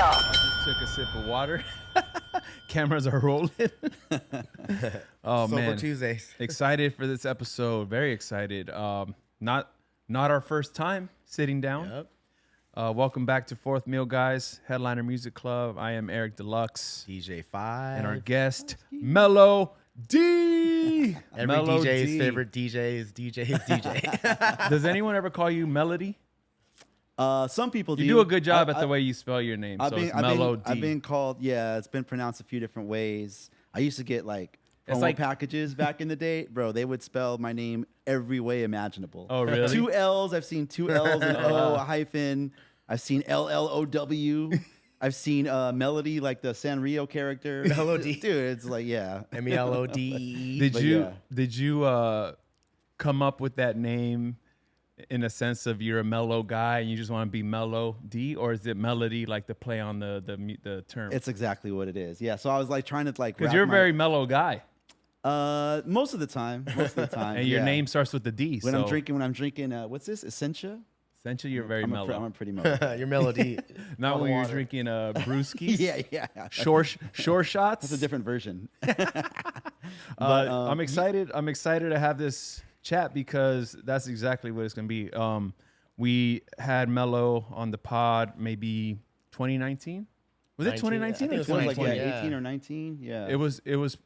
Just took a sip of water. Cameras are rolling. Oh, Sober man. Tuesdays. Excited for this episode. Very excited. Not our first time sitting down. Yep. Welcome back to Fourth Meal, guys. Headliner Music Club. I am Eric Deluxe. DJ 5. And our guest, Melo D. Every Melo DJ's D. favorite DJ is DJ. Does anyone ever call you Melody? Some people do. You do a good job at the way you spell your name. So it's Melo D. I've been called, yeah, it's been pronounced a few different ways. I used to get like promo packages back in the day. Bro, they would spell my name every way imaginable. Oh, really? 2 L's. I've seen 2 L's and O, a hyphen. I've seen LLOW. I've seen Melody, like the Sanrio character. Melody. Dude, it's like, yeah. MELODE. Did you come up with that name in a sense of you're a mellow guy and you just want to be Melo D, or is it melody like the play on the term? It's exactly what it is. Yeah. So I was like trying to like. Because you're a very mellow guy. Most of the time. And your name starts with the D. When I'm drinking, what's this? Essentia? Essentially, you're very mellow. I'm pretty mellow. Your melody. Not when you're drinking brewskis. Yeah. Shore shots. That's a different version. I'm excited. I'm excited to have this chat because that's exactly what it's gonna be. We had Melo on the pod maybe 2019. Was it 2019? I think it was 2019, like 2020, 18 or 19. Yeah. It was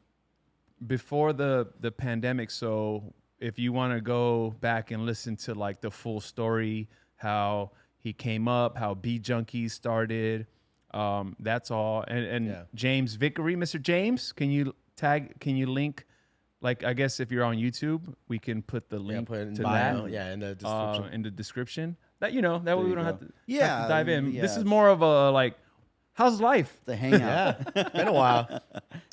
before the pandemic. So if you want to go back and listen to like the full story, how he came up, how Junkies started, that's all. And Yeah. James Vickery, Mr. James, can you link? Like, I guess if you're on YouTube, we can put the link put it in to bio. that. Yeah, in the description. In the description. That that way we don't have to dive in. Yeah. This is more of a like, how's life? The hangout. Yeah, been a while.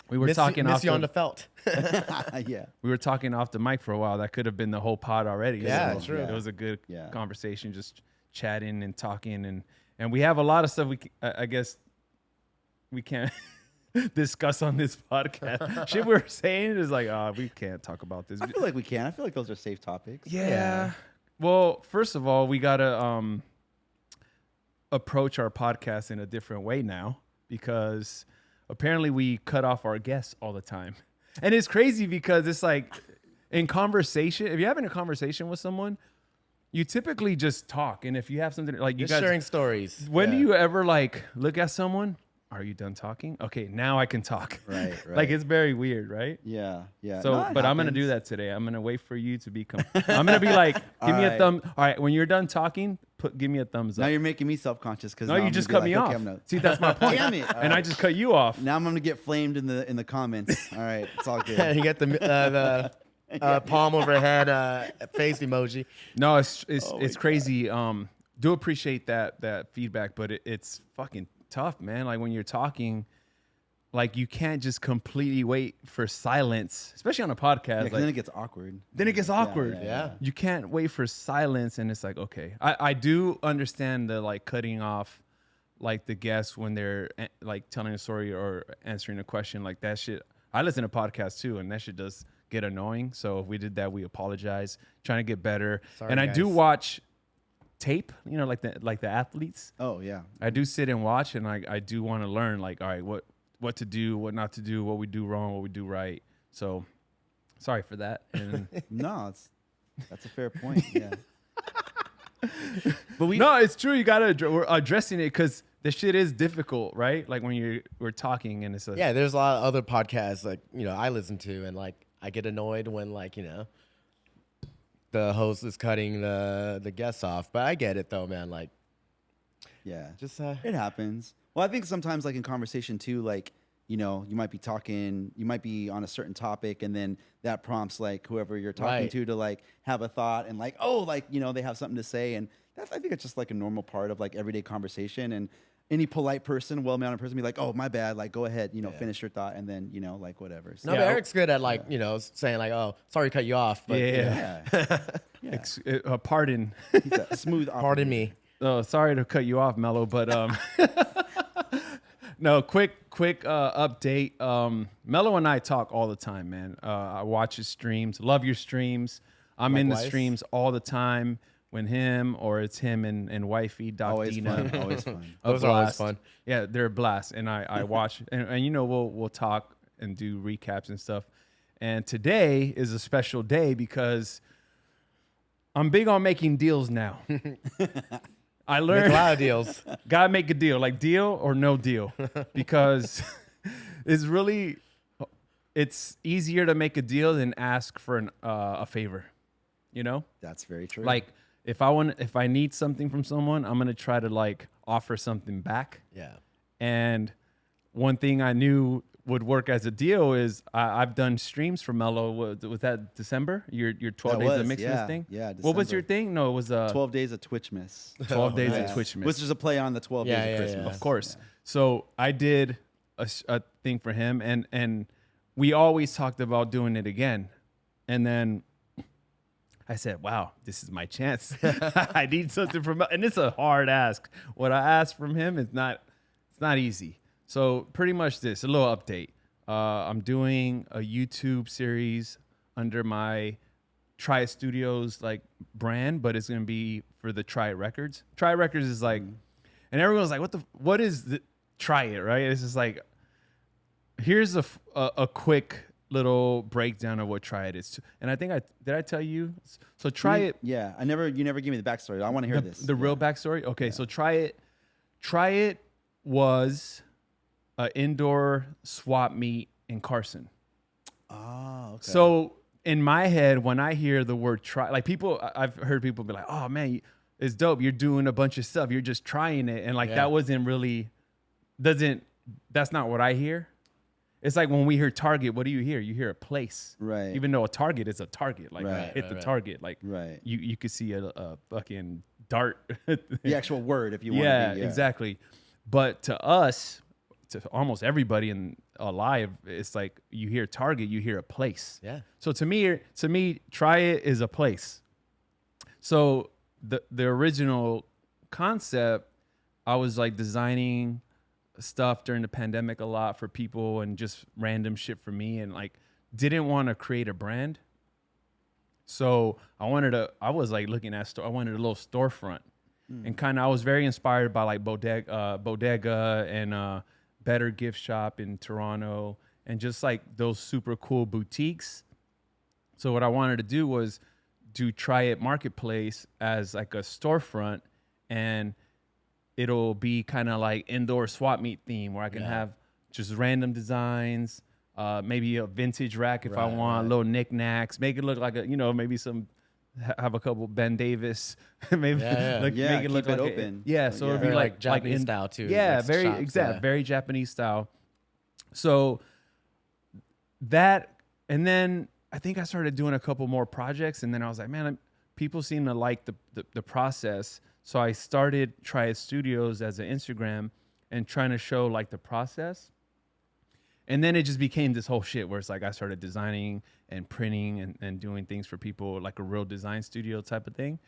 We were talking miss off you on the felt. Yeah. we were talking off the mic for a while. That could have been the whole pod already. Yeah, So true. It was a good Yeah. conversation, just chatting and talking, and we have a lot of stuff I guess we can't discuss on this podcast. Shit we're saying is like, we can't talk about this. I feel like we can. I feel like those are safe topics. Yeah. Well, first of all, we gotta approach our podcast in a different way now because apparently we cut off our guests all the time, and it's crazy because it's like in conversation. If you're having a conversation with someone, you typically just talk, and if you have something like you Just guys sharing stories. when do Yeah. you ever like look at someone? Are you done talking? Okay, now I can talk. Right. Like it's very weird, right? Yeah. So, No, it but I'm gonna happens. do that today. I'm gonna wait for you to become. I'm gonna be like, give me a right. thumb. All right, when you're done talking, give me a thumbs Now up. you're making me self-conscious because No, you just cut me off. See, that's my point. Damn it. And I just cut you off. Now I'm gonna get flamed in the comments. All right, it's all good. You get the palm overhead face emoji. No, it's my crazy. Do appreciate that feedback, but it's fucking tough, man. Like when you're talking, like you can't just completely wait for silence, especially on a podcast. Yeah, 'cause like, then it gets awkward. then it gets awkward. yeah. You can't wait for silence, and it's like, okay, I do understand the like cutting off like the guests when they're like telling a story or answering a question, like that shit. I listen to podcasts too, and that shit does get annoying. So if we did that, we apologize. Trying to get better. Sorry, and I do guys. watch tape, like the athletes. Oh yeah. I do sit and watch, and I do want to learn, like, all right, what to do, what not to do, what we do wrong, what we do right. So sorry for that. And No, that's a fair point. Yeah. But no, it's true. You we're addressing it because the shit is difficult, right? Like when we're talking and it's like, Yeah, there's a lot of other podcasts like I listen to, and like I get annoyed when like the host is cutting the guests off. But I get it though, man. Like Yeah. just It happens. Well, I think sometimes like in conversation too, like, you might be talking, you might be on a certain topic, and then that prompts like whoever you're talking Right. to like have a thought and like, oh, like, they have something to say. And I think it's just like a normal part of like everyday conversation. And any polite person, well-mannered person be like, oh, my bad. Like, go ahead, finish your thought. And then, like whatever. So, no, but Eric's good at like saying like, oh, sorry to cut you off. But, yeah. yeah. Pardon. He's a smooth Pardon operator. me. Oh, sorry to cut you off, Melo, but no, quick update. Melo and I talk all the time, man. I watch his streams, love your streams. I'm in the Likewise. streams all the time. when him or it's him and wifey Doc Always Dina. fun. Always fun. A Those are always blast. fun. Yeah, they're a blast, and I watch and you know we'll talk and do recaps and stuff. And today is a special day because I'm big on making deals now. I Make learned a lot of deals. gotta make a deal, like deal or no deal, because it's easier to make a deal than ask for a favor. You know, That's very true. like if I need something from someone, I'm gonna try to like offer something back. Yeah. And one thing I knew would work as a deal is I've done streams for Melo. Was that December? Your 12 days of Mixmas thing? Yeah. What was your December. thing? No, it was 12 days of Twitch miss. 12 days Yeah. of Twitch Miss. Which is a play on the 12 Yeah, days yeah, of Christmas. yeah. Of course. So I did a thing for him, and we always talked about doing it again. And then I said, wow, this is my chance. I need something from, and it's a hard ask. What I asked from him is it's not easy. So pretty much a little update. I'm doing a YouTube series under my TryIt Studios like brand, but it's going to be for the TryIt Records. TryIt Records is like, and everyone's like, what is the TryIt, right? It's just like, here's a quick little breakdown of what TryIt is. And I think did I tell you? So TryIt. Yeah. You never gave me the backstory. I want to hear this. The real backstory? Okay, so TryIt was an indoor swap meet in Carson. Oh, okay. So in my head, when I hear the word try, like I've heard people be like, oh man, it's dope. You're doing a bunch of stuff. You're just trying it. And like, Yeah. that wasn't really, that's not what I hear. It's like when we hear Target, what do you hear? You hear a place. Right. Even though a target is a target. Like Right, hit the right. target. Like Right. you could see a fucking dart. The actual word, if you want Yeah, to be. exactly. But to us, to almost everybody alive, it's like you hear Target, you hear a place. Yeah. So to me, TryIt is a place. So the original concept, I was like designing stuff during the pandemic a lot for people and just random shit for me, and like didn't want to create a brand. So I was like looking at I wanted a little storefront, and kind of I was very inspired by like Bodega and Better Gift Shop in Toronto, and just like those super cool boutiques. So what I wanted to do was do TryIt Marketplace as like a storefront, and it'll be kind of like indoor swap meet theme where I can have just random designs, maybe a vintage rack if I want, little knickknacks, make it look like maybe have a couple Ben Davis, maybe make it look keep it like open. So it'd be Very, like Japanese in- style, too, Yeah, like very shops, yeah. very Japanese style. So that, and then I think I started doing a couple more projects, and then I was like, man, people seem to like the process. So I started TryIt Studios as an Instagram and trying to show like the process. And then it just became this whole shit where it's like I started designing and printing and doing things for people, like a real design studio type of thing.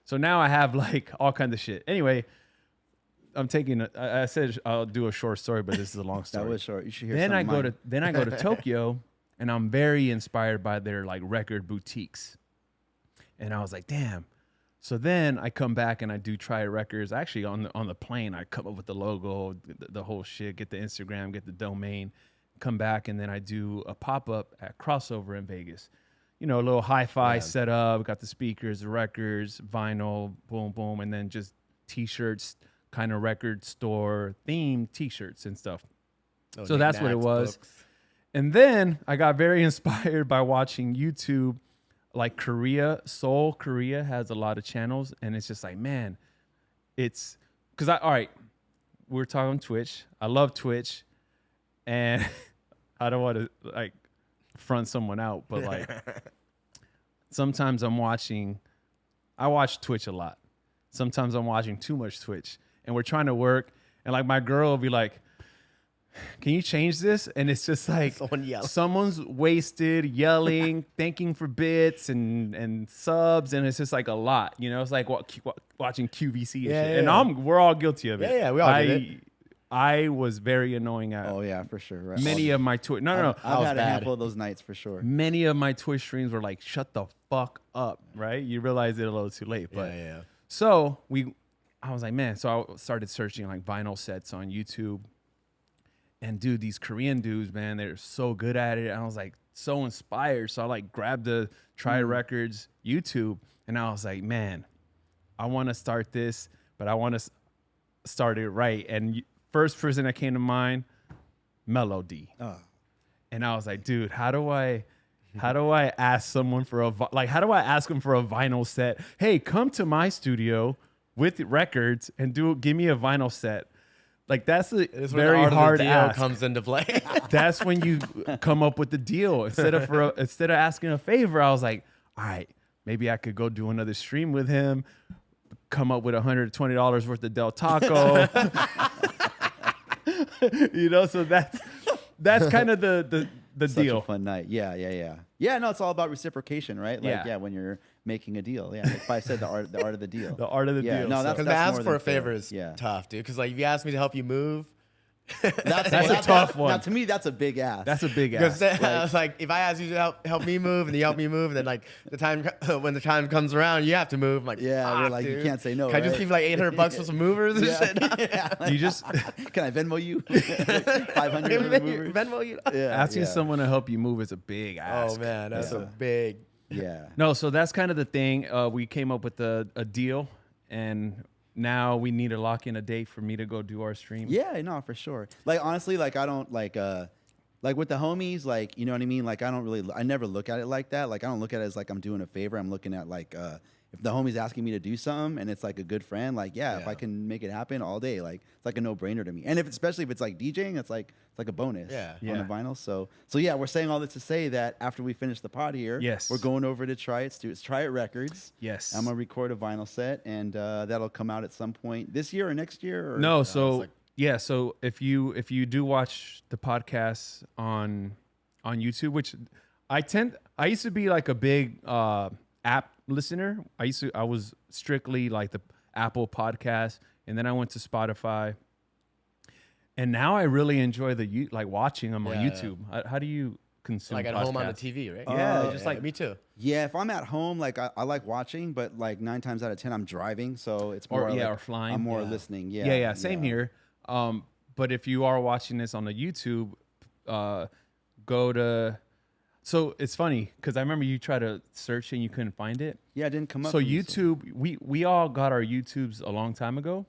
So now I have like all kinds of shit. Anyway, I said I'll do a short story, but this is a long story. That was short. You should hear Then some of I mine. go to Tokyo, and I'm very inspired by their like record boutiques. And I was like, damn. So then I come back and I do TryIt Records. Actually, on the plane, I come up with the logo, the whole shit, get the Instagram, get the domain, come back, and then I do a pop-up at Crossover in Vegas. A little hi-fi setup, got the speakers, the records, vinyl, boom, boom, and then just T-shirts, kind of record store themed T-shirts and stuff. So that's what it was. Books. And then I got very inspired by watching YouTube. Like Seoul, Korea has a lot of channels, and it's just like, man, it's because we're talking Twitch. I love Twitch, and I don't want to like front someone out, but like sometimes I watch Twitch a lot. Sometimes I'm watching too much Twitch, and we're trying to work, and like my girl will be like, can you change this? And it's just like someone's wasted, yelling, thanking for bits and subs, and it's just like a lot. It's like watching QVC and shit. And we're all guilty of it. Yeah, we all do it. I was very annoying at Oh yeah, for sure. Right. many of my Twitch. No. I've was had a bad. handful of those nights for sure. Many of my Twitch streams were like, shut the fuck up, right? You realize it a little too late. But yeah. so I was like, man, so I started searching like vinyl sets on YouTube. And dude, these Korean dudes, man, they're so good at it. And I was like so inspired. So I like grabbed the TryIt Records YouTube and I was like, man, I want to start this, but I want to start it right. And first person that came to mind, Melody. Oh. And I was like, dude, how do I ask someone for how do I ask them for a vinyl set? Hey, come to my studio with records and give me a vinyl set. Like that's a very hard ask. Comes into play. That's when you come up with the deal. Instead of asking a favor, I was like, all right, maybe I could go do another stream with him, come up with $120 worth of Del Taco. So that's kind of the Such deal. a fun night. Yeah. No, it's all about reciprocation, right? Like, when you're making a deal. Yeah, like I said, the art of the deal. The art of the deal. No, Because that's to ask more for than a favor fair. is tough, dude. Because like if you ask me to help you move, That's a tough one. Now, to me, that's a big ask. That's a big ask. because like if I ask you to help me move and you help me move, then like when the time comes around, you have to move. I'm like, Yeah, you're like, you dude. can't say no, Can I just right? give you like $800 for some movers and shit? You just Can I Venmo you? 500 for the movers? Venmo you. asking someone to help you move is a big ask. Oh man, that's Yeah. a big. Yeah. No, so that's kind of the thing. We came up with a deal, and now we need to lock in a date for me to go do our stream. Yeah, no, for sure. Like honestly, like I don't like with the homies, like, you know what I mean? Like I never look at it like that. Like I don't look at it as like I'm doing a favor. I'm looking at like if the homie's asking me to do something and it's like a good friend, like if I can make it happen all day, like it's like a no-brainer to me. And especially if it's like DJing, it's like a bonus on the vinyl. So yeah, we're saying all this to say that after we finish the pod here, Yes. we're going over to TryIt TryIt Records. Yes. I'm gonna record a vinyl set and that'll come out at some point this year or next year or No, it's so like- yeah, so if you do watch the podcast on YouTube, which I used to be like a big app listener. I was strictly like the Apple podcast, and then I went to Spotify. And now I really enjoy like watching them on Yeah, YouTube. How do you consume Like at podcasts? home on the TV, right? Yeah, just like me too. Yeah, if I'm at home, like I like watching, but like 9 times out of 10 I'm driving, so it's more or flying. I'm more listening. Yeah, Yeah, same here. But if you are watching this on the YouTube, go to. So it's funny because I remember you tried to search and you couldn't find it. Yeah, it didn't come up. So for me, YouTube, we all got our YouTubes a long time ago.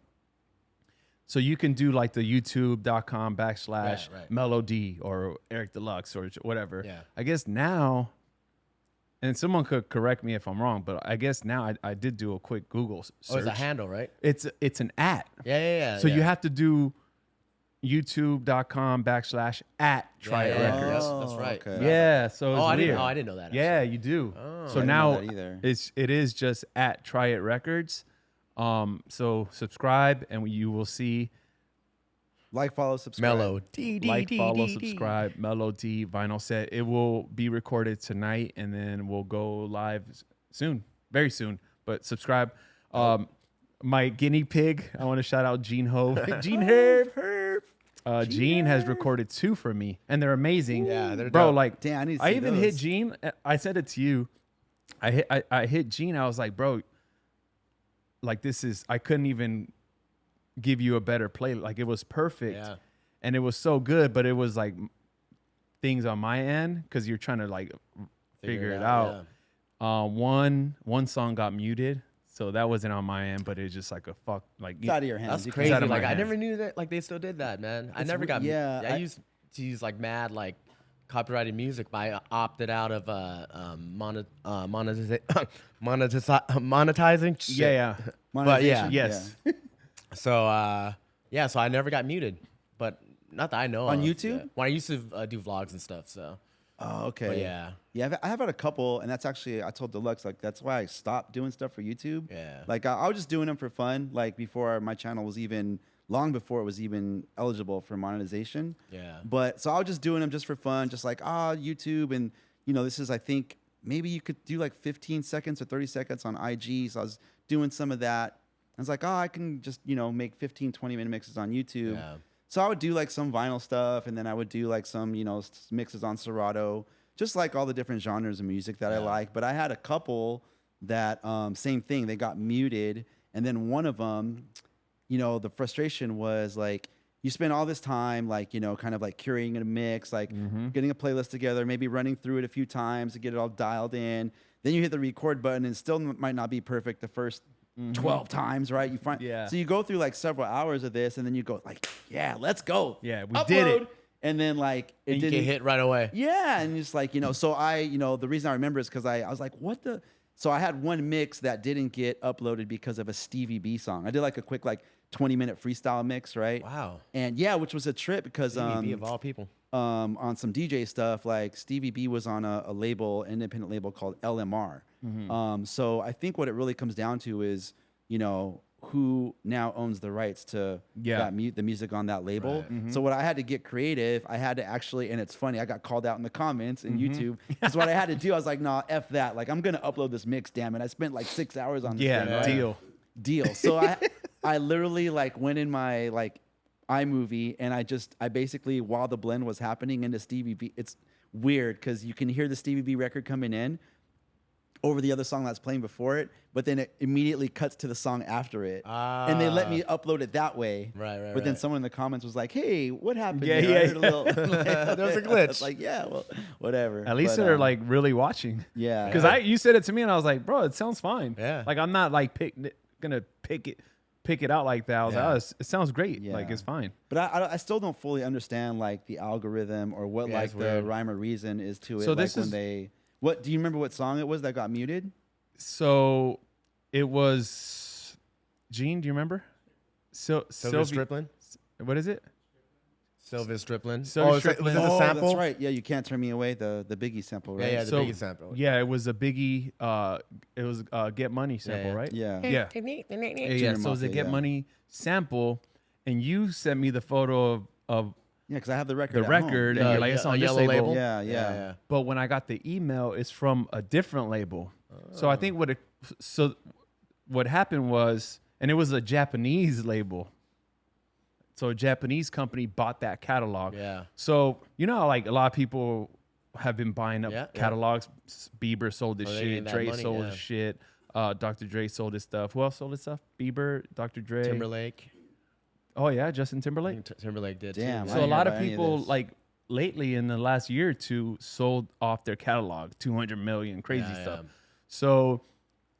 So you can do like the youtube.com/melody or Eric Deluxe or whatever. Yeah. I guess now, and someone could correct me if I'm wrong, but I guess now I did do a quick Google search. Oh, it's a handle, right? It's an @. Yeah. So you have to do youtube.com/@TryIt Records. That's right. Okay. Yeah, so it's weird. I didn't know that. Yeah, you do. Oh. So I didn't now know that either. it is just @TryIt Records. So subscribe and you will see Like, follow, subscribe. Melo. follow, subscribe, Melody vinyl set. It will be recorded tonight and then we'll go live soon, very soon. But subscribe. My guinea pig, I want to shout out Gene Hove. Gene Herb. Gene has recorded 2 for me, and they're amazing. Yeah, they're bro. dope. Like, Damn, I need to I see even hit those. Gene. I said it to you. I hit Gene. I was like, bro, like I couldn't even give you a better play. Like it was perfect, Yeah. and it was so good. But it was like things on my end because you're trying to like figure it out. One song got muted. So that wasn't on my end, but it's just like a fuck. Like It's out of your hands. That's You can- crazy. out of my Like I hands. never knew that. Like they still did that, man. I never got. yeah, I used to use like mad like copyrighted music, but I opted out of monetizing. Shit. yeah. But yeah, Monetization, Yes. So so I never got muted, but not that I know On of. YouTube? Yeah. When I used to do vlogs and stuff. So Oh, okay. But yeah. Yeah, I have had a couple, and that's actually, I told Deluxe, like, that's why I stopped doing stuff for YouTube. Yeah. Like, I was just doing them for fun, like, before my channel was even, long before it was even eligible for monetization. Yeah. But, so I was just doing them just for fun, just like, YouTube, and, this is, I think, maybe you could do like 15 seconds or 30 seconds on IG. So I was doing some of that. I was like, I can just, make 15, 20-minute mixes on YouTube. Yeah. So I would do like some vinyl stuff, and then I would do like some, mixes on Serato, just like all the different genres of music that I like. But I had a couple that same thing. They got muted, and then one of them, the frustration was like you spend all this time like kind of like curating a mix, like getting a playlist together, maybe running through it a few times to get it all dialed in. Then you hit the record button, and it still might not be perfect the first 12 times, right? You find so you go through like several hours of this, and then you go like, yeah, let's go. Yeah, we upload. did it. And then like it didn't get hit right away. Yeah, and just like, so the reason I remember is because I was like, what the? So I had one mix that didn't get uploaded because of a Stevie B song. I did like a quick 20-minute freestyle mix, right? Wow. And yeah, which was a trip because Stevie B of all people. On some DJ stuff, like Stevie B was on a label, independent label called LMR. So I think what it really comes down to is, who now owns the rights to the music on that label. Right. So what I had to get creative, I had to actually, and it's funny, I got called out in the comments in YouTube. Because what I had to do, I was like, nah, F that. Like, I'm going to upload this mix, damn it. I spent like 6 hours on this thing, right? Deal. So I literally went in my iMovie, and I basically, while the blend was happening into Stevie B, it's weird because you can hear the Stevie B record coming in over the other song that's playing before it, but then it immediately cuts to the song after it. And they let me upload it that way. Right. But then someone in the comments was like, hey, what happened? Yeah, there? yeah. I heard a little, There was a glitch. It's like, yeah, well, whatever. At least they're really watching. Yeah. Because you said it to me, and I was like, bro, it sounds fine. Yeah. Like, I'm not gonna pick it out like that. I was like, oh, it sounds great. Yeah. Like, it's fine. But I still don't fully understand the algorithm or what it's the weird. rhyme or reason is to it. So this is what do you remember what song it was that got muted? So it was Gene. Do you remember? Sylvia Strickland. What is it? Sylvia Strickland. Sylvia Was it Strickland. a sample? That's right. Yeah, You Can't Turn Me Away, the Biggie sample, right? Yeah, the Biggie sample. Yeah, it was a Biggie. It was a Get Money sample, right? Yeah. Yeah. Yeah. So it was a Get Money sample, and you sent me the photo of Yeah, because I have the record. the record, and you're like, it's on this yellow label. Yeah. But when I got the email, it's from a different label. So I think what happened was, and it was a Japanese label. So a Japanese company bought that catalog. Yeah. So how, a lot of people have been buying up catalogs. Bieber sold his they shit. need that Dre money, sold his shit. Dr. Dre sold his stuff. Who else sold his stuff? Bieber, Dr. Dre. Timberlake. Oh yeah, Justin Timberlake. Timberlake did. Damn, too. I So a didn't lot hear of about any of people this. lately in the last year or two sold off their catalog, 200 million, crazy Yeah, stuff. yeah. So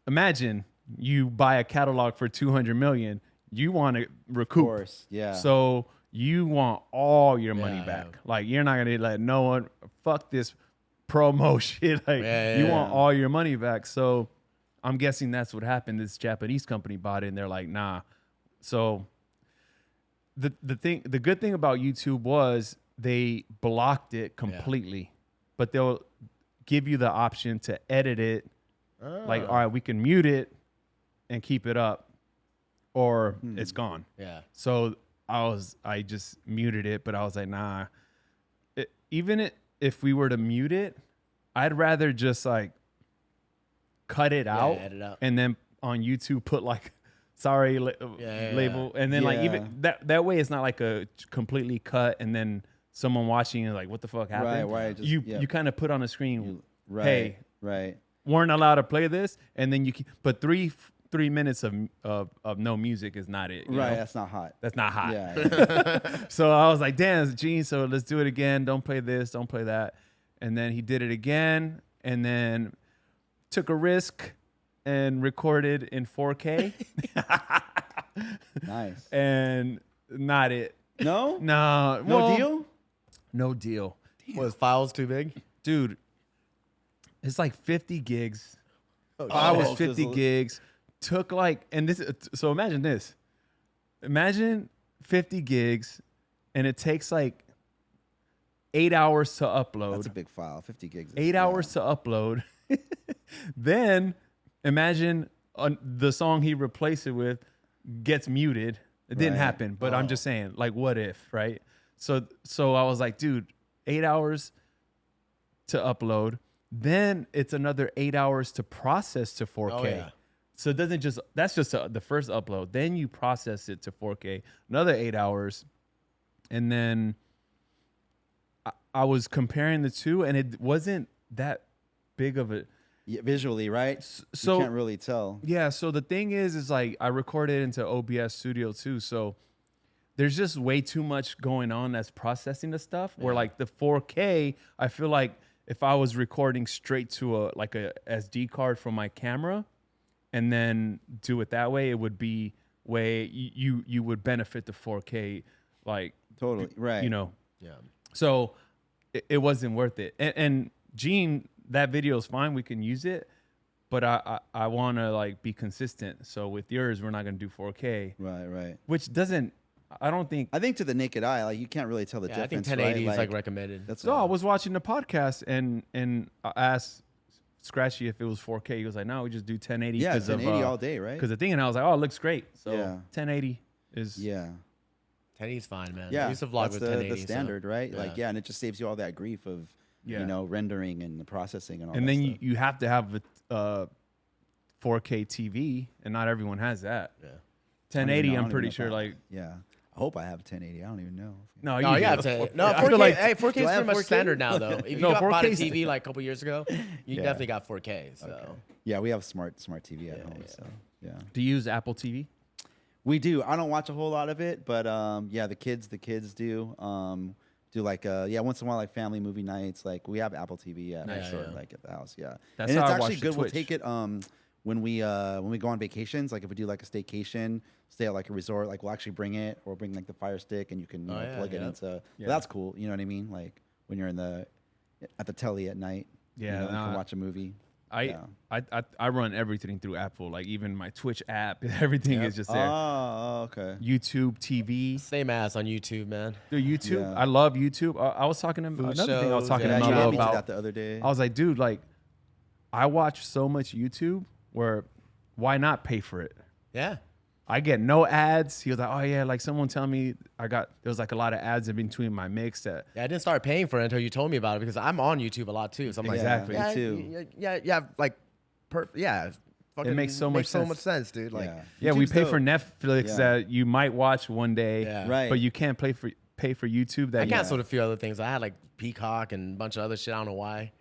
imagine you buy a catalog for 200 million, you want to recoup. Of course, yeah. So you want all your money Yeah, back. yeah. Like you're not going to let no one fuck this promo shit. Like you want all your money back. So I'm guessing that's what happened. This Japanese company bought it and they're like, nah. So the good thing about YouTube was they blocked it completely, but they'll give you the option to edit it. Like, all right, we can mute it and keep it up, or it's gone. Yeah. So I just muted it, but I was like, nah. If we were to mute it, I'd rather just cut it out, edit out. and then on YouTube put sorry label, and then even that way it's not like a completely cut, and then someone watching is like, what the fuck happened? Right. You kind of put on the screen, hey, right. weren't allowed to play this, and then but 3 minutes of no music is not it. you Right, know? that's not hot. That's not hot. Yeah. So I was like, damn, Gene, so let's do it again. Don't play this, don't play that. And then he did it again, and then took a risk and recorded in 4K. Nice. And not it. No? No. No well, deal? No deal. Was files too big? Dude, it's like 50 gigs. Oh, I was shit. 50 gigs. Took so imagine this. Imagine 50 gigs, and it takes 8 hours to upload. That's a big file. 50 gigs. 8 hours to upload. Then imagine the song he replaced it with gets muted. It didn't Right. happen, but I'm just saying, what if, right? So I was like, dude, 8 hours to upload. Then it's another 8 hours to process to 4K. Oh, yeah. So it doesn't that's just the first upload. Then you process it to 4K, another 8 hours. And then I was comparing the two, and it wasn't that big of a visually, right? So you can't really tell. Yeah. So the thing is like I recorded into OBS Studio too. So there's just way too much going on that's processing the stuff. Where like the 4K, I feel like if I was recording straight to a SD card from my camera, and then do it that way, it would be way you would benefit the 4K, like totally right. You know. Yeah. So it wasn't worth it. And Gene, that video is fine. We can use it, but I want to like be consistent. So with yours, we're not gonna do 4K. Right. Which doesn't. I think to the naked eye, like you can't really tell the difference. I think 1080 right? is like recommended. That's I was watching the podcast and I asked Scratchy if it was 4K. He was like, no, we just do 1080. Yeah, 1080 all day, right? Because the thing, and I was like, oh, it looks great. So yeah. 1080 is 1080 is fine, man. Yeah, I used to vlog with 1080. The standard, so, right? Like, and it just saves you all that grief of, rendering and the processing and all. And that then stuff. you have to have a 4K TV, and not everyone has that. Yeah. 1080, I'm pretty sure. Like, yeah. I hope I have 1080. I don't even know. No, you have 1080. No, 4K, hey, 4K is pretty much standard now, though. If you bought a TV like a couple years ago, you definitely got 4K. So yeah, we have smart TV at home. So yeah. Do you use Apple TV? We do. I don't watch a whole lot of it, but the kids do. Do like once in a while like family movie nights. Like we have Apple TV at like at the house. Yeah, that's and how it's I actually watch good. the We'll Twitch. take it when we go on vacations. Like if we do like a staycation, stay at like a resort. Like we'll actually bring it or bring like the Fire Stick, and you can plug it into. Yeah. That's cool. You know what I mean? Like when you're at the telly at night. Yeah, you can watch a movie. I run everything through Apple, like even my Twitch app, everything is just there. Oh, okay. YouTube TV. Same ass on YouTube, man. Dude, YouTube. Yeah. I love YouTube. I was talking to another thing I was talking to you Melo gave me about that the other day. I was like, dude, like I watch so much YouTube where why not pay for it? Yeah. I get no ads. He was like, oh yeah, like someone tell me there was like a lot of ads in between my mix that. Yeah, I didn't start paying for it until you told me about it because I'm on YouTube a lot too. So I'm like, exactly. Me too. Yeah, like, it makes so much sense, dude. Like, yeah, we pay for dope. Netflix that you might watch one day, Right. but you can't pay for YouTube. That I canceled a few other things. I had like Peacock and a bunch of other shit. I don't know why.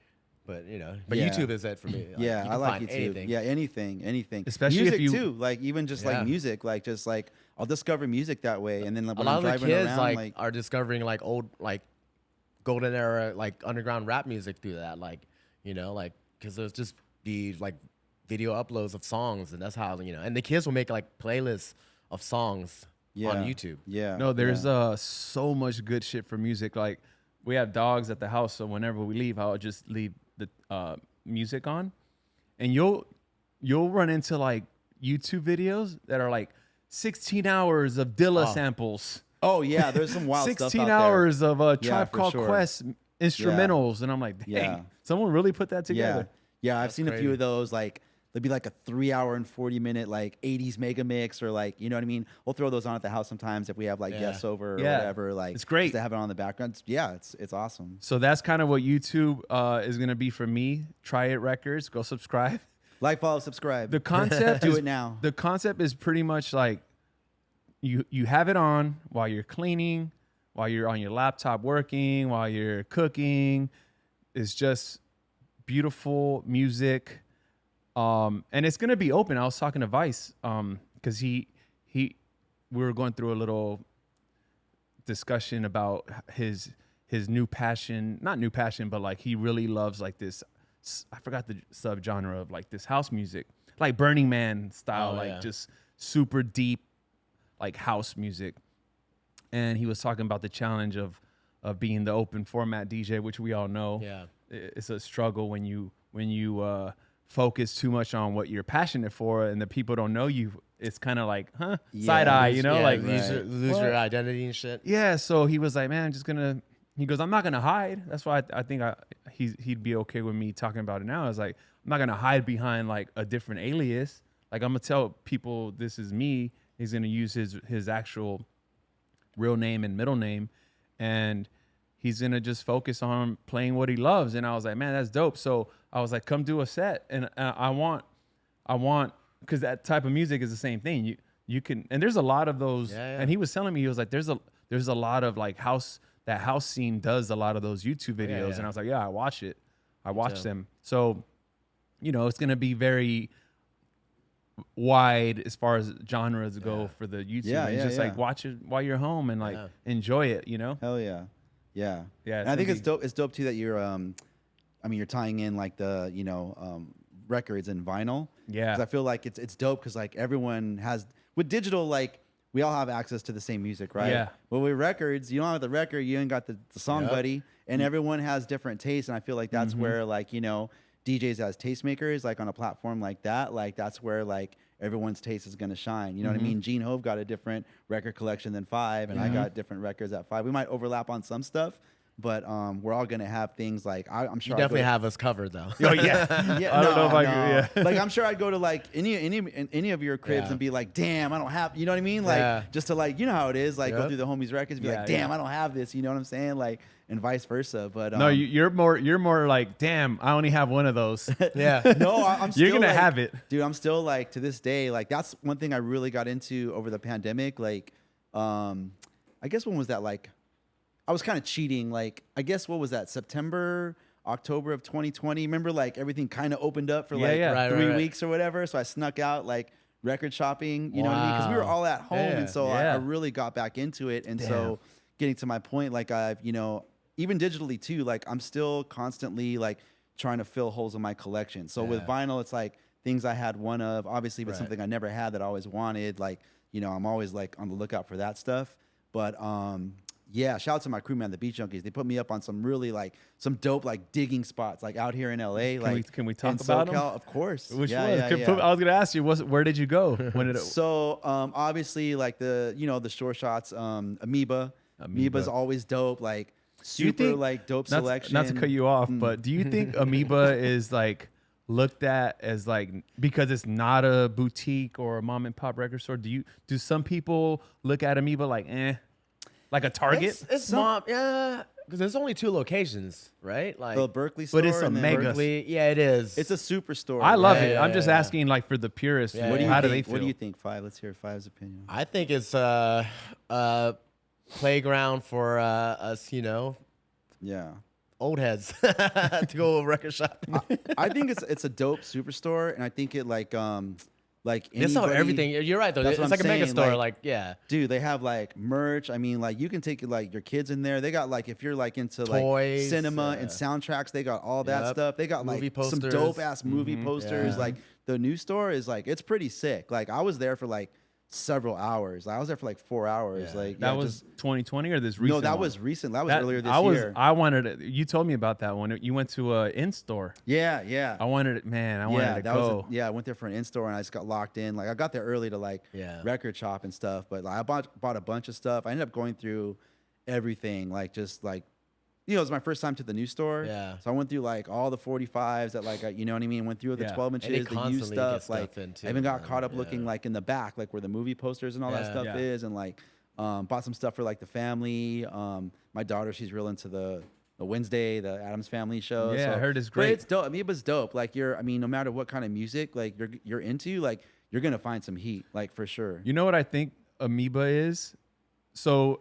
But YouTube is it for me. Like, I like YouTube. Anything. Yeah, anything. Especially music if you too. Like even just like music, like just like I'll discover music that way, and then like, a when lot I'm of the driving kids around, are discovering like old like golden era like underground rap music through that, like because there's just be like video uploads of songs, and that's how and the kids will make like playlists of songs on YouTube. Yeah. No, there's so much good shit for music. Like we have dogs at the house, so whenever we leave, I'll just leave the music on, and you'll run into like YouTube videos that are like 16 hours of Dilla samples. Oh yeah, there's some wild 16 stuff out hours there. of Tribe for Called sure. Quest instrumentals, and I'm like, dang, someone really put that together. Yeah, I've seen a few of those. Like there'd be like a 3 hour and 40 minute like 80s mega mix, or like you know what I mean. We'll throw those on at the house sometimes if we have like guests over or whatever. Like it's great just to have it on the background. It's awesome. So that's kind of what YouTube is gonna be for me. TryIt Records, go subscribe. Like, follow, subscribe. The concept do it now. The concept is pretty much like you have it on while you're cleaning, while you're on your laptop working, while you're cooking. It's just beautiful music. And it's gonna be open. I was talking to Vice, because we were going through a little discussion about his new passion, not new passion, but like he really loves like this. I forgot the subgenre of like this house music, like Burning Man style, just super deep, like house music. And he was talking about the challenge of being the open format DJ, which we all know. Yeah, it's a struggle when you focus too much on what you're passionate for, and the people don't know you. It's kind of like, side eye, like lose your identity and shit. Yeah. So he was like, man, I'm just gonna. He goes, I'm not gonna hide. That's why I think he'd be okay with me talking about it now. I was like, I'm not gonna hide behind like a different alias. Like I'm gonna tell people this is me. He's gonna use his actual real name and middle name, and he's gonna just focus on playing what he loves. And I was like, man, that's dope. So I was like, come do a set, and I want because that type of music is the same thing. you can, and there's a lot of those. Yeah. And he was telling me, he was like, there's a lot of like that house scene does a lot of those YouTube videos. Yeah. And I was like, yeah, I watch it. I watch too. them. So, it's going to be very wide as far as genres go for the YouTube. Yeah, and yeah, just yeah. like watch it while you're home and like enjoy it, Hell yeah. Yeah. Yeah. And I think it's dope. It's dope too that you're, you're tying in like the, records and vinyl. Yeah. 'Cause I feel like it's dope because like everyone has, with digital, like we all have access to the same music, right? Yeah. But with records, you don't have the record, you ain't got the song Yep. buddy, and everyone has different tastes. And I feel like that's where like, DJs as tastemakers, like on a platform like that, like that's where like everyone's taste is gonna shine. You know what I mean? Gene Hove got a different record collection than Five, and I got different records at Five. We might overlap on some stuff, but we're all gonna have things like I'm sure You definitely have us covered though. Oh yeah. Yeah, I don't know if I agree. Yeah. Like I'm sure I'd go to like any of your cribs Yeah. and be like, damn, I don't have. You know what I mean? Like Yeah. just to like, you know how it is. Like go Yep. through the homies' records, and be Yeah, like, damn, yeah. I don't have this. You know what I'm saying? Like and vice versa. But No, you're more like, damn, I only have one of those. Yeah. no, I'm still You're gonna like, have it. dude. I'm still like to this day. Like that's one thing I really got into over the pandemic. Like, I guess when was that? Like, I was kind of cheating. Like, I guess what was that? September, October of 2020. Remember, like everything kind of opened up for Yeah, like yeah. Right, 3 right. weeks or whatever. So I snuck out like record shopping. You know what I mean? Because we were Wow. all at home, Yeah, and so yeah. I really got back into it. And so, getting to my point, like I've even digitally too. Like I'm still constantly like trying to fill holes in my collection. So with Yeah. vinyl, it's like things I had one of. Obviously, if it's Right. something I never had that I always wanted, like I'm always like on the lookout for that stuff. But yeah, shout out to my crew, man, the Beach Junkies. They put me up on some really like some dope like digging spots like out here in LA. Can we talk in about 'em? SoCal, of course. Which yeah, one? Yeah, yeah. I was gonna ask you, where did you go? When did it? So obviously like the the short shots, Amoeba. Amoeba's always dope. Like super think- like dope not, selection. not to cut you off, but do you think Amoeba is like looked at as like because it's not a boutique or a mom and pop record store? Do some people look at Amoeba like like a Target? It's mom. Yeah. Because there's only 2 locations, right? Like The Berkeley store, But it's a and then mega- Berkeley. Yeah, it is. It's a superstore. I love Yeah, it. yeah, I'm just yeah. asking like for the purists. Yeah, What do you how think? do they feel? What do you think, Five? Let's hear Five's opinion. I think it's playground for us, Yeah. old heads to go record shopping. I think it's a dope superstore, and I think it like They sell anybody- everything. You're right though. That's It's what like I'm a mega saying, store. like- Like yeah, Dude, they have like merch. I mean, like you can take like your kids in there. They got like if you're like into like Toys, cinema and soundtracks, they got all that Yep. stuff. They got Movie like posters. some dope ass movie posters. Yeah. Like the new store is like it's pretty sick. Like I was there for like several hours. Like, I was there for like 4 hours. Yeah. Like That yeah, was just- 2020 or this recent? no, that one? was recent. That was That- earlier this I was year. I wanted it. You told me about that one. You went to a in store. Yeah, yeah. I wanted it, man. I wanted to that go. was I went there for an in-store and I just got locked in. Like I got there early to like Yeah. record shop and stuff, but like I bought a bunch of stuff. I ended up going through everything, like just like it was my first time to the new store. Yeah. So I went through like all the 45s that like you know what I mean. Went through the Yeah. 12 And they inches, the used constantly get stuff. stuff Like in, too, I even got man. caught up Yeah. looking like in the back, like where the movie posters and all that Yeah. stuff Yeah. is, and like bought some stuff for like the family. My daughter, she's real into the Wednesday, the Addams Family show. Yeah, I so, heard it's But great. it's dope. Amoeba's dope. Like no matter what kind of music like you're into, like you're gonna find some heat, like for sure. You know what I think Amoeba is? So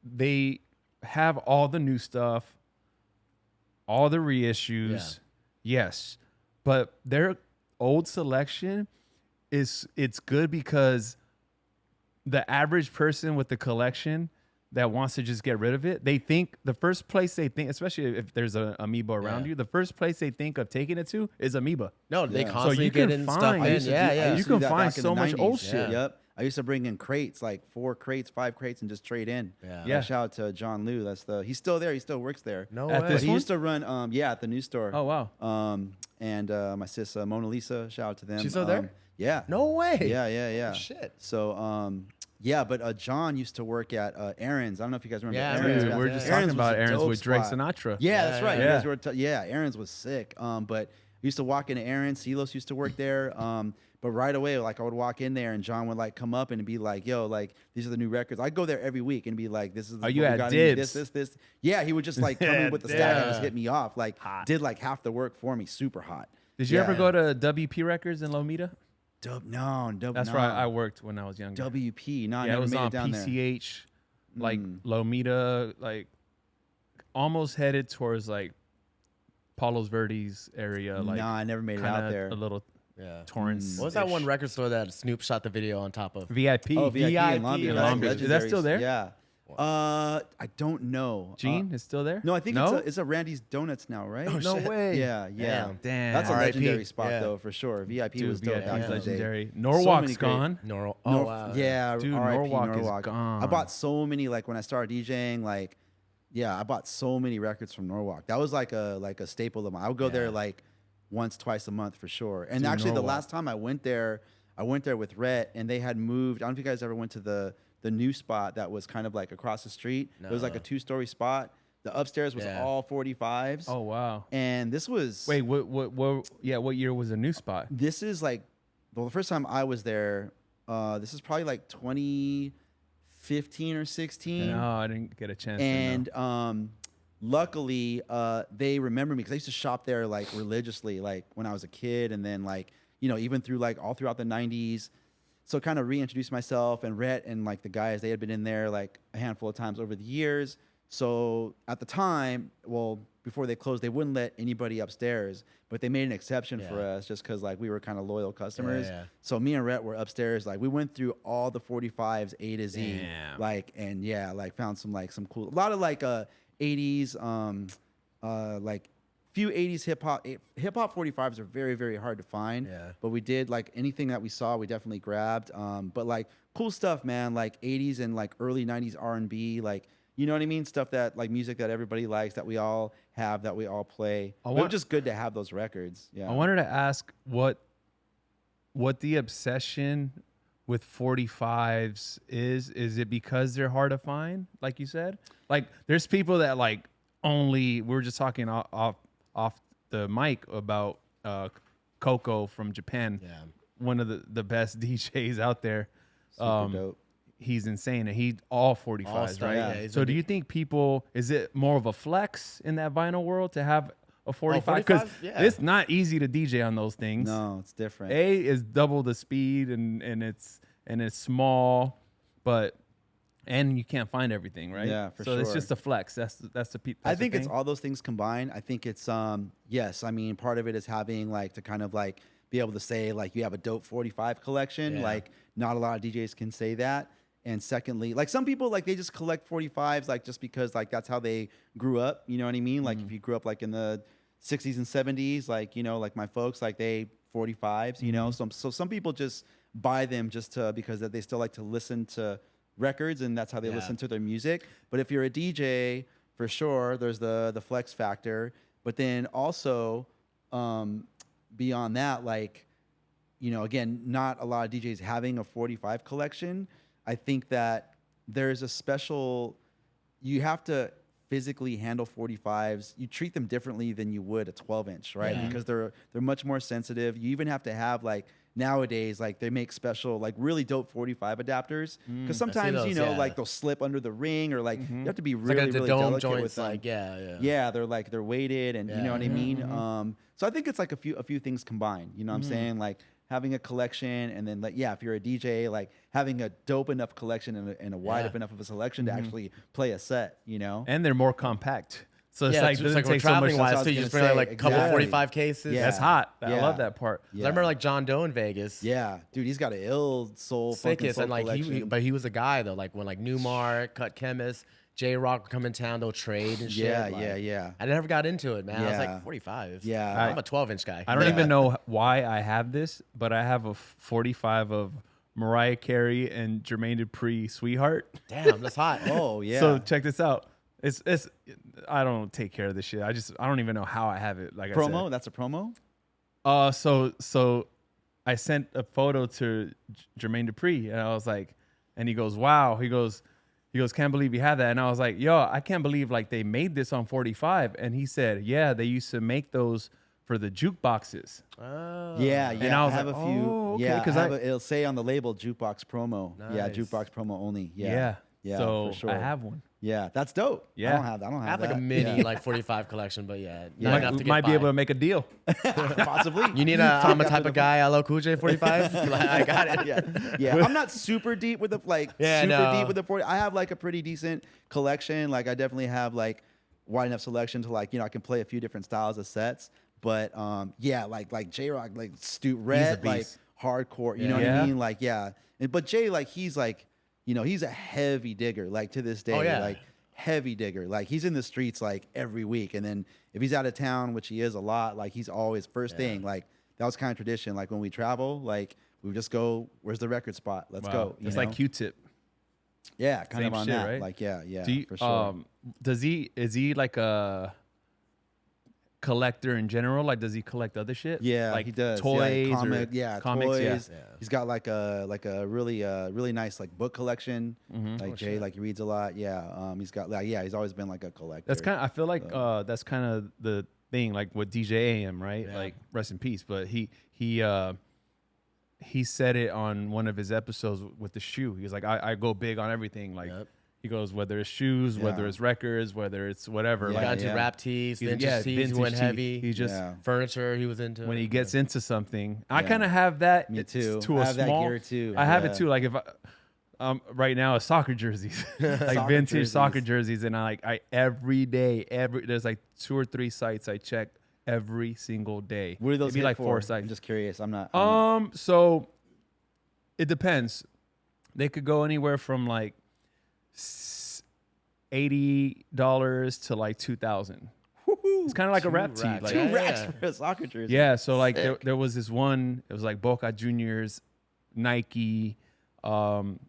they have all the new stuff, all the reissues. Yes. But their old selection it's good because the average person with the collection that wants to just get rid of it, they think the first place they think, especially if there's an Amoeba around Yeah. you, the first place they think of taking it to is Amoeba. No, they Yeah. So constantly you can get in stuff find- I in. used to Yeah, I yeah. used You to do can that find back in so the much 90s. old shit. Yeah. Yep. I used to bring in crates, like 4 crates, 5 crates, and just trade in. Yeah. Yeah. Shout out to John Liu. He's still there. He still works there. No At way. this But he one? used to run, at the new store. Oh wow. And my sis Mona Lisa. Shout out to them. She's still there? Yeah. No way. Yeah, yeah, yeah. Oh, shit. So, but John used to work at Aaron's. I don't know if you guys remember Yeah, I Aaron's. remember. We're just Aaron's talking was about a Aaron's dope with Drake spot. Sinatra. Yeah, that's right. Yeah. You guys were Aaron's was sick. But we used to walk into Aaron's. Silos used to work there. But right away, like I would walk in there and John would like come up and be like, "Yo, like these are the new records." I'd go there every week and be like, "This is Oh, you what we had got in dibs. this." Yeah, he would just like come in with the stack and just Yeah. hit me off. Like Hot. did like half the work for me. Super hot. Did you Yeah. ever go to WP Records in Lomita? That's where I worked when I was younger. WP. No, I Yeah, it never was made on it down there. PCH, like Lomita, like almost headed towards like Palos Verdes area. Like, No, I never made it out kinda there. a little Yeah. Torrance. What was that one record store that Snoop shot the video on top of? VIP. Oh, VIP in Long Beach. in That's Long Beach. Is that still legendary. there? Yeah. I don't know. Gene is still there? No, I think it's a Randy's Donuts now, right? Oh, no way. Yeah, yeah. Damn. That's a R.I.P. legendary spot Yeah. though, for sure. VIP Dude, was dope VIP back is in the day. legendary. So Norwalk's many great- gone. Oh, wow. Yeah, Dude, R.I.P. Norwalk is gone. I bought so many, like when I started DJing, like, yeah, I bought so many records from Norwalk. That was like a staple of mine. I would go there like once, twice a month for sure. And Dude, actually, the Norwalk. last time I went there with Rhett, and they had moved. I don't know if you guys ever went to the new spot that was kind of like across the street. It was like a 2-story spot. The upstairs was all 45s. Oh, wow. And this was Wait, what year was the new spot? This is like, well, the first time I was there, this is probably like 2015 or 16. No, I didn't get a chance And to know. luckily, they remember me because I used to shop there like religiously, like when I was a kid, and then like, you know, even through like all throughout the 90s. So kind of reintroduced myself, and Rhett and like the guys, they had been in there like a handful of times over the years. So at the time, well, before they closed, they wouldn't let anybody upstairs, but they made an exception for us just because like we were kind of loyal customers. Yeah. So me and Rhett were upstairs, like we went through all the 45s A to Z, Damn. like, and yeah, like found some cool, a lot of like 80s, like few 80s hip hop 45s are very, very hard to find. Yeah. But we did like anything that we saw, we definitely grabbed. But like cool stuff, man, like 80s and like early 90s R&B, like, you know what I mean? Stuff that like music that everybody likes, that we all have, that we all play. It was just good to have those records. Yeah. I wanted to ask what the obsession with 45s is. Is it because they're hard to find, like you said? Like there's people that like we were just talking off the mic about Coco from Japan. Yeah. One of the best DJs out there. Super dope. He's insane, and he all 45s, All-star, right? yeah, he's So a do you think is it more of a flex in that vinyl world to have a 45? 45? Because Yeah. it's not easy to DJ on those things. No, it's different. A is double the speed, and it's small, and you can't find everything, right? Yeah, for so it's sure. just a flex. That's the I think it's all those things combined. I think it's yes, I mean part of it is having like to kind of like be able to say like you have a dope 45 collection. Yeah. Like not a lot of DJs can say that. And secondly, like some people like they just collect 45s like just because like that's how they grew up, you know what I mean? Like if you grew up like in the 60s and 70s, like, you know, like my folks, like they 45s, you know. So some people just buy them just because that they still like to listen to records, and that's how they listen to their music. But if you're a DJ, for sure, there's the flex factor. But then also beyond that, like, you know, again, not a lot of DJs having a 45 collection. I think that there's a special, you have to physically handle 45s. You treat them differently than you would a 12-inch, right? Yeah. Because they're much more sensitive. You even have to have like nowadays, like they make special, like really dope 45 adapters. Because sometimes, those, you know, yeah. like they'll slip under the ring, or like you have to be It's really, like the really dome delicate joints, with them. like yeah. Yeah, they're weighted, and you know what I mean. Mm-hmm. So I think it's like a few things combined. You know what I'm saying? Like having a collection, and then like if you're a DJ, like having a dope enough collection and a wide enough of a selection to actually play a set. You know? and they're more compact. So it's Yeah, like it's doesn't like we're take so much. traveling what I wise was too. You gonna just bring say, like a couple exactly. 45 cases. Yeah. That's hot. I Yeah. love that part. Yeah. I remember like John Doe in Vegas. Yeah, dude, he's got an ill soul, fucking Sickest, soul and like collection. but he was a guy though. Like when like Newmark, Cut Chemist, J Rock would come in town, they'll trade and shit. Yeah, like, yeah. I never got into it, man. I was Yeah. like 45. Yeah. I'm a 12-inch guy. I don't even know why I have this, but I have a 45 of Mariah Carey and Jermaine Dupri, Sweetheart. Damn, that's hot. Oh yeah. So check this out. It's I don't take care of this shit. I don't even know how I have it. Like promo. That's a promo. So I sent a photo to Jermaine Dupri, and I was like, and he goes, wow. He goes, can't believe you have that. And I was like, yo, I can't believe like they made this on 45. And he said, yeah, they used to make those for the jukeboxes. Oh. Yeah. And I was have like, a few. oh, okay, yeah, 'cause it'll say on the label jukebox promo. Yeah, Nice. jukebox promo only. Yeah. Yeah, so for sure. I have one. Yeah, that's dope. Yeah. I don't have that. I have like a that. mini Yeah. like 45 collection, but yeah, Yeah. not enough to get Might be by. able to make a deal. Possibly. You need a I'm a type of guy, LL Cool J 45. I got it. Yeah. I'm not super deep with the deep with the 40. I have like a pretty decent collection. Like I definitely have like wide enough selection to like, I can play a few different styles of sets. But yeah, like J-Rock, like Stu Red, like hardcore. You know what I mean? Like but Jay, like he's like, he's a heavy digger. Like to this day, like heavy digger. Like he's in the streets like every week, and then if he's out of town, which he is a lot, like he's always first thing. Like that was kind of tradition. Like when we travel, like we would just go, where's the record spot? Let's go. It's like Q-Tip. Yeah, kind Same of on shit, that. right? Like yeah, for sure. Is he like a collector in general? Like, does he collect other shit? Yeah, like he does. Toys, comics, toys. Yeah. He's got like a really nice like book collection. Like Jay, like he reads a lot. Yeah, he's got he's always been like a collector. That's kind of, I feel like that's kind of the thing, like with DJ AM, right? Yeah. Like rest in peace. But he said it on one of his episodes with the shoe. He was like, I go big on everything. Like he goes, whether it's shoes, whether it's records, whether it's whatever. He like, got into rap tees, vintage tees. He went heavy. He just furniture. He was into when he gets into something. I kind of have that. Me too. To I a have small. that gear too. I have it too. Like if right now it's soccer jerseys, like vintage soccer jerseys, and I every day there's like 2 or 3 sites I check every single day. What are those? It'd be like for? 4 sites. I'm just curious. I'm not. So it depends. They could go anywhere from like $80 to like $2,000. It's kind of like a rap tee. Like, 2 racks for a soccer jersey. yeah. So like there was this one. It was like Boca Juniors, Nike, long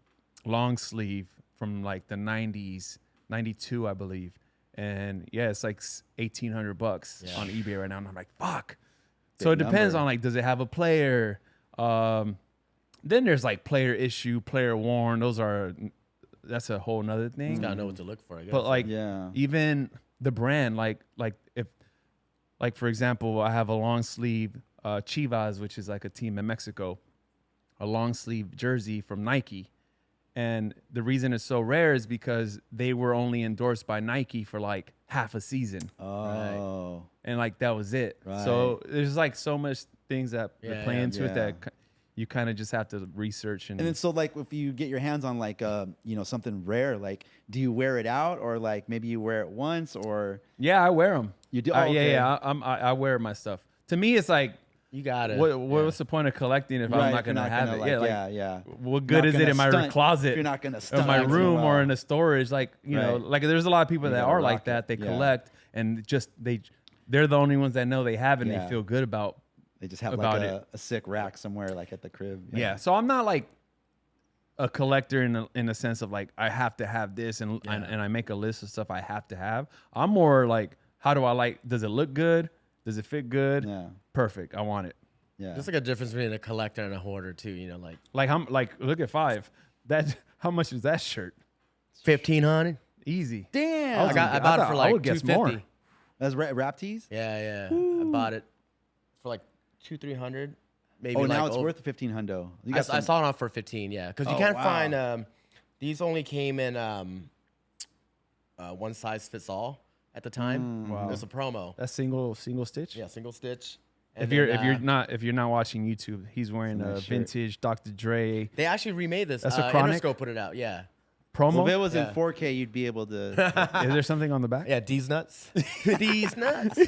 sleeve from like the 90s, 92 I believe. And yeah, it's like $1,800 on eBay right now. And I'm like, fuck. So it depends on like, does it have a player? Then there's like player issue, player worn. That's a whole nother thing. He's gotta know what to look for, I guess. But like, even the brand, like if, like for example, I have a long sleeve Chivas, which is like a team in Mexico, a long sleeve jersey from Nike. And the reason it's so rare is because they were only endorsed by Nike for like half a season. Oh. Right? And like that was it. Right. So there's like so much things that play into it yeah. that you kind of just have to research. And then so like if you get your hands on like something rare, like do you wear it out or like maybe you wear it once or? Yeah, I wear them. You do? I wear my stuff. To me, it's like, you got it. What's the point of collecting if I'm not gonna have it? Like, what good is it in my closet? You're not gonna stunt in my room or in the storage. Like like there's a lot of people that are like that. They collect and just they're the only ones that know they have it and they feel good about. They just have like a sick rack somewhere like at the crib. Yeah. So I'm not like a collector in the sense of like I have to have this and I make a list of stuff I have to have. I'm more like, how do I like? Does it look good? Does it fit good? Yeah. Perfect. I want it. Yeah. There's like a difference between a collector and a hoarder too. Look at 5. How much is that shirt? 1,500. Easy. Damn. I bought it for like $250. That's rap tees? Yeah. I bought it for like $200-300. Maybe. Oh, now it's worth $1,500. I saw it on for 15. Yeah, because you can't find. These only came in one size fits all at the time. Wow. There's a promo. That's single stitch. Yeah, single stitch. And if you're not watching YouTube, he's wearing a vintage Dr. Dre. They actually remade this. That's a Chronic. Interscope put it out. Yeah. Promo. Well, if it was in 4K, you'd be able to. Is there something on the back? Yeah, D's nuts. D's nuts.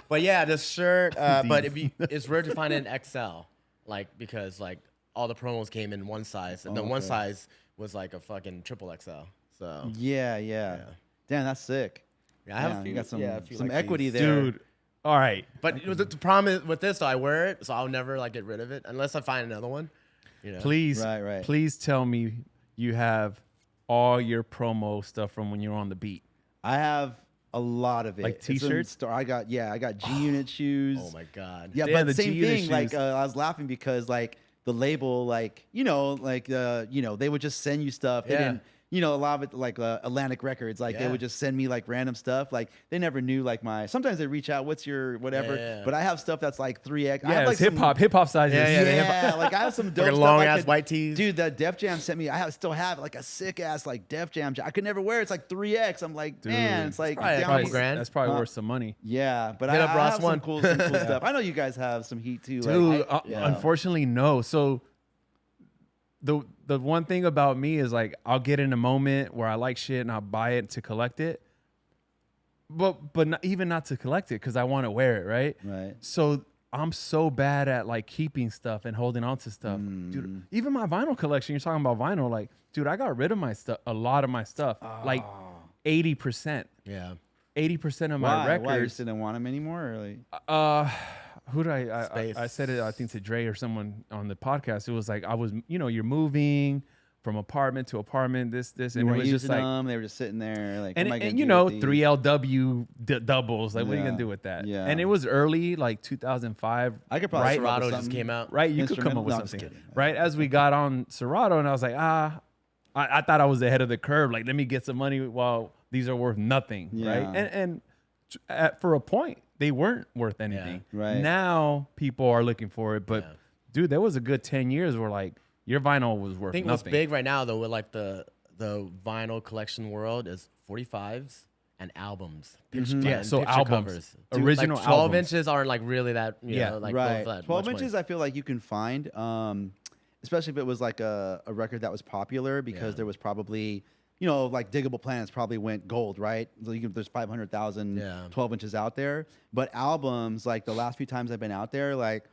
But yeah, this shirt. But it's rare to find it in XL, like because like all the promos came in one size, and then one size was like a fucking triple XL. So Yeah. Damn, that's sick. Yeah, I have a few. You got some like equity these. there, dude. All right. But the problem is with this, though, I wear it, so I'll never like get rid of it unless I find another one. You know? Please, Right. Please tell me you have all your promo stuff from when you're on the beat. I have a lot of it. Like t-shirts? I got G-Unit shoes. Oh my god. Yeah, Damn, but the same G-Unit thing. Like shoes. I was laughing because like the label, like they would just send you stuff. They Yeah. didn't. a lot of it like Atlantic Records, like they would just send me like random stuff. Like they never knew like sometimes they reach out, what's your whatever. But I have stuff that's like 3X. I have, like, hip hop sizes. Yeah, like I have some dope like stuff. long ass white tees. Dude, the Def Jam sent me. Still have like a sick ass like Def Jam. I could never wear it. It's like 3X. I'm like, Dude, man, it's like probably a down couple here. grand. That's probably worth some money. Yeah, but Hit I up Ross have some One. cool stuff. I know you guys have some heat too. Dude, like, unfortunately, no. So the one thing about me is like I'll get in a moment where I like shit and I'll buy it to collect it, but not to collect it because I want to wear it, right? Right. So I'm so bad at like keeping stuff and holding on to stuff, dude. Even my vinyl collection. You're talking about vinyl, like, dude, I got rid of my stuff, a lot of my stuff, like 80%. Yeah. 80% of my records. Why you just didn't want them anymore? Or like? Who did I said it, I think to Dre or someone on the podcast. It was like, I was, you're moving from apartment to apartment, this, and it was just like, them. They were just sitting there. Like, and what am I gonna you do know, with these? 3LW doubles. Like, what are you going to do with that? Yeah. And it was early, like 2005. I could probably come up Serato with just something. came out. Right? You could come up with No, I'm just something. kidding. Right? As we got on Serato, and I was like, I thought I was ahead of the curve. Like, let me get some money while these are worth nothing. Yeah. Right? And for a point, they weren't worth anything. Yeah, right. Now people are looking for it, but dude, there was a good 10 years where like your vinyl was worth I think nothing. what's big right now though with like the vinyl collection world is 45s and albums. Yeah, so picture albums, covers. original like 12 albums. inches aren't like really that, you know, like right. that 12 much inches, money. I feel like you can find, especially if it was like a record that was popular because there was probably, like Diggable Planets probably went gold, right? There's 500,000 12 inches out there. But albums, like the last few times I've been out there, like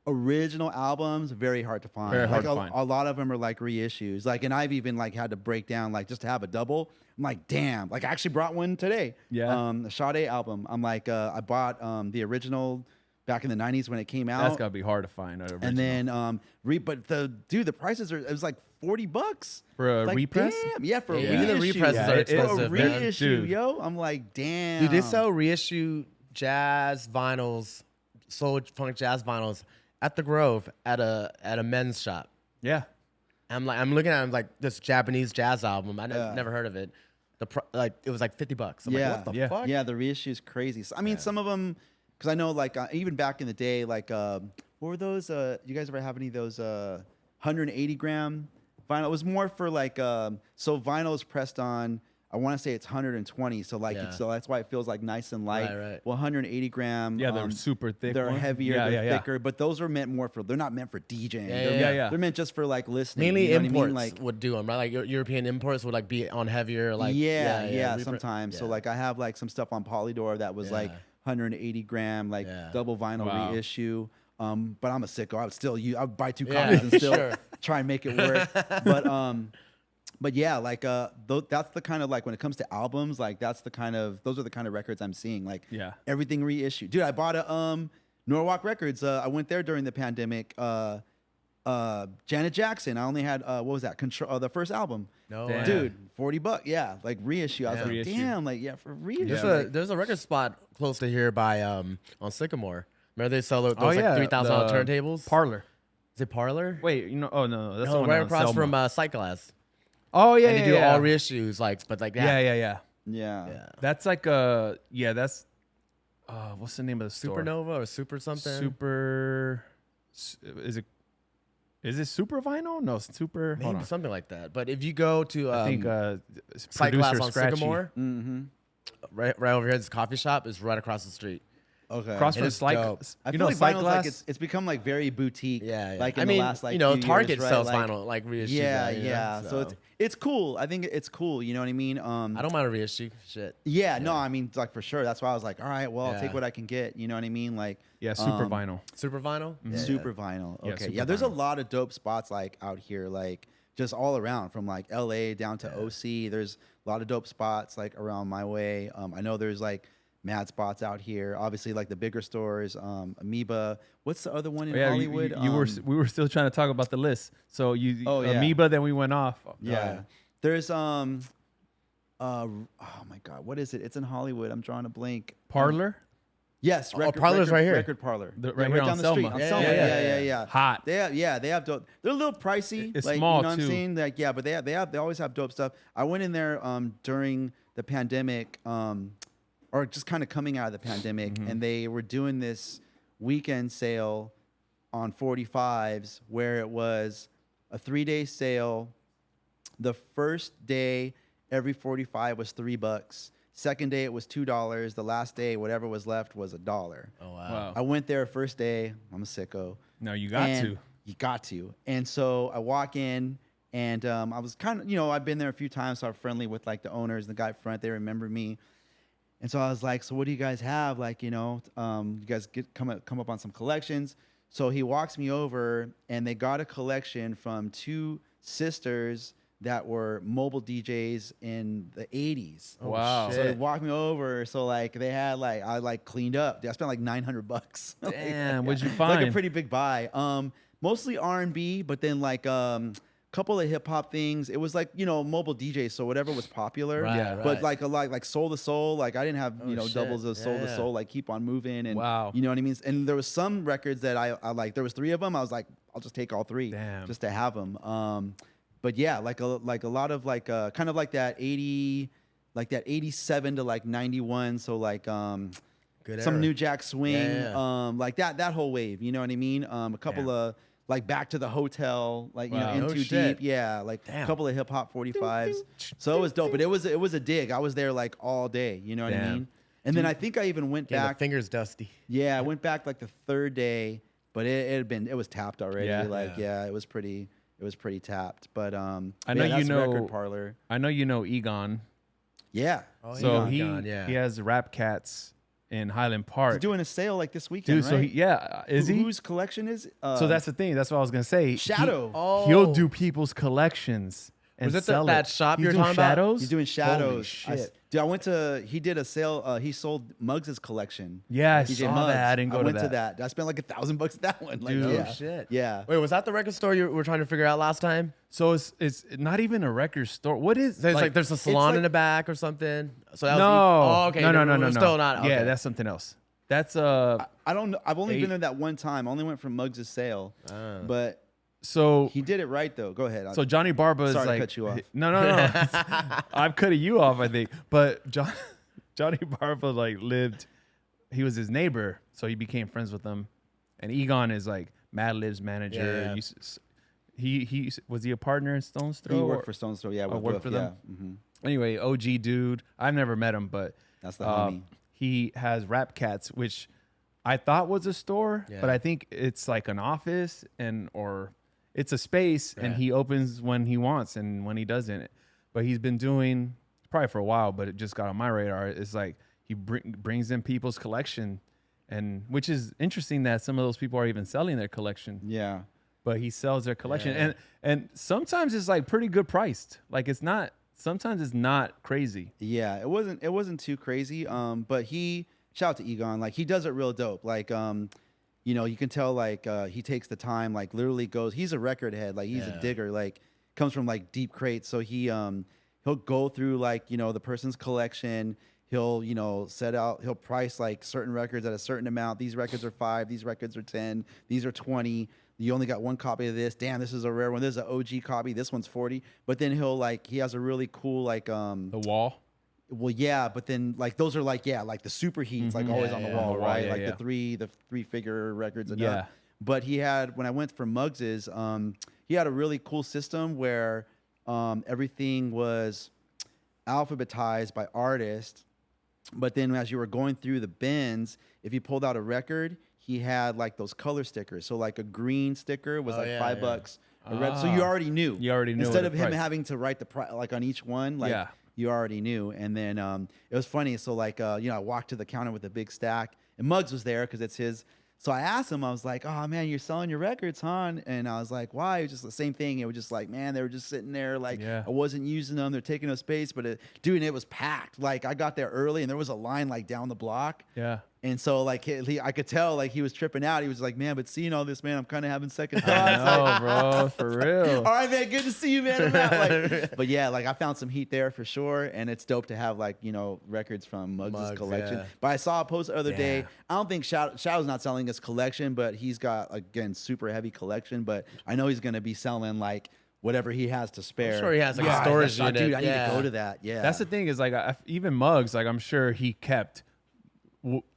original albums, very hard to find. Very hard like to find. A lot of them are like reissues. Like, and I've even like had to break down, like just to have a double. I'm like, damn. Like I actually brought one today. Yeah. The Sade album. I'm like, I bought the original back in the 90s when it came out. That's gotta be hard to find. And then, but the prices it was like $40 for a like, repress. Damn, yeah, for a Yeah. Even the reissue. represses are expensive, For a man. reissue, Dude. yo. I'm like, damn. Dude, they sell reissue jazz vinyls, soul funk jazz vinyls at the Grove at a men's shop. Yeah. I'm looking at it, I'm like this Japanese jazz album. I never heard of it. It was like $50. I'm Yeah. like, what the fuck? Yeah, the reissue is crazy. So, I mean, some of them, because I know, like, even back in the day, like, what were those? You guys ever have any of those 180 gram vinyl? It was more for like, so vinyl is pressed on. I want to say it's 120, so like, so that's why it feels like nice and light. Right. Well, 180 gram. Yeah, they're super thick. They're one. heavier, Yeah, they're yeah, thicker, but those are meant more for. They're not meant for DJing. Yeah. They're meant just for like listening. Mainly you know what I mean? imports Like, would do them, right? Like European imports would like be on heavier, like sometimes. So like I have like some stuff on Polydor that was like 180 gram, like double vinyl reissue. But I'm a sicko. I would still I'd buy 2 copies and still try and make it work. But yeah, like that's the kind of like when it comes to albums, like those are the kind of records I'm seeing. Like everything reissued. Dude, I bought a Norwalk Records. I went there during the pandemic. Janet Jackson. I only had what was that? Control the first album. No, dude, $40. Yeah, like reissue. I was like, Reissue. damn, like for reissue. There's a record spot close to here by on Sycamore. Remember they sell those like $3,000 turntables? Parlor. Is it Parlor? Wait, oh no, that's the No, one right on across Selma. from Sight Glass. Oh yeah, And they do all reissues, but like that. Yeah. That's like that's what's the name of the store? Supernova or Super something? Is it Super Vinyl? No, Super. Hold Maybe on. something like that. But if you go to I think Sight producer Glass on Scratchy. Sycamore, right over here, this coffee shop is right across the street. Okay. Across from it's Sight. dope. I You feel know, like Sight vinyl's Glass. like it's become like very boutique. Yeah. Like in I mean, the last like you know, few Target years, right? sells like, vinyl like reissues. Yeah. So So it's cool. I think it's cool. You know what I mean? I don't mind a reissue. Shit. Yeah. No, I mean like for sure. That's why I was like, all right, well, I'll take Yeah. what I can get. You know what I mean? Like Super Vinyl. Super vinyl. super vinyl. Yeah, Okay. super Yeah. There's a vinyl. lot of dope spots like out here, like just all around from like LA down to OC. There's a lot of dope spots like around my way. I know there's like mad spots out here. Obviously, like the bigger stores, Amoeba. What's the other one in Hollywood? We were still trying to talk about the list. So Amoeba, then we went off. Yeah. There's oh my God, what is it? It's in Hollywood. I'm drawing a blank. Parlor. Yes, Parlor's right here. Record Parlor. Right here on down the Selma. street. On Yeah, Selma. yeah. Yeah. Hot. They have dope. They're a little pricey. It's like, small, you know what too. I'm saying? Like, yeah, but they always have dope stuff. I went in there during the pandemic, or just kind of coming out of the pandemic, and they were doing this weekend sale on 45s where it was a 3-day sale. The first day, every 45 was $3. Second day, it was $2. The last day, whatever was left was $1. Oh wow. I went there first day. I'm a sicko. No, you got And to. You got to. And so I walk in, and I was kind of, I've been there a few times, so I'm friendly with like the owners and the guy up front. They remember me. And so I was like, so what do you guys have? Like, you guys come up on some collections. So he walks me over, and they got a collection from 2 sisters that were mobile DJs in the 80s. Oh, wow. So they walked me over. So like they had I cleaned up. I spent like $900. Damn, what'd you find? Like a pretty big buy. Mostly R&B, but then like couple of hip hop things. It was like, mobile DJs, so whatever was popular. Right, Yeah. right. But like a lot, like Soul to Soul. Like I didn't have shit. doubles of Soul to Yeah. Soul. Like Keep on Moving, and Wow. you know what I mean. And there was some records that I like. There was 3 of them. I was like, I'll just take all 3. Damn. Just to have them. But yeah, like a lot of like kind of like that 80, like that 87 to like 91. So like Good some era. New Jack Swing, Yeah. like that whole wave. You know what I mean? A couple of like Back to the Hotel, like Wow. In No Too shit. Deep, yeah, like a Damn. couple of hip hop 45s. So it was dope, but it was a dig. I was there like all day. You know what I Damn. mean? And then I think I even went Getting the back. fingers dusty. Yeah, I went back like the 3rd day, but it was tapped already. Yeah. Like it was pretty tapped. But I yeah, know that's you know- Record Parlor. I know you know Egon. Yeah. Oh, So Egon, he yeah. he has Rap Cats in Highland Park. He's doing a sale like this weekend, Dude, right? so is he? Whose collection is? So that's the thing. That's what I was gonna say. Shadow. He'll do people's collections and Was it sell that it. shop He's you're doing talking about? shadows? He's doing shadows. Shit. He did a sale. He sold Muggs' collection. Yeah, I DJ saw Muggs. that. I didn't go to went to that. that. I spent like $1,000 at that one. Like, Dude. yeah. Oh shit. Yeah. Wait, was that the record store you were trying to figure out last time? So it's not even a record store. What is? So it's like there's a salon like- in the back or something. So that was no. Oh, okay. No. We're Still not. Okay. Yeah, that's something else. That's I don't know. I've only Eight. been there that one time. I only went for Muggs' sale. But so he did it right though. Go ahead. So Johnny Barba is Sorry to like cut you off. No. I'm cutting you off, I think. But Johnny Barba like lived. He was his neighbor, so he became friends with him. And Egon is like Madlib's manager. Yeah. He was he a partner in Stone's Throw? he or- worked for Stone's Throw. Yeah, Oh, worked for them? Yeah. Mhm. Anyway, OG dude. I've never met him, but That's the homie. he has Rap Cats, which I thought was a store, Yeah. but I think it's like an office or it's a space, and Yeah. he opens when he wants and when he doesn't. But he's been doing probably for a while, but it just got on my radar. It's like he brings in people's collection, and which is interesting that some of those people are even selling their collection. Yeah. But he sells their collection, Yeah. and sometimes it's like pretty good priced. Like it's not. Sometimes it's not crazy. Yeah, it wasn't too crazy. But shout out to Egon, like he does it real dope. Like you can tell like he takes the time, like literally goes. He's a record head, like he's a digger, like comes from like deep crates. So he'll go through like the person's collection. He'll he'll price like certain records at a certain amount. These records are 5, these records are 10, these are 20. You only got one copy of this. Damn, this is a rare one. This is an OG copy. This one's 40. But then he has a really cool like The wall. well, yeah, but then like those are like like the super heats like always on the Yeah, wall, on the wall, right? yeah, like yeah. the three figure records and Yeah. up. But he had when I went for Muggs's, he had a really cool system where everything was alphabetized by artist. But then as you were going through the bins, if you pulled out a record, he had like those color stickers. So like a green sticker was like $5. A red, so you already knew. You already knew Instead the of him price. having to write the price like on each one, like Yeah. you already knew. And then it was funny. So like I walked to the counter with a big stack, and Muggs was there because it's his. So I asked him, I was like, "Oh man, you're selling your records, huh?" And I was like, "Why?" It was just the same thing. It was just like, man, they were just sitting there, like Yeah. I wasn't using them. They're taking up space, but dude, it was packed. Like I got there early, and there was a line like down the block. Yeah. And so like I could tell like he was tripping out. He was like, man, but seeing all this, man, I'm kind of having second thoughts. I know, bro, for real. All right, man, good to see you, man. I'm out. Like, but yeah, like I found some heat there for sure, and it's dope to have like records from Muggs' collection. Yeah. But I saw a post the other day. Yeah. I don't think Shadow's not selling his collection, but he's got again super heavy collection. But I know he's gonna be selling like whatever he has to spare. I'm sure he has like Yeah, a storage that's- unit. Dude, I need to go to that. Yeah, That's the thing is like even Muggs, like I'm sure he kept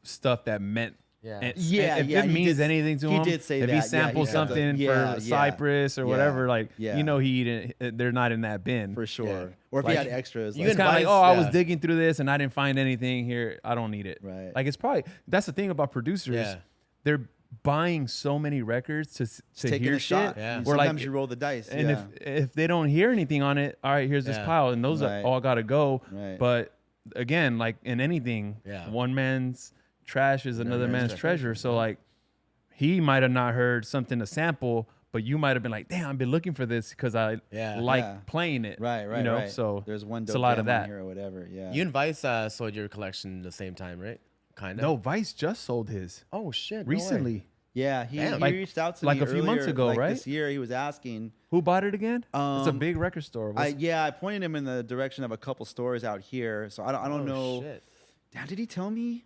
stuff that meant. Yeah. And, Yeah, if yeah, it he means did- anything to he him, did say if that. he Yeah, sampled he said that. something Yeah, for yeah, Cypress or yeah, whatever, like yeah. he didn't. They're not in that bin for sure. Yeah. Or if Like, he had extras, you like, It's kind of like, advise- oh, I was yeah. digging through this and I didn't find anything here. I don't need it. Right. Like it's probably that's the thing about producers. Yeah. They're buying so many records to taking hear a shot. shit. Yeah. Where, like, Sometimes you roll the dice. and yeah. if they don't hear anything on it, all right, here's this Yeah. pile, and those Right. all gotta go. Right. But again, like in anything, Yeah. one man's trash is another man's man's treasure. So like, he might have not heard something to sample, but you might have been like, damn, I've been looking for this because I Yeah. like Yeah. playing it. Right, right, You know, right. so there's one it's dope a lot of jam on that. here or whatever. Yeah. You and Vice sold your collection the same time, right? Kind of. No, Vice just sold his Oh shit. no way. recently. Yeah, he Damn. Like- reached out to like me a few months earlier, ago, like right? This year, he was asking. Who bought it again? It's a Um, big record store. What's- I pointed him in the direction of a couple stores out here. So I don't Oh, know. shit. Damn, did he tell me?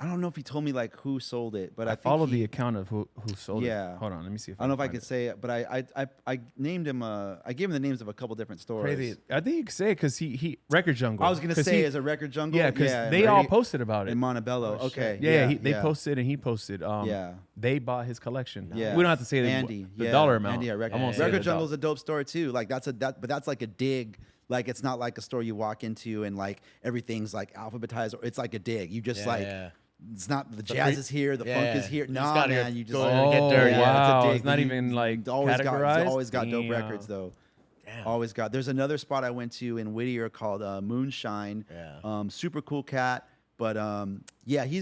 I don't know if he told me like who sold it, but I, I think followed he- the account of who sold Yeah. it. Hold on, let me see if I don't know if I can could find say it, but I named him. I gave him the names of a couple different stores. Crazy. it. I think you could say it because he Record Jungle. I was gonna 'Cause say he- as a record jungle. yeah, because yeah, they right all posted about it. in Montebello. Oh, okay. shit. Yeah, they yeah. posted and he posted. Yeah. They bought his collection. Yeah. We don't have to say Andy, the yeah, dollar amount. Andy at Record, I won't say Record the Jungle's dollar. a dope store too. Like but that's like a dig. Like it's not like a store you walk into and like everything's like alphabetized. It's like a dig. You just Yeah. it's not the jazz is here, the funk is here. You No, just gotta man, you just go in and get Oh, dirty. wow. dig. It's not You- even, like, it's categorized? always got dope Damn. records though. Damn. Always got. There's another spot I went to in Whittier called Moonshine. Yeah. Super cool cat. But yeah, he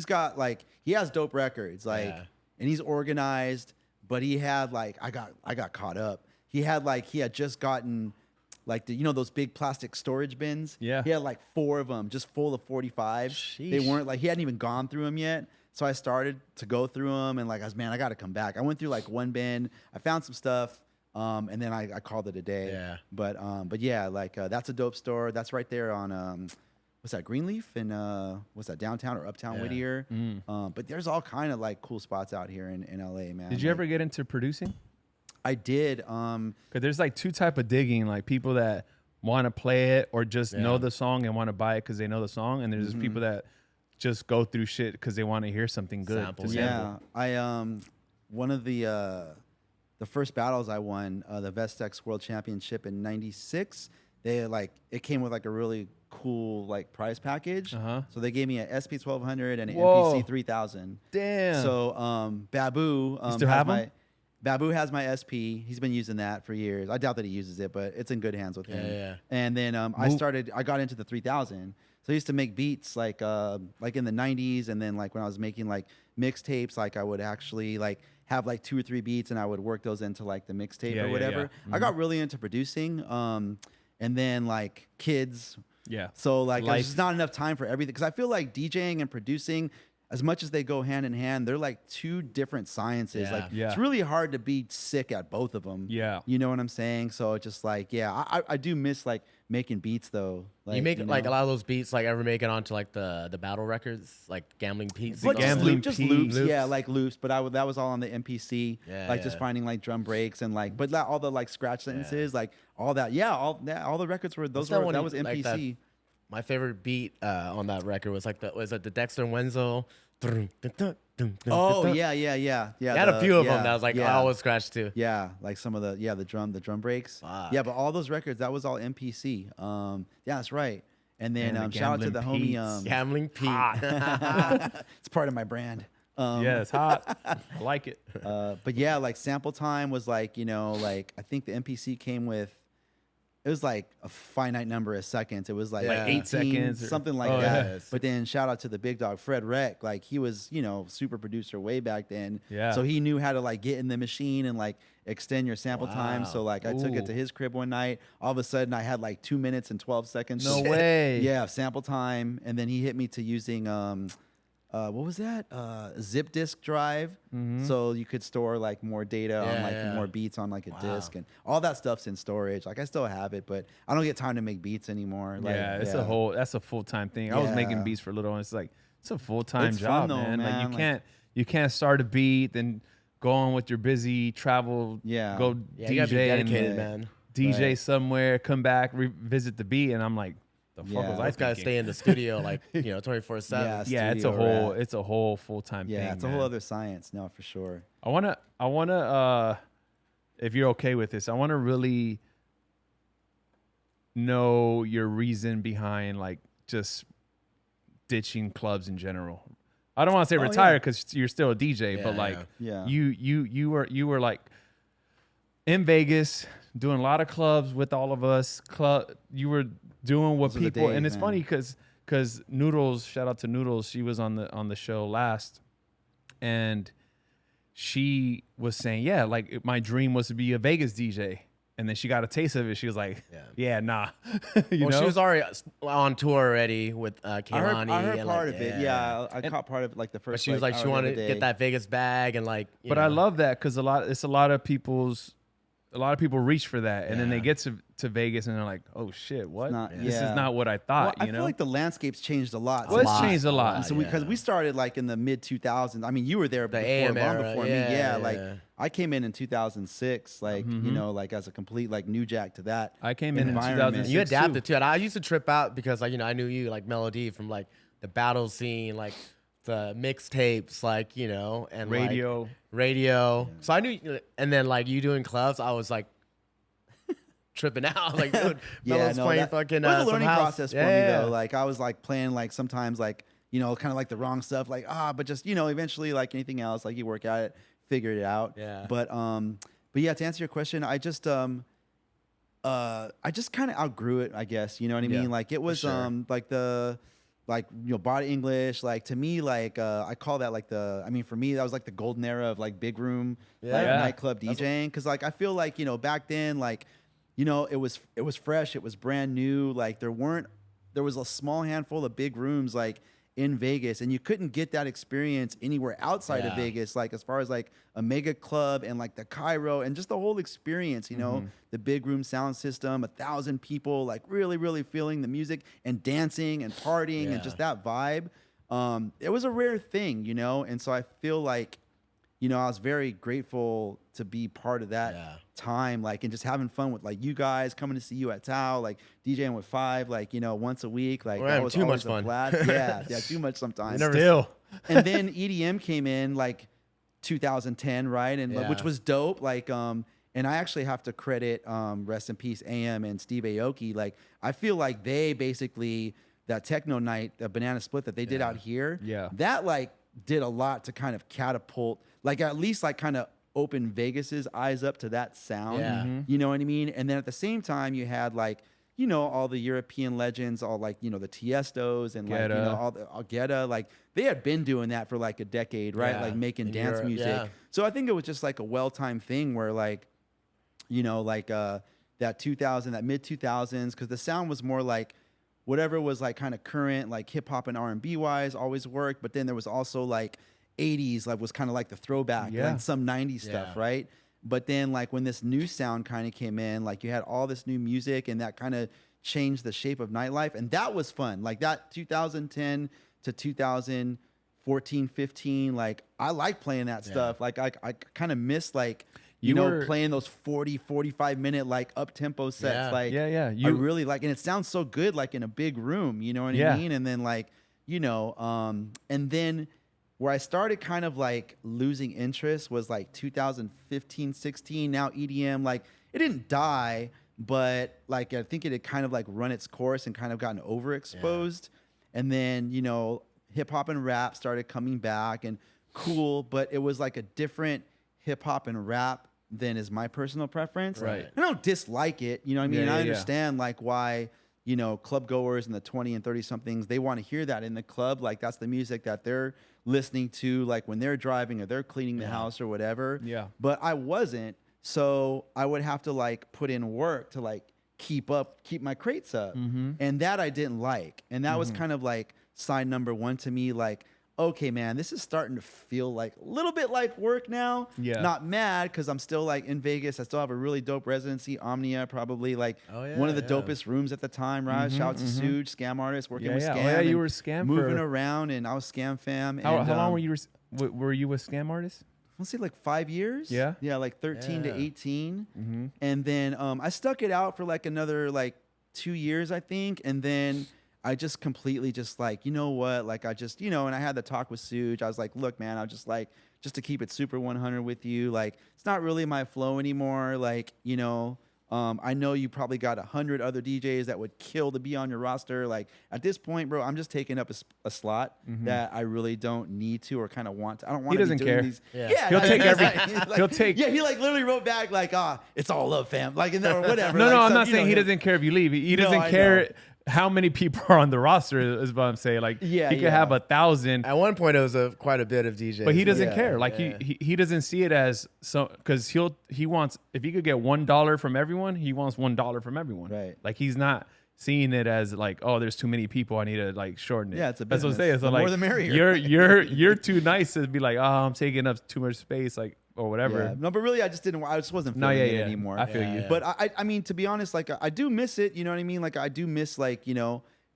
has dope records. Like, Yeah. and he's organized. But he had like I got caught up. He had just gotten like those big plastic storage bins. Yeah. He had like 4 of them just full of 45s. They Sheesh. weren't like he hadn't even gone through them yet. So I started to go through them and like I was, man, I got to come back. I went through like one bin. I found some stuff. And then I called it a day. Yeah. But yeah, like that's a dope store. That's right there on what's that, Greenleaf and what's that, downtown or uptown Yeah. Whittier. But there's all kind of like cool spots out here in LA, man. Did you Like, ever get into producing? I did. Because there's like 2 type of digging, like people that want to play it or just know Yeah. the song and want to buy it because they know the song, and there's Mm-hmm. just people that just go through shit because they want to hear something good. Samples. To sample. Yeah, I one of the first battles I won, the Vestex World Championship in '96. They it came with like a really cool like prize package. Uh-huh. So they gave me an SP 1200 and an Whoa. MPC 3000. Damn. So Babu still has have 'em? my Babu has my SP. He's been using that for years. I doubt that he uses it, but it's in good hands with him. Yeah. And then I got into the 3000. So I used to make beats like in the 90s, and then like when I was making like mixtapes, like I would actually like have like 2 or 3 beats, and I would work those into like the mixtape Yeah, or yeah, whatever. yeah. I got really into producing, and then like kids. Yeah. So like Life. there's just not enough time for everything because I feel like DJing and producing, as much as they go hand in hand, they're like 2 different sciences. Yeah. Like Yeah. it's really hard to be sick at both of them. Yeah. You know what I'm saying? So it's just like, yeah, I do miss like making beats though. Like, You make like a know? lot of those beats, like ever make it onto like the battle records, like gambling beats. But and all that? Gambling just P, loops, loops. yeah, like loops. But that was all on the MPC, Yeah, like just yeah. finding like drum breaks and like, but all the like scratch sentences, like all that. Yeah, all the records were What's that one was you- like MPC. My favorite beat on that record was like the Dexter and Wenzel. Oh yeah. I had a few of them that was like I yeah. always scratch too. Yeah, like some of the drum breaks. Fuck. Yeah, but all those records, that was all MPC. Yeah, that's right. And then And the shout out to the Gambling homie. Pete's. Gambling Pete. It's part of my brand. Yeah, it's hot. I like it. But yeah, like sample time was like, like I think the MPC came with, it was like a finite number of seconds. It was like, Yeah. like 8 18 seconds or- something like Oh, that. yeah. But then shout out to the big dog, Fred Reck. Like he was, super producer way back then. Yeah. So he knew how to like get in the machine and like extend your sample time. Wow. So like I took it to Ooh. his crib one night. All of a sudden I had like 2 minutes and 12 seconds. No way. Yeah, sample time. And then he hit me to using what was that? Zip disk drive. So you could store like more data on like more beats on like a disc, and all that stuff's in storage. Like I still have it, but I don't get time to make beats anymore. Like, it's that's a full-time thing. I was making beats for a little, and it's like it's a full-time It's job, fun though, man. Like man. you can't start a beat, then go on with your busy travel, go you DJ gotta be dedicated, and man. DJ somewhere, come back, revisit the beat, and I'm like, the fuck was I Those guys thinking? stay in the studio like 24/7. Yeah, It's a whole full-time thing. it's a whole other science. No, for sure. I wanna if you're okay with this, I wanna really know your reason behind like just ditching clubs in general. I don't want to say retire because you're still a DJ, but like you were like in Vegas doing a lot of clubs with all of us. You were doing what people, and it's funny because Noodles, shout out to Noodles, she was on the show last, and she was saying, yeah, like my dream was to be a Vegas DJ. And then she got a taste of it. She was like, yeah nah. you know? She was already on tour already with Kehlani. I heard part of it. Yeah, I caught part of it like the first. But she was like, she wanted to get that Vegas bag and like. But I love that because a lot of people reach for that, and then they get to Vegas and they're like, oh shit, what? This is not what I thought. Well, I feel like the landscape's changed a lot. Well, it's changed a lot. So because we started like in the mid 2000s. I mean, you were there before, long before me. Yeah, like I came in 2006, like you know, like as a complete like new jack to that. I came in 2006. You adapted to it. I used to trip out because like I knew you like Melody from like the battle scene, like the mixtapes, like and radio. Yeah. So I knew, and then like you doing clubs, I was like tripping out. Like, dude, Melo's playing fucking. It was a learning process for me though. Like I was like playing like sometimes like kind of like the wrong stuff. Like but just eventually like anything else, like you work at it, figure it out. Yeah. But yeah, to answer your question, I just kind of outgrew it, I guess. You know what I mean? Like it was like the. Like body English, like to me, like I call that like for me that was like the golden era of like big room, nightclub DJing. Because like I feel like back then, like it was fresh, it was brand new. Like there was a small handful of big rooms like in Vegas, and you couldn't get that experience anywhere outside of Vegas. Like as far as like a mega club and like the Cairo and just the whole experience, the big room sound system, 1,000 people, like really, really feeling the music and dancing and partying and just that vibe. It was a rare thing, and so I feel like, I was very grateful to be part of that time, like, and just having fun with like you guys, coming to see you at Tao, like DJing with Five, like, once a week, like that was too always much a fun. blast. Yeah, too much sometimes. Still. And then EDM came in like 2010, right? And which was dope. Like, and I actually have to credit, rest in peace, AM and Steve Aoki. Like, I feel like they basically, that techno night, the Banana Split that they did out here, that like did a lot to kind of catapult, like at least like kind of open Vegas's eyes up to that sound. You know what I mean? And then at the same time, you had like, all the European legends, all like, the Tiestos and like, all the Guetta, like they had been doing that for like a decade, right? Like making dance music. So I think it was just like a well-timed thing where like, like that mid 2000s, because the sound was more like whatever was like kind of current, like hip hop and R&B wise always worked. But then there was also like 80s, like was kind of like the throwback, and some 90s stuff, right? But then like when this new sound kind of came in, like you had all this new music and that kind of changed the shape of nightlife. And that was fun. Like that 2010 to 2014, 15, like I like playing that stuff. Like I kind of miss like, playing those 40, 45 minute like up tempo sets. Like I really like, and it sounds so good like in a big room, you know what I mean? And then like, and then where I started kind of like losing interest was like 2015, 16. Now EDM, like it didn't die, but like I think it had kind of like run its course and kind of gotten overexposed. And then, hip hop and rap started coming back and cool, but it was like a different hip hop and rap than is my personal preference. Right. I don't dislike it, you know what I mean? Yeah, I understand like why, club goers and the 20 and 30 somethings, they want to hear that in the club. Like that's the music that they're listening to, like when they're driving or they're cleaning the house or whatever. Yeah. But I wasn't. So I would have to like put in work to like keep my crates up. And that I didn't like. And that was kind of like side number one to me. Like okay, man, this is starting to feel like a little bit like work now. Yeah. Not mad because I'm still like in Vegas. I still have a really dope residency. Omnia, probably like one of the dopest rooms at the time, right? Shout out to Suge, Scam Artist, working with Scam. Oh, yeah, you were Scam moving around, and I was Scam fam. How long were you a Scam Artist? Let's say like 5 years. Yeah. Yeah, like 13 to 18. And then I stuck it out for like another like 2 years, I think. And then I just completely just like, you know what? Like I just, and I had the talk with Suge. I was like, look, man, I was just like, just to keep it super 100 with you, like it's not really my flow anymore. Like, I know you probably got 100 other DJs that would kill to be on your roster. Like at this point, bro, I'm just taking up a slot that I really don't need to or kind of want to. I don't want to be doing these. Yeah, he'll take he'll take. Yeah, he like literally wrote back like, it's all love, fam. Like or whatever. No, like, I'm not saying he doesn't care if you leave. He doesn't care how many people are on the roster is what I'm saying. Like he could have 1,000. At one point, it was quite a bit of DJs, but he doesn't care. Like he doesn't see it as so because he wants if he could get $1 from everyone, he wants $1 from everyone. Right. Like he's not seeing it as like, oh, there's too many people, I need to like shorten it. Yeah, it's a business. That's what I'm saying. So The like more the merrier. you're too nice to be like, oh, I'm taking up too much space, like or whatever. Yeah. No, but really, I just wasn't feeling it anymore. I feel you. But I mean, to be honest, like I do miss it. You know what I mean? Like I do miss like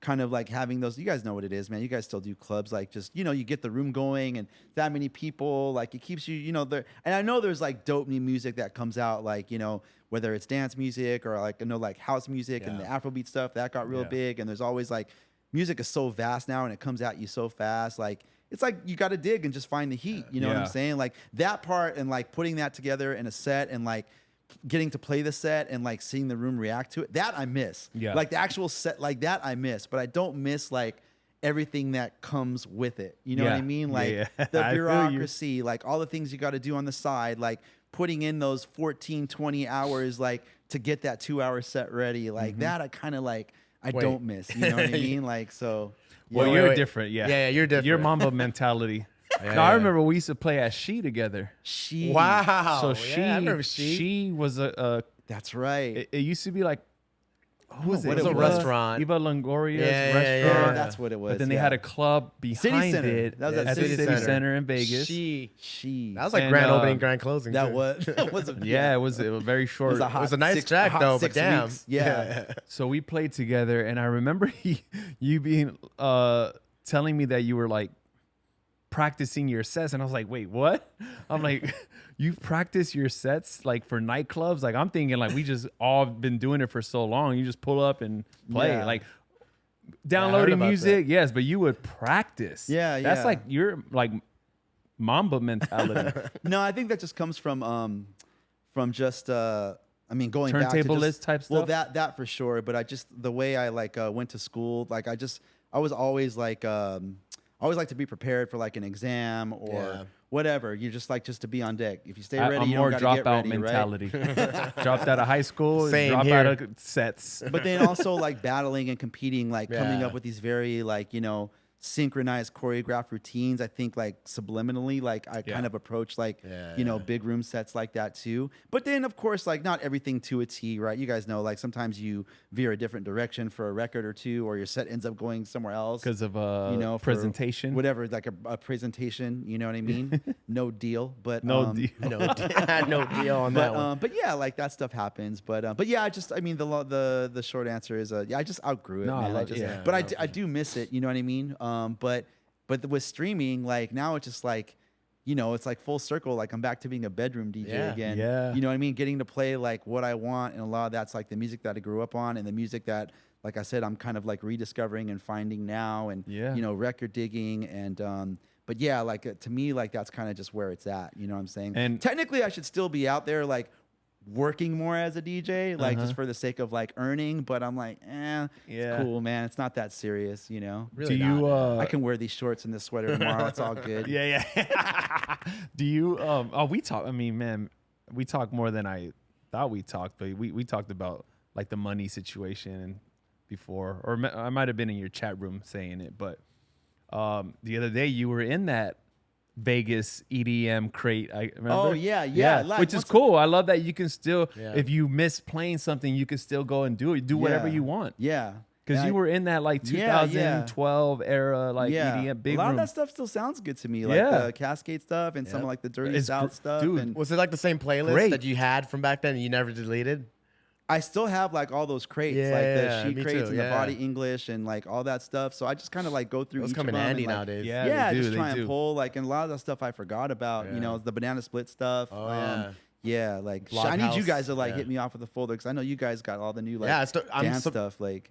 kind of like having those. You guys know what it is, man. You guys still do clubs, like just you get the room going and that many people. Like it keeps you, there. And I know there's like dope new music that comes out, like whether it's dance music or like like house music and the Afrobeat stuff that got real big. And there's always like music is so vast now and it comes at you so fast, like. It's like you got to dig and just find the heat. You know what I'm saying? Like that part and like putting that together in a set and like getting to play the set and like seeing the room react to it. That I miss. Yeah. Like the actual set, like that I miss. But I don't miss like everything that comes with it. You know what I mean? Like the bureaucracy, like all the things you got to do on the side, like putting in those 14, 20 hours like to get that 2-hour set ready. Like that I kind of like, I don't miss. You know what I mean? Like, so. Well, you're different, Yeah, you're different. Your Mamba mentality. No, I remember we used to play at She together. She. Wow. So I remember She was a. That's right. It used to be like. Who was it? It was a restaurant. Eva Longoria's restaurant. Yeah, that's what it was. But then they had a club behind it. That was at the City Center in Vegas. She. That was like grand opening, grand closing. That too. was. It was very short. It was a nice track though, but damn. Yeah. So we played together, and I remember you being telling me that you were like practicing your sets, and I was like, wait, what? I'm like, you practice your sets like for nightclubs? Like I'm thinking like we just all been doing it for so long. You just pull up and play like downloading music. Yes, but you would practice. That's like your like Mamba mentality. No, I think that just comes from just I mean going back to turntablist type stuff. Well, that for sure. But I just the way I like went to school, like I was always like I always like to be prepared for like an exam or whatever. You just like just to be on deck. If you stay ready, you don't got to get ready, mentality. Right? Dropped out of high school, dropped out of sets. But then also like battling and competing, like coming up with these very like synchronized choreographed routines. I think like subliminally, like I kind of approach like big room sets like that too. But then of course like not everything to a T, right? You guys know like sometimes you veer a different direction for a record or two, or your set ends up going somewhere else because of presentation, whatever, like a presentation. You know what I mean? No deal, but no deal on that one. But yeah, like that stuff happens. But yeah, I mean the short answer is I just outgrew it. No, man. I do miss it. You know what I mean? But with streaming, like now it's just like, it's like full circle. Like I'm back to being a bedroom DJ again. Yeah. You know what I mean? Getting to play like what I want. And a lot of that's like the music that I grew up on and the music that, like I said, I'm kind of like rediscovering and finding now and, record digging. And, but yeah, like to me, like that's kind of just where it's at. You know what I'm saying? And technically I should still be out there like working more as a DJ, like just for the sake of like earning, but I'm like, it's cool, man. It's not that serious, Really do you? I can wear these shorts and this sweater tomorrow. It's all good. Yeah. Do you? We talk. I mean, man, we talk more than I thought we talked, but we talked about like the money situation before, or I might have been in your chat room saying it, but the other day you were in that Vegas EDM crate. I remember. Oh yeah. Like, which is cool. I love that you can still, if you miss playing something, you can still go and do it. Do whatever you want. Yeah. Because you were in that like Yeah, 2012 era, like yeah, EDM big a lot room. of that stuff still sounds good to me, like Yeah. the Cascade stuff and some of like the Dirty It's South stuff. dude, And Was it like the same playlist Great. that you had from back then and you never deleted? I still have like all those crates, like the Yeah, sheet me crates too, and the yeah. body English and like all that stuff. So I just kind of like go through Those each come of in them handy and, like, nowadays. Yeah, Yeah, they do, just they try do. and pull like, and a lot of that stuff I forgot about. You Yeah. know, the banana split stuff. Oh, yeah. Yeah, like I need you Blockhouse, guys to like yeah. hit me off with a folder because I know you guys got all the new like Yeah, I'm dance so- stuff. Like,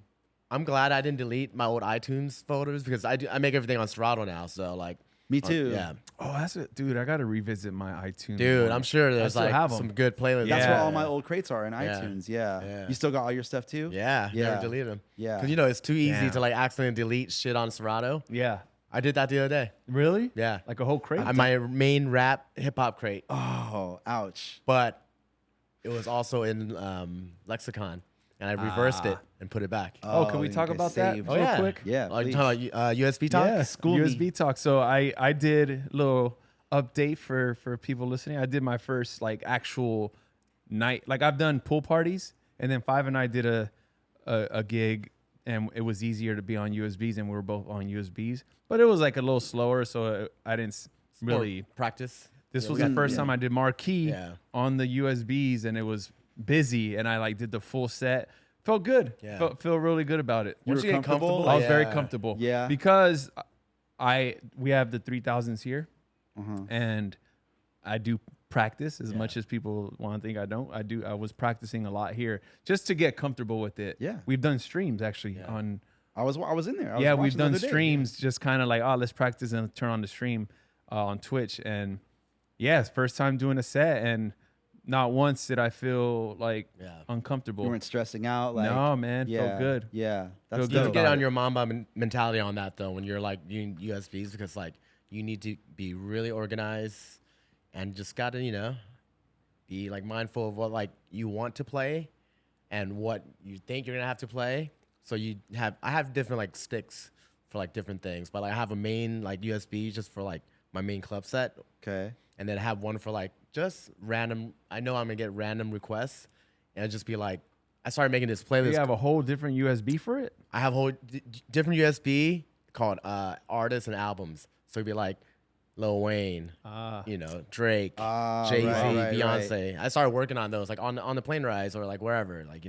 I'm glad I didn't delete my old iTunes folders because I make everything on Serato now. So like, me too. yeah, Oh, that's it, dude. I gotta revisit my iTunes. dude, more. I'm sure there's still like have 'em. some good playlists. That's Yeah. where all my old crates are in Yeah. iTunes. Yeah. Yeah. You still got all your stuff too? Yeah, Yeah. never deleted them. Yeah. Because you know it's too easy Damn. to like accidentally delete shit on Serato. Yeah. I did that the other day. Really? Yeah, Like a whole crate. my main rap hip hop crate, Oh, ouch. but it was also in Lexicon, and I reversed it and put it back. Oh, can we you talk get about that saved. real quick? Yeah, Like, please. you talking about USB talk? Yeah, School me. USB talk. So I did a little update for people listening. I did my first like actual night. Like I've done pool parties, and then Five and I did a gig, and it was easier to be on USBs, and we were both on USBs. But it was like a little slower, so I didn't really. Or practice. This Yeah, was we the got- first yeah. time I did marquee Yeah. on the USBs, and it was busy, and I like did the full set. Felt good. Yeah. Feel really good about it. You Once were you get comfortable, I was very yeah. comfortable. Yeah. Because we have the 3000s here, Uh-huh. and I do practice as much as people want to think I don't. I was practicing a lot here just to get comfortable with it. Yeah. We've done streams actually Yeah. on. I was in there. I was Yeah, we've watching the done other day. streams just kind of like, oh, let's practice and turn on the stream on Twitch. And yeah, it's first time doing a set, and not once did I feel like Yeah. uncomfortable. You weren't stressing out. Like, No, man, yeah, felt good. Yeah, that's Felt You have to dope. get about on it. your Mamba mentality on that though when you're like using USBs because like you need to be really organized and just gotta be like mindful of what like you want to play and what you think you're gonna have to play. So I have different like sticks for like different things, but like, I have a main like USB just for like my main club set, Okay. and then I have one for like just random. I know I'm gonna get random requests, and it'd just be like I started making this playlist. You have a whole different USB for it? I have a whole different USB called artists and albums. So it'd be like Lil Wayne, Drake, Jay-Z, right, Beyonce. I started working on those like on the plane rides or like wherever, like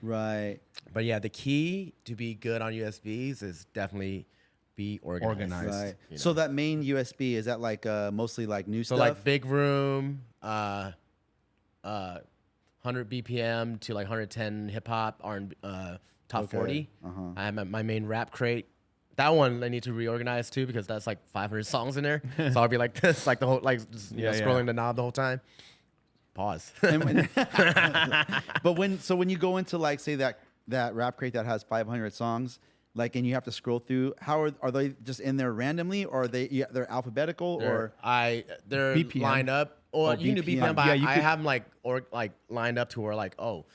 Right. But yeah, the key to be good on USBs is definitely be organized. Right. You know? So that main USB, is that like mostly like new So stuff? like big room, 100 BPM to like 110 hip hop, R&B, top Okay. 40. Uh-huh. I have my main rap crate. That one I need to reorganize too because that's like 500 songs in there. So I'll be like this, like the whole just, Yeah, yeah. scrolling the knob the whole time. Pause. And when- but when you go into like say that rap crate that has 500 songs, like, and you have to scroll through, how are they just in there randomly, or are they're alphabetical, or they're BPM. lined up. Or Oh, you can do BPM. BPM, but Yeah, you I could- have them like lined up to where like, oh,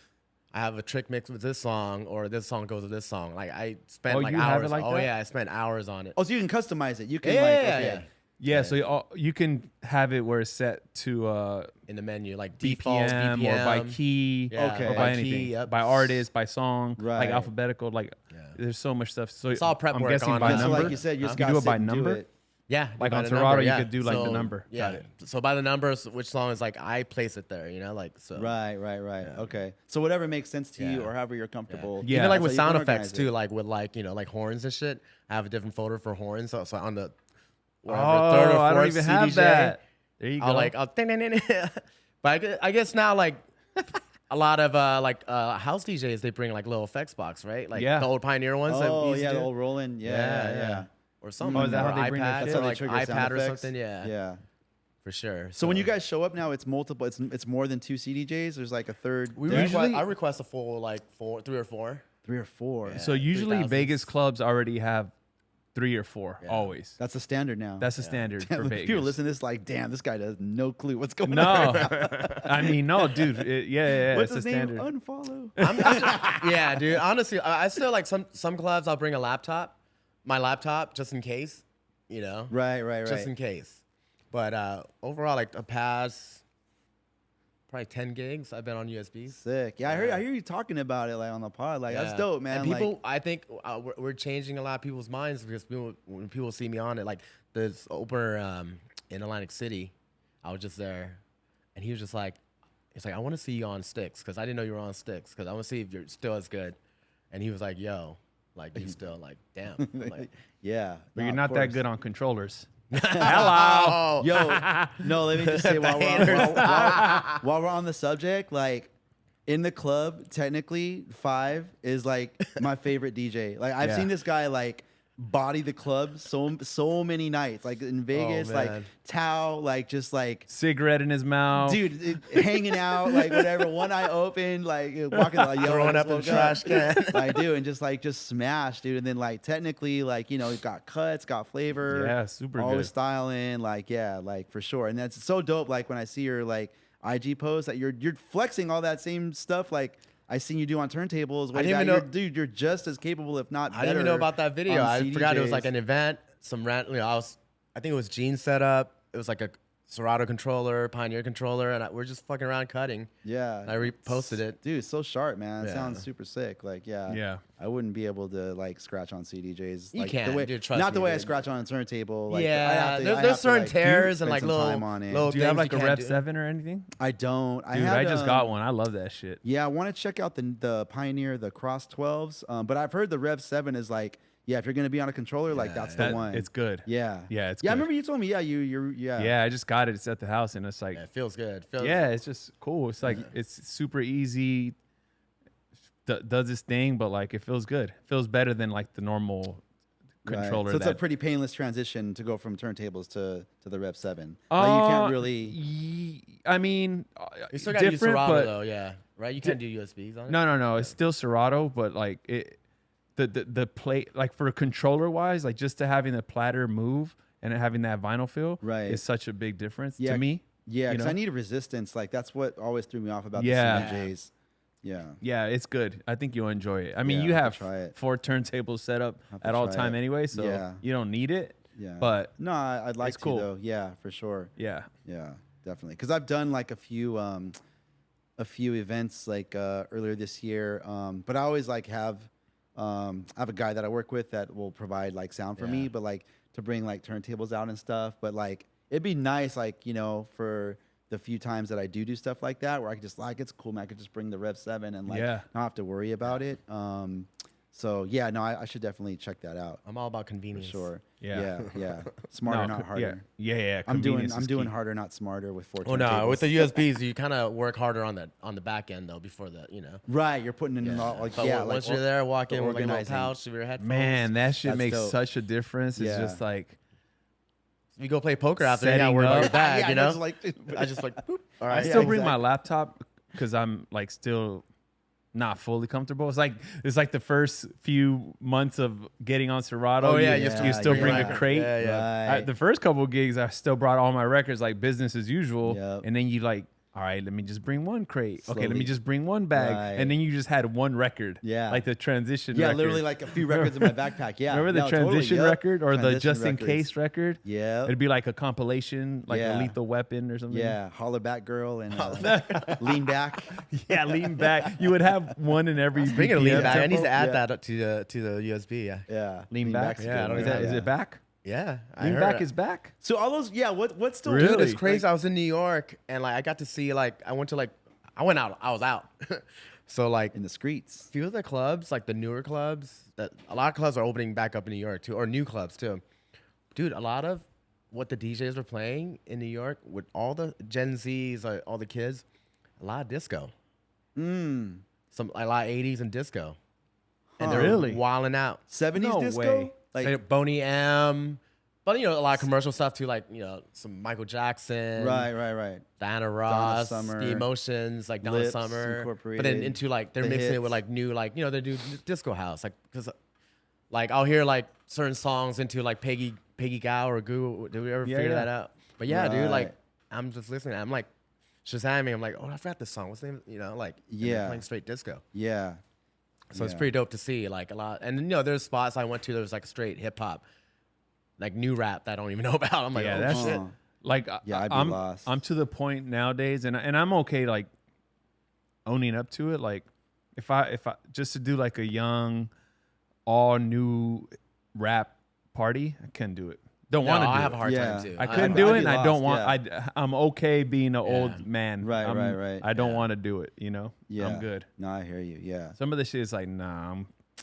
I have a trick mix with this song, or this song goes with this song. Like I spent Oh, like you have hours. it like oh that? yeah, I spent hours on it. oh, so you can customize it. You can Yeah, like yeah, okay. yeah. Yeah, so you can have it where it's set to In the menu, like default BPM, BPM or by key, Yeah, Okay. or by by key, anything, yep. by artist, by song, Right. like alphabetical. Like Yeah. there's so much stuff. So It's all prep I'm work guessing on by that. So number. like you said, you just You gotta do it sit by and do number? it. Yeah, Like by on the Serato, number, you yeah. could do, like, the number. Yeah. Got it. So by the numbers, which song is like I place it there, like so. Right. Okay. So whatever makes sense to you, Yeah. or however you're comfortable. Yeah. Even like that's with how you sound can effects organize too, it. like with like like horns and shit. I have a different folder for horns. So on the Oh, third or I don't fourth even have CDJ, that. There you go. I'll ding, ding, ding, ding. But I guess now like a lot of house DJs they bring like little effects box, right? Like Yeah. the old Pioneer ones. that we Oh used to yeah, the do. old Roland. Yeah. Or something. Oh, is that or how they bring their iPad, shit? That's how or they like trigger sound iPad or effects. something. Yeah, Yeah. for sure. So when you guys show up now, it's multiple. It's more than 2 CDJs. There's like a third. usually- I request a full like 3 or 4. 3 or 4. so usually 3000s. Vegas clubs already have 3 or 4 Yeah. always. That's the standard now. That's the standard for Vegas. People listen to this like, damn, this guy has no clue what's going on. No, I mean no, dude. Yeah. What's It's his a name? standard. Unfollow. Yeah, dude. Honestly, I still like some clubs. I'll bring a laptop, my laptop, just in case. Right. Just in case. But overall, like the past probably 10 gigs. I've been on USBs. Sick. Yeah, I hear you talking about it like on the pod. Like that's dope, man. And people, like, I think we're changing a lot of people's minds because when people see me on it, like this opener in Atlantic City, I was just there, and he was just like, he's like, I want to see you on sticks because I didn't know you were on sticks because I want to see if you're still as good. And he was like, yo, like you still like, damn. I'm like, yeah. But no, you're of not that course. good on controllers. hello. Yo, no, let me just say while we're on the subject, like in the club, technically 5 is like my favorite DJ. Like I've seen this guy like body the club so many nights, like in Vegas, like Tao, like just like cigarette in his mouth, dude, hanging out, like whatever, one eye open, like walking, like throwing up in the trash can, like dude, and just smash, dude. And then like technically, like he's got cuts, got flavor, super always good styling, like like for sure. And that's so dope. Like when I see your like IG post that you're flexing all that same stuff, like I seen you do on turntables. I didn't even know, dude. You're just as capable, if not better. I didn't even know about that video. I forgot it was like an event. I think it was Gene set up. It was like a Serato controller, Pioneer controller, and we're just fucking around cutting. Yeah, I reposted it. Dude, so sharp, man. It sounds super sick. Like, yeah. I wouldn't be able to like scratch on CDJs. You like, can, the way, dude, trust not the me, way I dude. scratch on a turntable. Like, there's certain tears and like little Do you have like a Rev do. 7 or anything? I don't. Dude, I just got one. I love that shit. Yeah, I want to check out the Pioneer, the Cross 12s. But I've heard the Rev 7 is like, if you're gonna be on a controller, like that's the one. It's good. Yeah, it's good. I good. remember you told me. Yeah, I just got it. It's at the house, and it's like, it feels good. It's just cool. It's like it's super easy. Does this thing, but like it feels good. It feels better than like the normal controller. So it's a pretty painless transition to go from turntables to the Rev 7. Like you can't really. I mean, you still got to use Serato but though, right? You can't do USBs on it. No. It's still Serato, but like it. The plate, like for controller wise, like just to having the platter move and having that vinyl feel is such a big difference to me. Yeah, because I need a resistance. Like that's what always threw me off about the CDJs. Yeah, it's good. I think you'll enjoy it. I mean, you have 4 turntables set up at all time anyway, so you don't need it. Yeah, but no, I'd like to cool though. Yeah, for sure. Yeah, definitely. Because I've done like a few events like earlier this year, but I always like have. I have a guy that I work with that will provide like sound for me, but like to bring like turntables out and stuff. But like it'd be nice, like for the few times that I do stuff like that, where I could just like it's cool, man. I could just bring the Rev 7 and like not have to worry about it. So yeah, no, I should definitely check that out. I'm all about convenience. For sure. Yeah. Smarter, not harder. Yeah. I'm doing harder, not smarter with 4 turntables. Oh no, with the USBs, you kind of work harder on the back end though before the Right, you're putting in all like once you're there, walk in with like a little pouch of your headphones. Man, that shit makes such a difference. It's just like you go play poker after, you gotta worry about your bag, you know. I just like, boop. All right. I still bring my laptop because I'm like still not fully comfortable. It's like the first few months of getting on Serato. Oh yeah, you still bring a crate. Right. The first couple of gigs, I still brought all my records like business as usual, and then you like, all right, let me just bring one crate. Slowly. Okay, let me just bring one bag, and then you just had one record. Yeah, like the transition. Yeah, record. literally like a few records in my backpack. Yeah, remember the transition record or transition the just in records. case record? Yeah, it'd be like a compilation, like a Lethal Weapon or something. Yeah, Holler Back Girl and Lean Back. Yeah, Lean Back. You would have one in every. Speaking of Lean Back, I need to add that to the USB. Yeah, Lean Back. Yeah, is it back? Yeah, Lean Back is back. So all those, what's still Dude, it's crazy. Like, I was in New York and like I got to see I went out. I was out. So like in the streets, a few of the clubs, like the newer clubs, that a lot of clubs are opening back up in New York too, or new clubs too. Dude, a lot of what the DJs were playing in New York with all the Gen Zs, like all the kids, a lot of disco. A lot of 80s and disco. And they're really wilding out. 70s disco? Like Boney M. But, a lot of commercial stuff too, like, some Michael Jackson. Right. Diana Ross. Summer, The Emotions, like Donna Lips Summer. Incorporated, but then into, like, they're mixing hits. it with, like, new, like, they do disco house. Like, because, like, I'll hear, like, certain songs into, like, Peggy Gao or Goo. Did we ever figure that out? But, yeah, dude, like, I'm just listening. I'm, like, Shazamming. I'm like, oh, I forgot this song. What's the name? Like, playing straight disco. Yeah. So it's pretty dope to see, like, a lot. And, there's spots I went to, there was, like, straight hip-hop. Like new rap that I don't even know about. I'm like, yeah, oh, that's shit. Like Yeah, I'd be I'm lost. I'm to the point nowadays, and I'm okay like owning up to it. Like if I just to do like a young, all new rap party, I couldn't do it. Don't want to do I have a it. hard Yeah. time too. I couldn't I'd do be it, and I don't lost, want. I'm okay being an Yeah. old man. Right, right. I don't Yeah. want to do it. You know. Yeah. I'm good. No, I hear you. Yeah. Some of the shit is like, nah.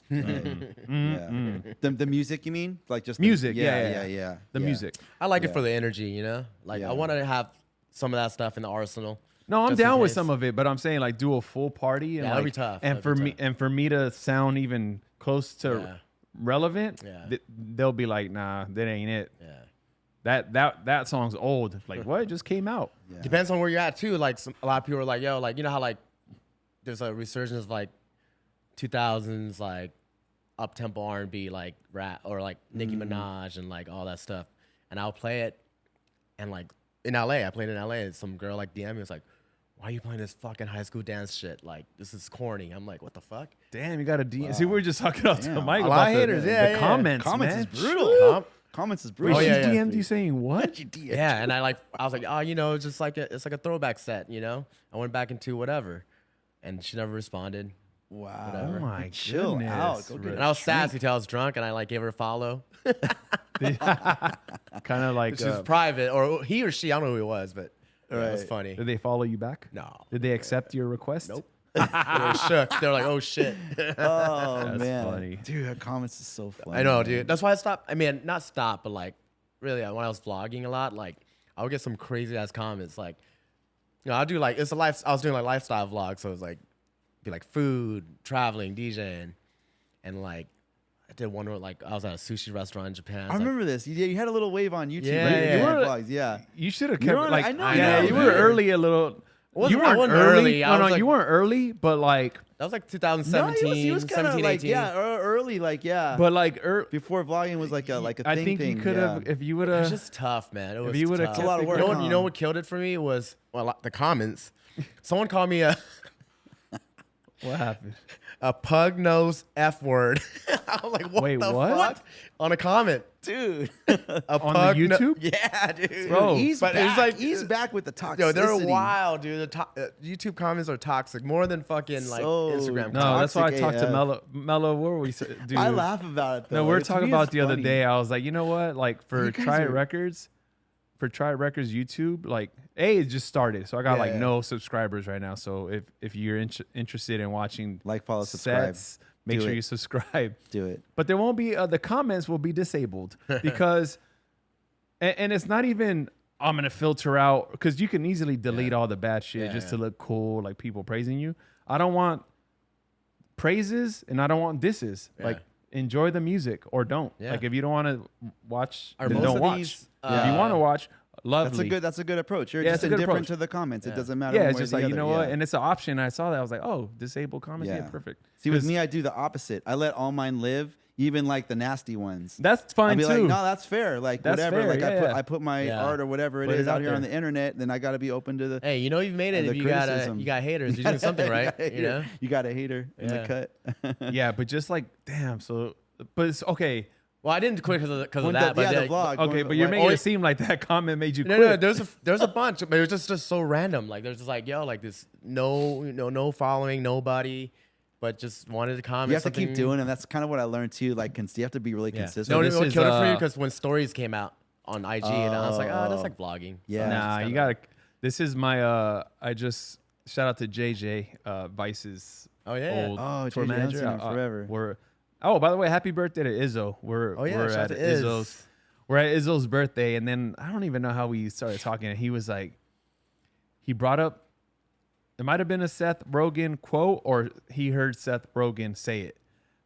Yeah. The music, you mean? Like just Music, yeah. The Yeah. music. I like Yeah. it for the energy, you know. Like Yeah. I want to have some of that stuff in the arsenal. No, I'm Just in down with case. some of it, but I'm saying like do a full party and Yeah, that'd like, be tough. and That'd for be me tough. and for me to sound even close to Yeah. relevant, Yeah. they'll be like, nah, that ain't it. Yeah. That song's old. Like what? It just came out. Yeah. Depends on where you're at too. Like a lot of people are like, yo, like you know how like there's a resurgence of like 2000s like up tempo R&B like rap or like Nicki Minaj and like all that stuff. And I'll play it, and like in LA, I played in LA, and some girl like DM me was like, "Why are you playing this fucking high school dance shit? Like this is corny." I'm like, "What the fuck?" Damn, you got a D. See, we were just talking off the Damn. mic A about lot of the, haters, the yeah, yeah. comments. Comments man. is brutal. Com- Comments is Wait, brutal. she yeah, yeah. DM'd you saying what? Yeah, and I was like, oh, you know, it's just like it's like a throwback set, you know. I went back into whatever, and she never responded. Wow. Oh my Chill goodness. out. Go get And I was sassy till I was drunk, and I like gave her a follow. Kind of like. She was private, or he or she, I don't know who it was, but yeah, it was Right. funny. Did they follow you back? No. Did they accept your request? Nope. They were shook. They were like, oh shit. Oh That's man, funny. dude, her comments is so funny. I know, man. dude. That's why I stopped. I mean, not stop, but like, really, when I was vlogging a lot, like, I would get some crazy ass comments. Like, you know, I'll do like, I was doing like lifestyle vlogs, so it was like, be like food, traveling, DJing, and like, I did one where like I was at a sushi restaurant in Japan. I remember this. You had a little wave on YouTube. Yeah, right? yeah. You You were were- vlogs. Yeah. You should have You kept know what? like. I know, Yeah, you you were did. early a little. Wasn't- You I weren't wasn't early. early. I No, was no, like- you weren't early, but like, that was like No, 2017, he was kind of 17, like 18. early, like but like, before vlogging was like a I thing. think you could have if you would It was have. just tough, man. It was you would've tough. kept It's a lot of it work, You know, huh? you know what killed it for me was the comments. Someone called me a What happened? pug nose F word. I was like, what Wait, the what? fuck? On a comment, dude. a On pug the YouTube? yeah, dude. Bro, he's but back. it's like he's back with the toxicity. Yo, they're wild, dude. The YouTube comments are toxic more than fucking like So- Instagram. No, comments. that's why I Toxic talked to AF. Melo. Melo, what were we dude? I laugh about it though. No, we were To talking me, about it's the other funny. day. I was like, you know what? Like for You guys TryIt are- Records, YouTube, like it just started, so I got Yeah, like yeah. no subscribers right now. So if you're interested in watching Like, follow, subscribe. sets, make Do sure it. you subscribe. Do it. But there won't be the comments will be disabled because, and it's not even I'm gonna filter out because you can easily delete all the bad shit Yeah, just yeah. to look cool, like people praising you. I don't want praises and I don't want disses. Yeah. Like enjoy the music or don't. Yeah. Like if you don't want to watch, Are then most don't of watch. these, if you want to watch, lovely. That's a good approach. You're Yeah, just it's a good indifferent approach. to the comments. It Yeah. doesn't matter. Yeah, one it's way or just the like you other. know what, Yeah. and it's an option. I saw that I was like, oh, disable comments. Yeah, Yeah. perfect. See, with 'Cause me, I do the opposite. I let all mine live, even like the nasty ones. that's I'd fine be too. like, no, that's fair. Like That's whatever. fair, Like yeah. I put my Yeah. art or whatever it Put it is out out here on there. the internet. Then I got to be open to the. Hey, you know you've made it And if the you criticism. got haters. You're doing something right. You know. You got a hater in the Yeah. cut. Yeah, but just like damn. So, but it's okay. Well, I didn't quit because of When that. But the yeah, vlog. Okay, going- but you're like- making it seem like that comment made you No, quit. no, there's a bunch, but it was just so random. Like there's just like yo, like this no following, nobody, but just wanted to comment. You have to keep something. doing, and that's kind of what I learned too. Like, you have to be really Yeah. consistent. No, this what is, killed it for you uh, because when stories came out on IG, and I was like, oh, that's like vlogging. Yeah. Nah, just you kinda- gotta. This is my. I just shout out to JJ, Vice's Oh yeah. old Oh, tour JJ, I haven't manager. seen him forever. We're. Oh, by the way, happy birthday to Izzo. We're Oh yeah. we're shout out at to Iz. Izzo's. We're at Izzo's birthday, and then I don't even know how we started talking. And he was like, he brought up. It might have been a Seth Rogen quote, or he heard Seth Rogen say it,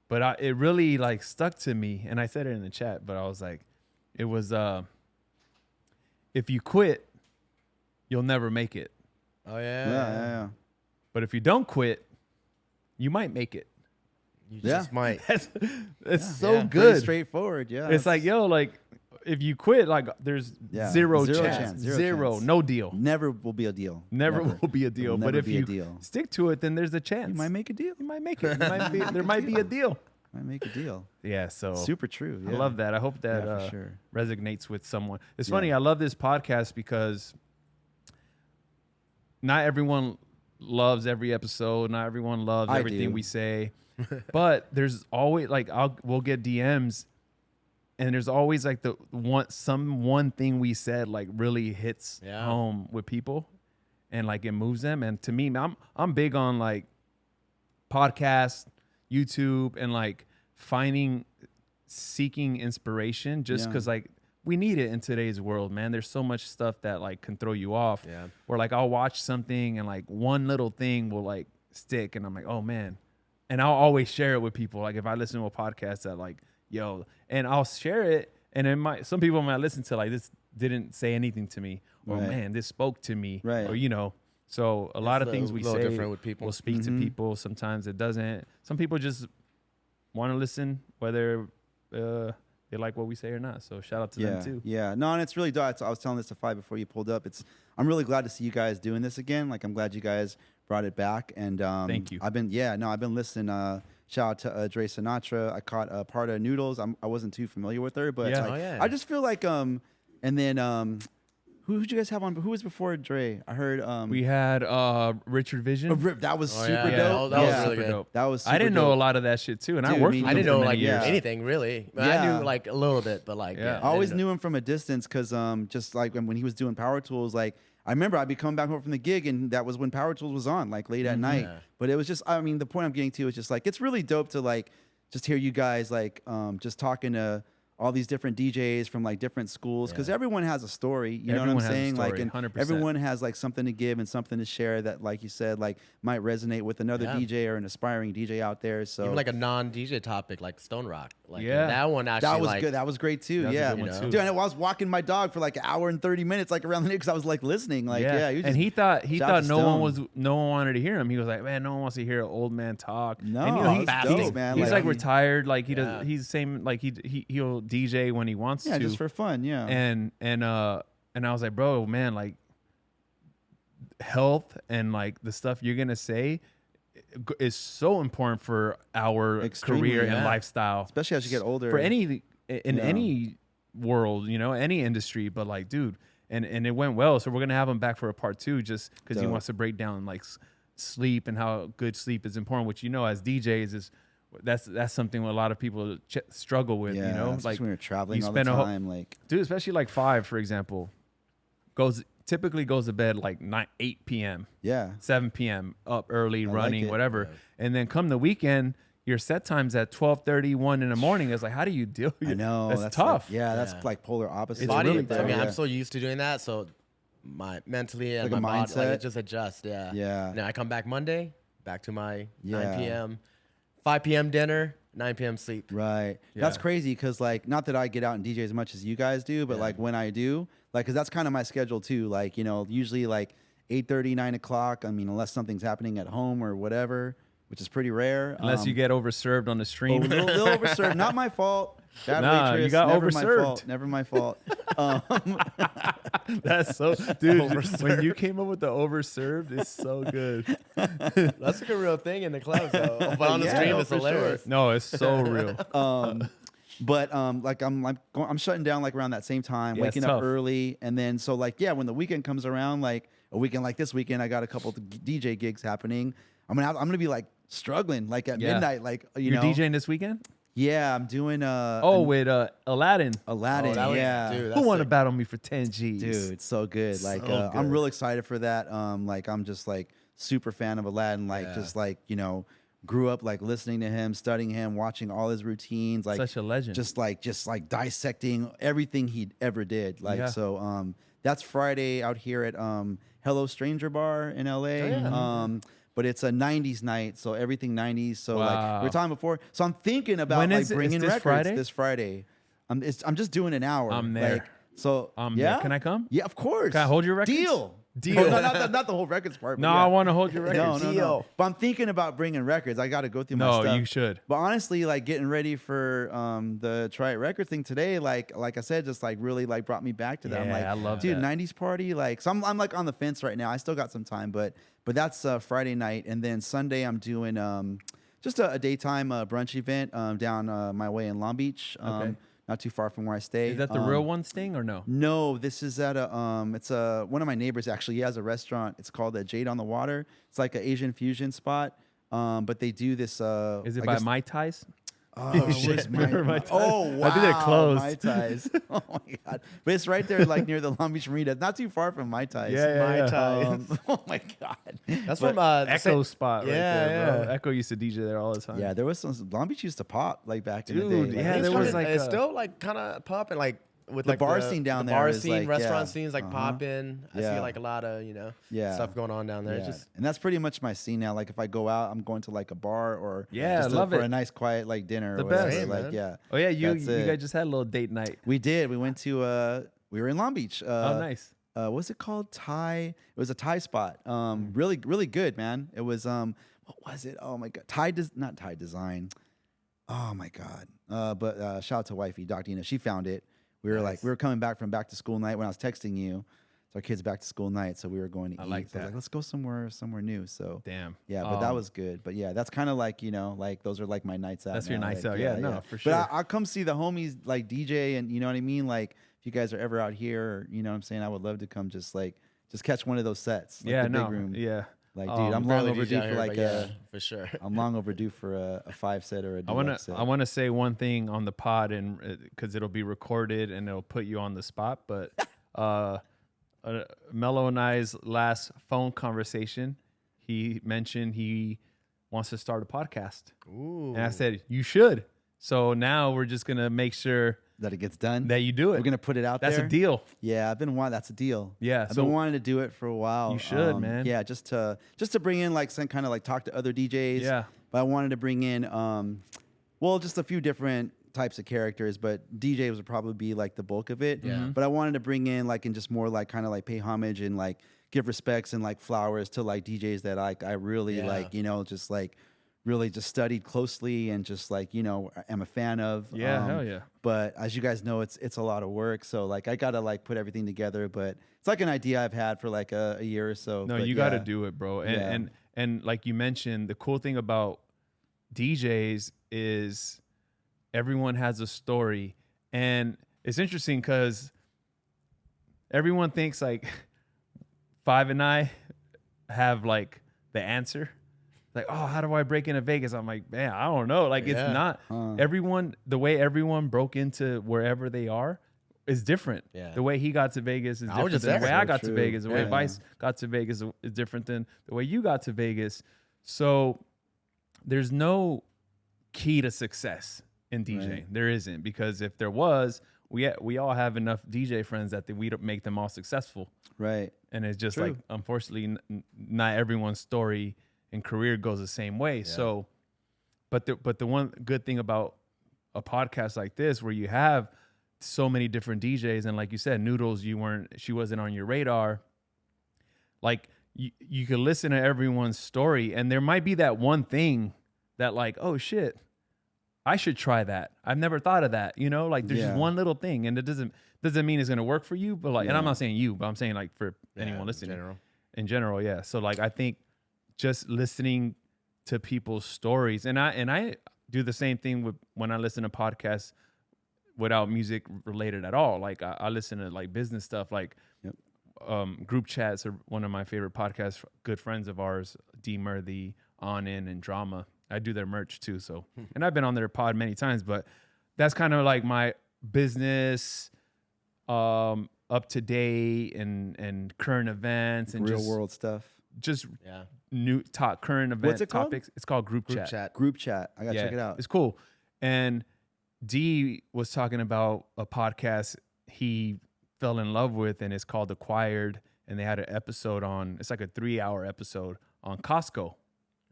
but it really like stuck to me. And I said it in the chat, but I was like, it was if you quit, you'll never make it. Oh Yeah, yeah. yeah. But if you don't quit, you might make it. You Yeah. just might. It's so Yeah. Pretty good. straightforward. Yeah. It's like, yo, like if you quit, like there's Yeah. zero Zero chance. chance. Zero. Chance. No deal. never will be a deal. Never will be a deal. Will But never if be a you deal. stick to it, then there's a chance. You might make a deal. You might make it. There might be a deal. Might make a deal. Yeah, so Super true. I Yeah. love that. I hope that Yeah, for sure. resonates with someone. It's Yeah. funny. I love this podcast because not everyone loves every episode. Not everyone loves I everything do. we say. But there's always like we'll get DMs, and there's always like the one thing we said like really hits home with people, and like it moves them. And to me, I'm big on like podcasts, YouTube, and like seeking inspiration just because like we need it in today's world, man. There's so much stuff that like can throw you off. Yeah. Or like I'll watch something and like one little thing will like stick, and I'm like, oh man. And I'll always share it with people. Like if I listen to a podcast that like, yo, and I'll share it, and some people might listen to like, this didn't say anything to me, or man, this spoke to me, Right. or so a lot of things we say different with people. will speak to people. Sometimes it doesn't. Some people just want to listen, whether they like what we say or not. So shout out to them too. Yeah. No, and it's really dope. I was telling this to Fi before you pulled up. I'm really glad to see you guys doing this again. Like I'm glad you guys brought it back. And thank you. I've been listening. Shout out to Dre Sinatra. I caught part of Noodles. I wasn't too familiar with her, but I just feel like and then who'd you guys have on? Who was before Dre? I heard we had Richard Vision. That was super yeah. dope. That was really good. dope. That was super I didn't know a dope. lot of that shit too, and I Dude, worked me with I him didn't for know many like years. anything really. I Yeah. knew like a little bit, but like Yeah. I always didn't knew him from a distance because just like when he was doing Power Tools, like I remember I'd be coming back home from the gig, and that was when Power Tools was on, like late at night. Yeah. But it was just, I mean, the point I'm getting to is just like it's really dope to like just hear you guys like just talking to all these different DJs from like different schools, because everyone has a story. You know Everyone what has I'm a saying? story, Like, and 100%. everyone has like something to give and something to share that, like you said, like might resonate with another DJ or an aspiring DJ out there. So even like a non-DJ topic like Stone Rock. Like Yeah. that one actually that was like, good. That was great too. That was a Yeah, good one, too. dude. And I was walking my dog for like an hour and 30 minutes, like around the because I was like listening. Like, yeah, you just, and he thought shout out to no one wanted to hear him. He was like, man, no one wants to hear an old man talk. No, and, it's he's dope, man. He's Like, like he- retired. Like he does. He's the same. Like he'll DJ when he wants yeah, to. just for fun. Yeah, And I was like, bro, man, like health and like the stuff you're gonna say is so important for our Extremely, career and yeah. lifestyle, especially as you get older. for any in Yeah. any world, any industry. But like, dude, and it went well. So we're gonna have him back for a part 2, just because he Dope. wants to break down like sleep and how good sleep is important. Which as DJs is that's something a lot of people struggle with. yeah, Like especially when you're traveling all the spend a whole- time. Like, dude, especially like 5, for example, typically goes to bed like 8 p.m. yeah, 7 p.m. up early, like running, it. whatever. And then come the weekend, your set time's at 12:30, 1 in the morning. It's like, how do you deal? I know that's like- tough. yeah, that's like polar opposite. It's body. really I tough. mean, yeah. I'm so used to doing that, so my mentally and Like a my body, like mindset? it just adjusts. Yeah. Yeah. Now I come back Monday, back to my Yeah. 9 p.m., 5 p.m. dinner, 9 p.m. sleep. Right. That's Yeah. crazy because, like, not that I get out and DJ as much as you guys do, but, like, when I do, like, because that's kind of my schedule, too. Like, usually, like, 8:30, 9 o'clock. I mean, unless something's happening at home or whatever, which is pretty rare. Unless you get overserved on the stream. a little overserved. Not my fault. Bad Nah, waitress. you got never overserved. My fault. Never my fault. That's so, dude. When you came up with the overserved, it's so good. That's like a real thing in the clubs, though. But on the Yeah, stream, no, it's for hilarious. No, it's so real. But like I'm shutting down like around that same time, Yeah, it's waking up tough. early, and then so like when the weekend comes around, like a weekend like this weekend, I got a couple DJ gigs happening. I'm gonna be like struggling like at Yeah. midnight, like You're DJing this weekend? Yeah, I'm doing With Aladdin. Aladdin. that was- yeah, dude, Who that's want to sick. battle me for 10 G's? dude, it's so good. Like So I'm good. real excited for that. Like I'm just like super fan of Aladdin. Like Yeah. just like grew up like listening to him, studying him, watching all his routines. Like Such a legend. just like dissecting everything he ever did. Like Yeah. so that's Friday out here at Hello Stranger Bar in LA. But it's a 90s night, so everything 90s. So like Wow. we were talking before. So I'm thinking about When like is it? bringing It's this records Friday? this Friday. I'm just doing an hour. I'm there. Like, so I'm yeah, there. Can I come? Yeah, of course. Can I hold your records? Deal. Deal. Oh, not the whole records part. but No, yeah. I want to hold your records. No. But I'm thinking about bringing records. I got to go through my No, stuff. you should. But honestly, like getting ready for the TryIt record thing today, like I said, just like really like brought me back to that. I'm Yeah, like, I love dude, that. 90s party. Like, so I'm like on the fence right now. I still got some time, but that's Friday night, and then Sunday I'm doing just a daytime brunch event down my way in Long Beach. Okay. Not too far from where I stay. Is that the real one Sting or no? No, this is at it's one of my neighbors actually. He has a restaurant. It's called Jade on the Water. It's like an Asian fusion spot. But they do this. Is it by Mai Tais? Oh, shit. Remember Mai Tais? Oh, wow. I think they're closed. Mai Tais. Oh my god! But it's right there, like near the Long Beach Marina. Not too far from Mai Tais. Mai Tai. Oh my god! That's But- from Echo spot right Yeah, there, bro. yeah. Echo used to DJ there all the time. Yeah, there was some Long Beach used to pop like back in the Dude, day. yeah, Like, there was like it's a- still like kind of popping like with The like bar scene down the there bar is, scene, like, restaurant yeah. scenes like popping. I see Yeah. like a lot of Yeah. stuff going on down there. Yeah. It's just And that's pretty much my scene now. Like if I go out, I'm going to like a bar or Yeah, just love for it. a nice quiet like dinner. The or whatever. best. Same, Like man. yeah. Oh yeah, you That's you it. guys just had a little date night. We did. We went to we were in Long Beach. Oh nice. What's it called? Thai. It was a Thai spot. Really, really good, man. It was what was it? Oh my god, not Thai design. Oh my god. But shout out to wifey, Dr. Dina. She found it. We were Nice. we were coming back from back to school night when I was texting you. It's our kids' back to school night, so we were going to I eat. like So I was that. like, let's go somewhere new. So Damn. yeah, but that was good. But yeah, that's kind of like like those are like my nights out. That's your now. nights Like, out. Yeah, no, for sure. But I'll come see the homies like DJ, and you know what I mean. Like if you guys are ever out here, or, you know what I'm saying, I would love to come just catch one of those sets. Like yeah, the no. big room. Yeah. Like dude, I'm long barely overdue DJ out for here, like but yeah, for sure. I'm long overdue for a 5 set or a I want deluxe to set. I want to say one thing on the pod, and because it'll be recorded and it'll put you on the spot. But Melo and I's last phone conversation, he mentioned he wants to start a podcast, Ooh. and I said you should. So now we're just gonna make sure that it gets done. that you do it. We're gonna put it out That's there. a deal. Yeah, I've been wanting. That's a deal. Yeah, I've so- been wanting to do it for a while. You should, man. Yeah, just to bring in like some kind of like talk to other DJs. Yeah. But I wanted to bring in well, just a few different types of characters, but DJs would probably be like the bulk of it. Yeah. But I wanted to bring in like and just more like kind of like pay homage and like give respects and like flowers to like DJs that I really Yeah. like, just like really just studied closely and just like, am a fan of. Yeah, hell yeah. But as you guys know, it's a lot of work. So like I gotta like put everything together. But it's like an idea I've had for like a year or so. No, But you got to yeah. do it, bro. And, Yeah. and like you mentioned, the cool thing about DJs is everyone has a story, and it's interesting because everyone thinks like Five and I have like the answer. Like, oh, how do I break into Vegas? I'm like, man, I don't know. Like, Yeah. it's not everyone. The way everyone broke into wherever they are is different. Yeah. The way he got to Vegas is I was different just than the way there. I So got to true. Vegas. The way Yeah. Vice got to Vegas is different than the way you got to Vegas. So there's no key to success in DJing. Right. There isn't, because if there was, we all have enough DJ friends that we don't make them all successful. Right. And it's just True. like, unfortunately, not everyone's story and career goes the same way. So, but the one good thing about a podcast like this, where you have so many different DJs, and like you said, Noodles, she wasn't on your radar. Like you could listen to everyone's story, and there might be that one thing that like, oh shit, I should try that. I've never thought of that. Like there's just Yeah. one little thing, and it doesn't mean it's gonna work for you. But like, and I'm Yeah. not saying you, but I'm saying like for anyone listening in general, yeah. So like, I think just listening to people's stories, and I do the same thing with when I listen to podcasts without music related at all. Like I listen to like business stuff, like Group Chats are one of my favorite podcasts. Good friends of ours, DJMeloD, On In, and Drama. I do their merch too. So, and I've been on their pod many times, but that's kind of like my business, up to date and current events and Real just world stuff. just Yeah. new current event What's it called? topics. It's called Group Group Chat. chat. Group chat. I gotta check it out. It's cool. And D was talking about a podcast he fell in love with, and it's called Acquired. And they had an episode it's like a 3-hour episode on Costco.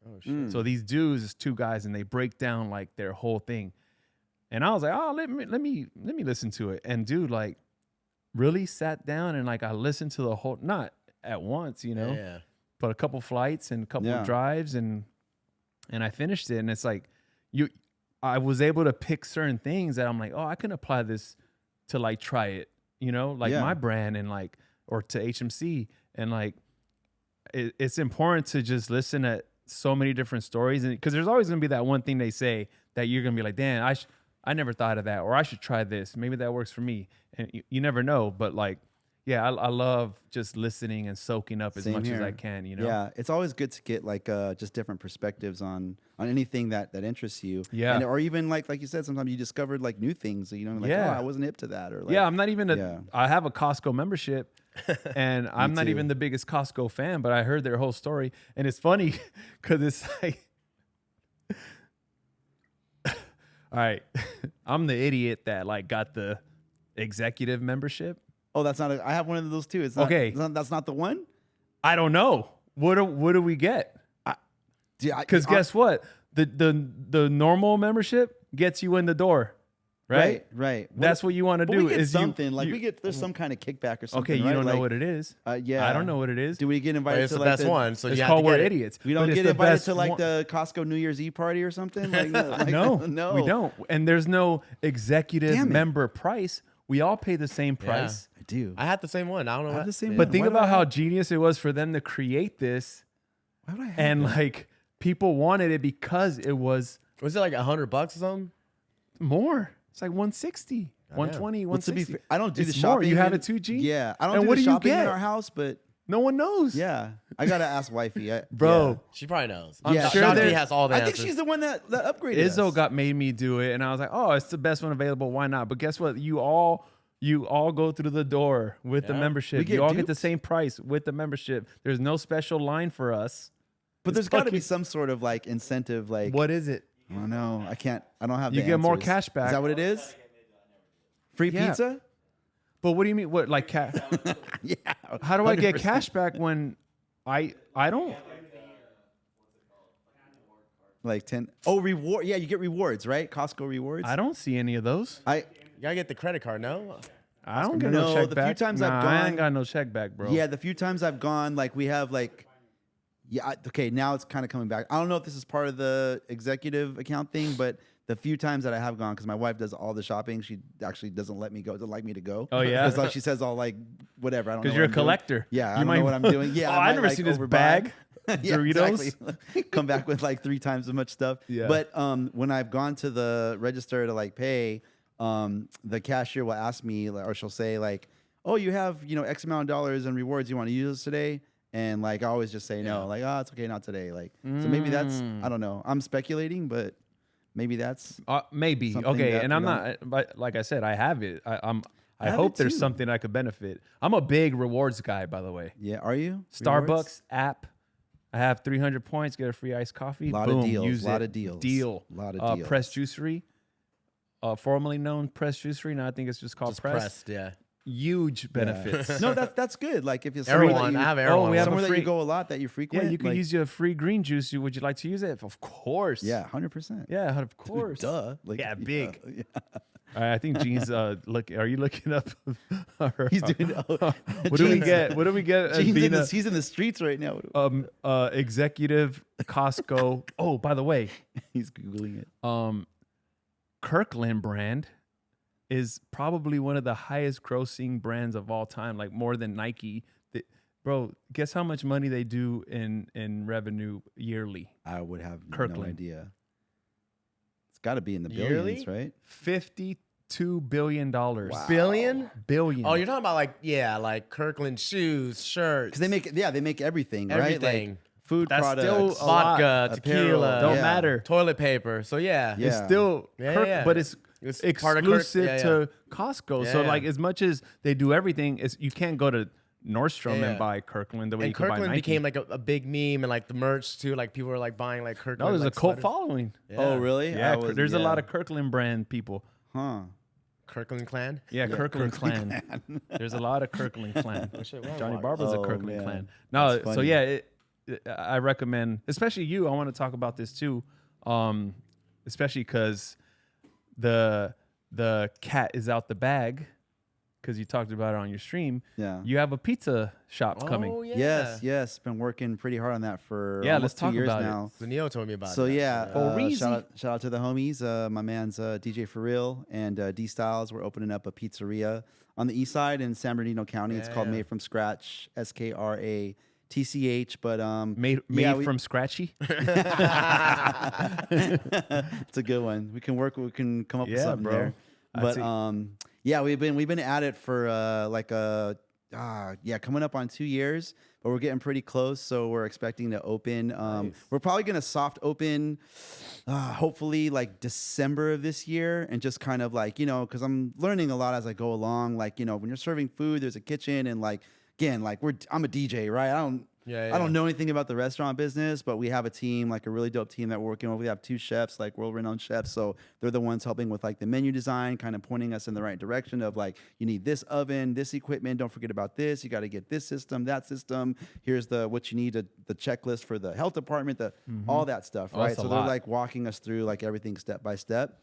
Oh shit. So these dudes is 2 guys, and they break down like their whole thing. And I was like, oh, let me listen to it. And dude, like, really sat down and like I listened to the whole, not at once, Yeah. but a couple flights and a couple Yeah. of drives, and I finished it. And it's like I was able to pick certain things that I'm like, oh, I can apply this to like TryIt, like Yeah. my brand, and like, or to HMC. And like, it's important to just listen so many different stories, and because there's always gonna be that one thing they say that you're gonna be like, damn, I never thought of that, or I should try this. Maybe that works for me, and you never know. But like, yeah, I love just listening and soaking up as Same much as I here. can. You know. Yeah, it's always good to get like just different perspectives on anything that interests you. Yeah. or even like you said, sometimes you discovered like new things. You know, like Yeah. oh, I wasn't hip to that, or like, Yeah, I'm not even Yeah. I have a Costco membership, and I'm not too. even the biggest Costco fan, but I heard their whole story, and it's funny because it's like, all right, I'm the idiot that like got the executive membership. Oh, that's not. I have one of those too. It's not, Okay. That's not the one. I don't know what do we get? Because guess what, the normal membership gets you in the door, right? Right. That's what you want to But do. we get is something like you, we get. There's some kind of kickback or something. okay, you right? don't know like, what it is. Yeah, I don't know what it is. Do we get invited It's to the like best one. So It's you have called to We're get it. Idiots. We don't but it's get the invited best to like one. the Costco New Year's Eve party or something. Like, No, no, we don't. And there's no executive Damn it. member price. We all pay the same price. I do. I had the same one. I don't know. I have what- the same But one. think Why do I about how have- genius it was for them to create this, Why would I have and that? like people wanted it because it was Was it like $100 or something? more. It's like 160, Goddamn. 120, Well, to be 160. fair, I don't do It's the shopping. more. You have in- it too, G? Yeah, I don't And do what the do you shopping in get? our house, but No one knows. yeah, I gotta ask wifey, Bro, She probably knows. I'm sure Shanti there's- has all the I answers. think she's the one that upgraded Izzo us. made me do it, and I was like, oh, it's the best one available. Why not? But guess what? You all go through the door with the Yeah. membership. We get You all get the duped? same price with the membership. There's no special line for us. But It's there's got to be fucking- some sort of like incentive. Like What is it? I don't know. I can't. I don't have. You the get more answers. cash back. Is that what it is? Free Yeah. pizza? But what do you mean? What like cash? Yeah. How do I get 100%. cash back when I don't? Like 10. Oh, reward. Yeah, you get rewards, right? Costco rewards. I don't see any of those. You gotta get the credit card, no? I don't get No, no check the back. few times I've I gone- ain't got no check back, bro. Yeah, the few times I've gone, like we have like, yeah, okay, now it's kind of coming back. I don't know if this is part of the executive account thing, but the few times that I have gone, because my wife does all the shopping, she actually doesn't let me go, doesn't like me to go. Oh, yeah? Because like she says all like whatever. I don't know. because what you're a I'm doing. collector. Yeah, I You don't might- know what I'm doing. Yeah, Oh, I I've might, never like, seen this overbuy. bag. Yeah, Doritos. exactly. Come back with like 3 times as much stuff. Yeah. But when I've gone to the register to like pay, the cashier will ask me, or she'll say like, "Oh, you have X amount of dollars in rewards. You want to use today?" And like I always just say no. Like, "Oh, it's okay, not today." Like, so maybe that's I don't know. I'm speculating, but maybe that's Maybe. Something Okay, that and we I'm don't- not. But like I said, I have it. I have hope it there's too. something I could benefit. I'm a big rewards guy, by the way. yeah. Are you Starbucks Rewards? app. I have 300 points, get a free iced coffee. Lot of Boom, deals, use lot it. of deals, Deal. lot of deals. Press Juicery, formerly known Press Juicery. Now I think it's just called Just Press. pressed, yeah. Huge benefits. No, that's good. Like if it's Everyone, I have everyone. we have somewhere a that you free- go a lot that you Yeah, frequent. you can like, use your free green juice. Would you like to use it? Of course. Yeah, 100%. Yeah, of course. Duh. Like, Yeah, big. Yeah. All right, I think Gene's look. Are you looking up? He's doing. What do we get? What do we get? As being He's in the streets right now. executive Costco. Oh, by the way, He's googling it. Kirkland brand is probably one of the highest grossing brands of all time, like more than Nike. Bro, guess how much money they do in revenue yearly? I would have no Kirkland. idea. It's got to be in the Yearly? billions, right? $52 billion. Wow. Billion? Billion. Oh, you're talking about like Kirkland shoes, shirts. Because they make everything, right? everything. Like food That's products, still a lot. Vodka, apparel, tequila, Don't yeah. matter. toilet paper. So yeah. Yeah. It's still Yeah, Kirk, yeah. but it's It's part of Kirk- exclusive yeah, yeah. to Costco. Yeah, so yeah. like as much as they do everything, you can't go to Nordstrom Yeah, and yeah. buy Kirkland the way you And can buy Kirkland Nike. became like a big meme, and like the merch too. Like people were like buying like Kirkland. no, there's like, a cult sweaters. following. Yeah. Oh, really? Yeah, I there's a lot of Kirkland brand people. Huh. Kirkland clan. Yeah, Yeah, Kirkland Kirkland clan. There's a lot of Kirkland clan. shit, we're on Johnny Mars. Barber's a Oh, Kirkland man. clan. No, That's so funny. yeah, I recommend, especially you. I want to talk about this too, especially because the cat is out the bag. Because you talked about it on your stream. Yeah. You have a pizza shop coming. Oh, yeah. Yes. Been working pretty hard on that for Yeah, almost let's talk 2 years about it. now. So Neo told me about So it. yeah, Reezy. shout out to the homies. My man's DJ For Real and D Styles. We're opening up a pizzeria on the east side in San Bernardino County. It's called Yeah. Made from Scratch. SKRACH TCH, but Made from Scratchy. It's a good one. We can come up with something bro. there. But yeah, we've been at it for coming up on 2 years, but we're getting pretty close. So we're expecting to open. We're probably gonna soft open, hopefully like December of this year, and just kind of like, because I'm learning a lot as I go along. Like, when you're serving food, there's a kitchen, and like again, like I'm a DJ, right? I don't know anything about the restaurant business, but we have a team, like a really dope team that we're working with. We have 2 chefs, like world-renowned chefs. So they're the ones helping with like the menu design, kind of pointing us in the right direction of like, you need this oven, this equipment. Don't forget about this. You got to get this system, that system. Here's what you need, the checklist for the health department, all that stuff, right? So they're like walking us through like everything step by step.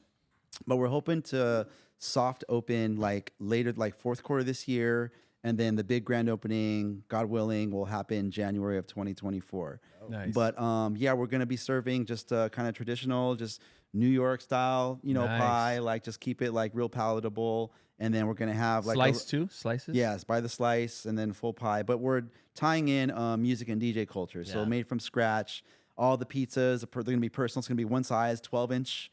But we're hoping to soft open like later, like fourth quarter this year. And then the big grand opening, God willing, will happen January of 2024. Nice. But yeah, we're gonna be serving just kind of traditional, just New York style, pie. Like just keep it like real palatable. And then we're gonna have like slices. Yes, by the slice, and then full pie. But we're tying in music and DJ culture, so made from scratch. All the pizzas, they're gonna be personal. It's gonna be one size, 12-inch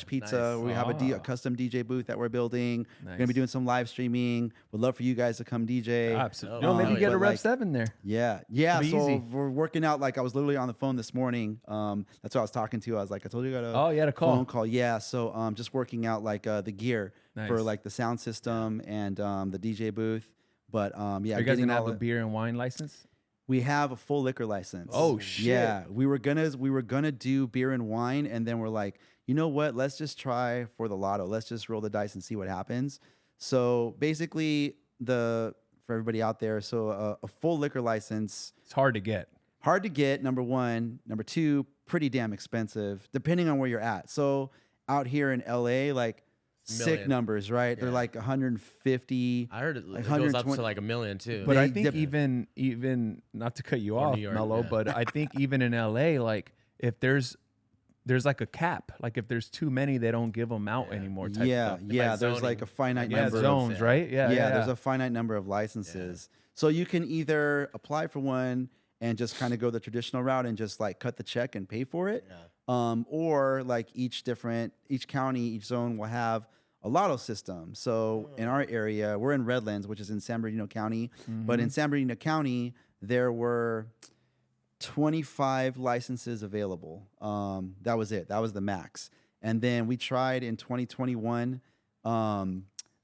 pizza. Nice. We have a custom DJ booth that we're building. Nice. We're gonna be doing some live streaming. Would love for you guys to come DJ. Absolutely. Maybe get a Rev 7 there. Yeah. So we're working out. Like I was literally on the phone this morning. That's what I was talking to. I was like, I told you I got you had a call. Phone call. Yeah. So just working out like the gear for like the sound system and the DJ booth. But yeah, are you guys gonna have a beer and wine license? We have a full liquor license. Oh shit! Yeah, we were gonna do beer and wine, and then we're like, you know what? Let's just try for the lotto. Let's just roll the dice and see what happens. So basically, for everybody out there, so a full liquor license. It's hard to get. Hard to get. Number one. Number two, pretty damn expensive, depending on where you're at. So out here in LA, like. Sick numbers, right? Yeah. They're like 150. I heard it goes up to like $1 million too. But I think even not to cut you off, Melo, but I think even in LA, like if there's like a cap, like if there's too many, they don't give them out anymore. Type stuff. There's like a finite number zones, right? Yeah, there's a finite number of licenses. Yeah. So you can either apply for one and just kind of go the traditional route and just like cut the check and pay for it. Yeah. Or like each county, each zone will have a lotto system. So in our area, we're in Redlands, which is in San Bernardino County. Mm-hmm. But in San Bernardino County, there were 25 licenses available. That was it. That was the max. And then we tried in 2021.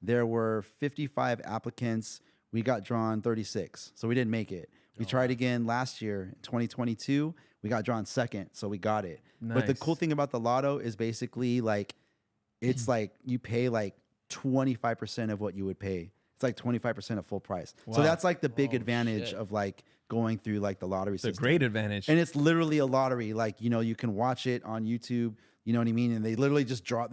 There were 55 applicants. We got drawn 36. So we didn't make it. We tried again last year, in 2022. We got drawn second, so we got it. Nice. But the cool thing about the lotto is basically like, it's like you pay like 25% of what you would pay. It's like 25% of full price. Wow. So that's like the big advantage of like going through like the lottery system. It's a great advantage. And it's literally a lottery. Like, you can watch it on YouTube, you know what I mean? And they literally just draw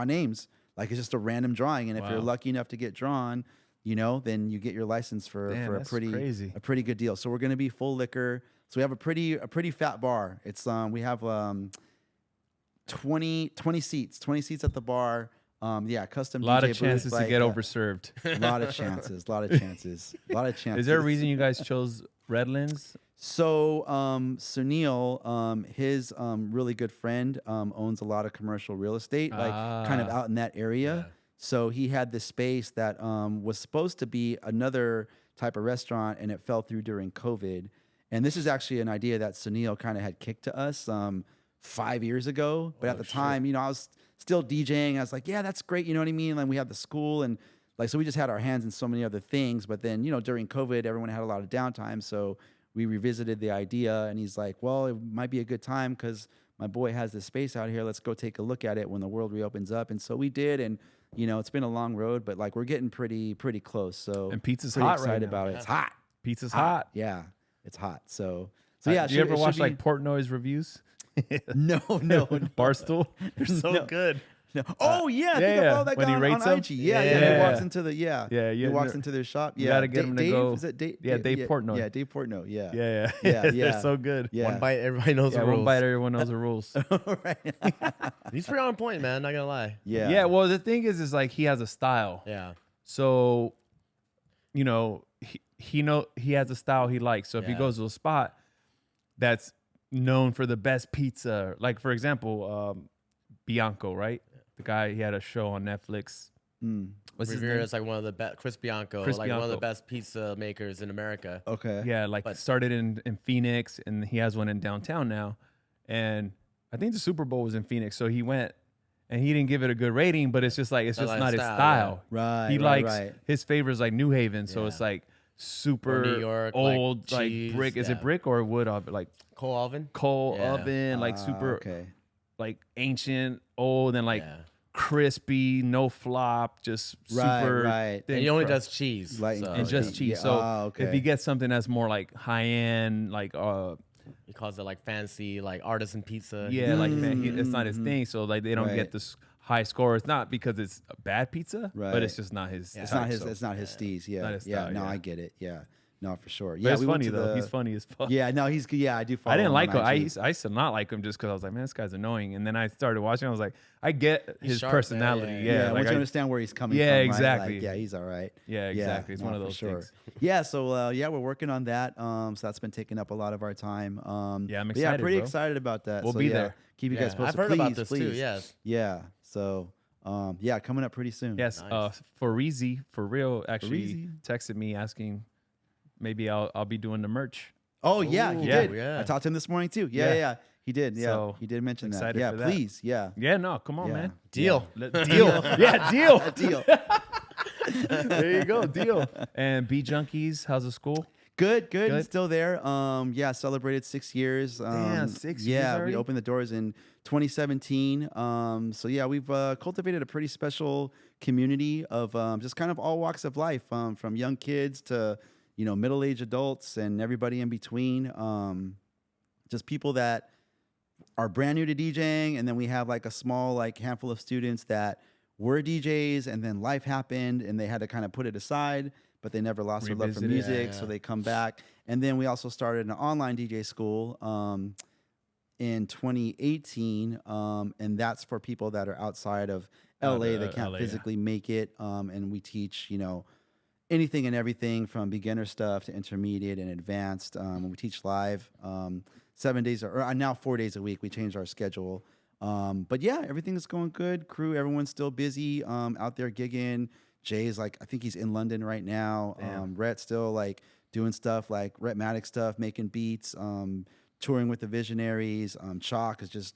names. Like it's just a random drawing. And if you're lucky enough to get drawn, then you get your license for a pretty good deal. So we're going to be full liquor. So we have a pretty fat bar. It's we have 20 seats at the bar. Custom. A lot DJ of chances booth, to get overserved. A lot of chances. Is there a reason you guys chose Redlands? So Sunil, his really good friend, owns a lot of commercial real estate, like kind of out in that area. Yeah. So he had this space that was supposed to be another type of restaurant, and it fell through during COVID. And this is actually an idea that Sunil kind of had kicked to us 5 years ago. But at the time, I was still DJing. I was like, yeah, that's great. You know what I mean? And we had the school, and like, so we just had our hands in so many other things. But then, during COVID, everyone had a lot of downtime. So we revisited the idea, and he's like, well, it might be a good time because my boy has this space out here. Let's go take a look at it when the world reopens up. And so we did. And it's been a long road, but like we're getting pretty close. So and pizza's pretty hot excited right now. about it. It's hot. Pizza's hot. Yeah, it's hot. So yeah. Do you ever watch like Portnoy's reviews? No. Barstool. They're so good. No. Oh yeah, I think I follow that when guy he rates on them. IG. Yeah. He walks into the he walks into their shop. Yeah, you gotta get him to go. Is it Dave? Dave Portnoy. Yeah, Dave Portnoy. Yeah. They're so good. Yeah. One bite, everybody knows the rules. One bite, everyone knows the rules. Right. He's pretty on point, man. Not gonna lie. Yeah. Well, the thing is like he has a style. Yeah. So, he has a style he likes. So if he Yeah. goes to a spot that's known for the best pizza, like for example, Bianco, right? The guy, he had a show on Netflix. What's his name? Rivera is like one of the best. Chris Bianco, Chris like one of the Bianco. best pizza makers in America. Okay. Yeah, like But- started in Phoenix, and he has one in downtown now. And I think the Super Bowl was in Phoenix, so he went, and he didn't give it a good rating, but it's just like, it's Not just like not his style, style. Right. He right, likes, right. his favorite is like New Haven, so Yeah. it's like super New York, like old, like, cheese, brick. Is yeah. it brick or wood oven? Like Coal oven. coal Yeah. oven, like super, Okay. like ancient, old, and like Yeah. crispy, no flop, just Right, super right. thin And he only crust. does cheese. Light so and and just Yeah. cheese. Yeah. So Okay. if he gets something that's more like high end, like he calls it like fancy, like artisan pizza. yeah, like man, it's not his Mhm. thing. So like they don't Right. get this high score. It's not because it's a bad pizza, Right. but it's just not his. Yeah. It's type, not his. so. It's not his steez. Yeah. Not his yeah. style, No, yeah. I get it. Yeah. No, for sure. But Yeah. it's we went funny to though. the- He's funny as fuck. Yeah. No, he's. Yeah, I do. Follow I didn't him like on him. I IG. used to not like him just because I was like, man, this guy's annoying. And then I started watching. I was like, I get He's his sharp, man. personality. Yeah, Yeah, Yeah. like once you I- understand where he's coming Yeah, from. right? exactly. Like, yeah, he's all right. yeah, exactly. It's one of for those things. Yeah, so yeah, we're working on that. So that's been taking up a lot of our time. Yeah, I'm but excited, pretty bro. excited about that. We'll So, be yeah, there. Keep you guys Yeah, posted. I've heard please, about this please. too. Yes. Yeah. So yeah, coming up pretty soon. Yes, Nice. Farizi, for real, actually Farizi. texted me asking maybe I'll be doing the merch. Oh yeah, he Ooh, did. yeah. I talked to him this morning too. Yeah, Yeah. yeah. He did. Yeah, So, he did mention that. excited Yeah, for that. please. Yeah. Yeah, no, come on, Yeah. man. Deal. Deal. Yeah, deal. Deal. There you go, deal. And B Junkies, how's the school? Good. Good. He's still there. Yeah, celebrated 6 years. Damn, 6 years Yeah, already? we opened the doors in 2017. So yeah, we've cultivated a pretty special community of just kind of all walks of life, from young kids to middle-aged adults and everybody in between. Just people that are brand new to DJing, and then we have like a small handful of students that were DJs, and then life happened, and they had to kind of put it aside, but they never lost their love for Revisit it. music, Yeah, so yeah. they come back. And then we also started an online DJ school in 2018, and that's for people that are outside of LA that can't LA, yeah. physically make it. And we teach, anything and everything from beginner stuff to intermediate and advanced. And we teach live 7 days, or now 4 days a week. We changed our schedule. But yeah, everything's going good. Crew, everyone's still busy out there gigging. Jay's I think he's in London right now. Damn. Rhett's still doing stuff like Rhetmatic stuff, making beats, touring with the Visionaries. Chalk has just,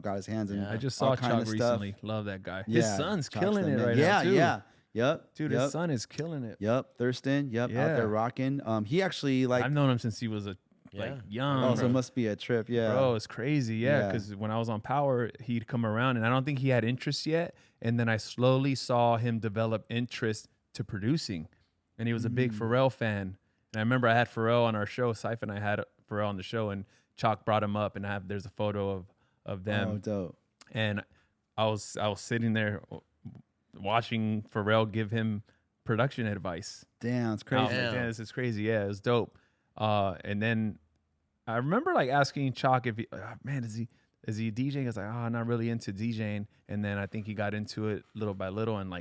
got his hands in. Yeah. I just all saw kind Chalk of stuff. recently. Love that guy. Yeah, His son's Chalk's killing the it man. right yeah, now, too. Yeah, Yep. Dude, yep. his son is killing it. Yep, Thurston. Yep, out Yeah. there rocking. He actually I've known him since he was Yeah. young. also bro. must be a trip. Yeah. Bro, it's crazy. Yeah, Yeah. because when I was on Power, he'd come around, and I don't think he had interest yet. And then I slowly saw him develop interest to producing, and he was a big Pharrell fan. And I remember I had Pharrell on our show. Syph and I had Pharrell on the show, and Chalk brought him up, and there's a photo of them. Oh, dope. And I was sitting there watching Pharrell give him production advice. Damn, it's I was crazy. like, Damn. damn, this is crazy. Yeah, it was dope. And then I remember asking Chalk if he, man, is he DJing? I was like, oh, not really into DJing. And then I think he got into it little by little, and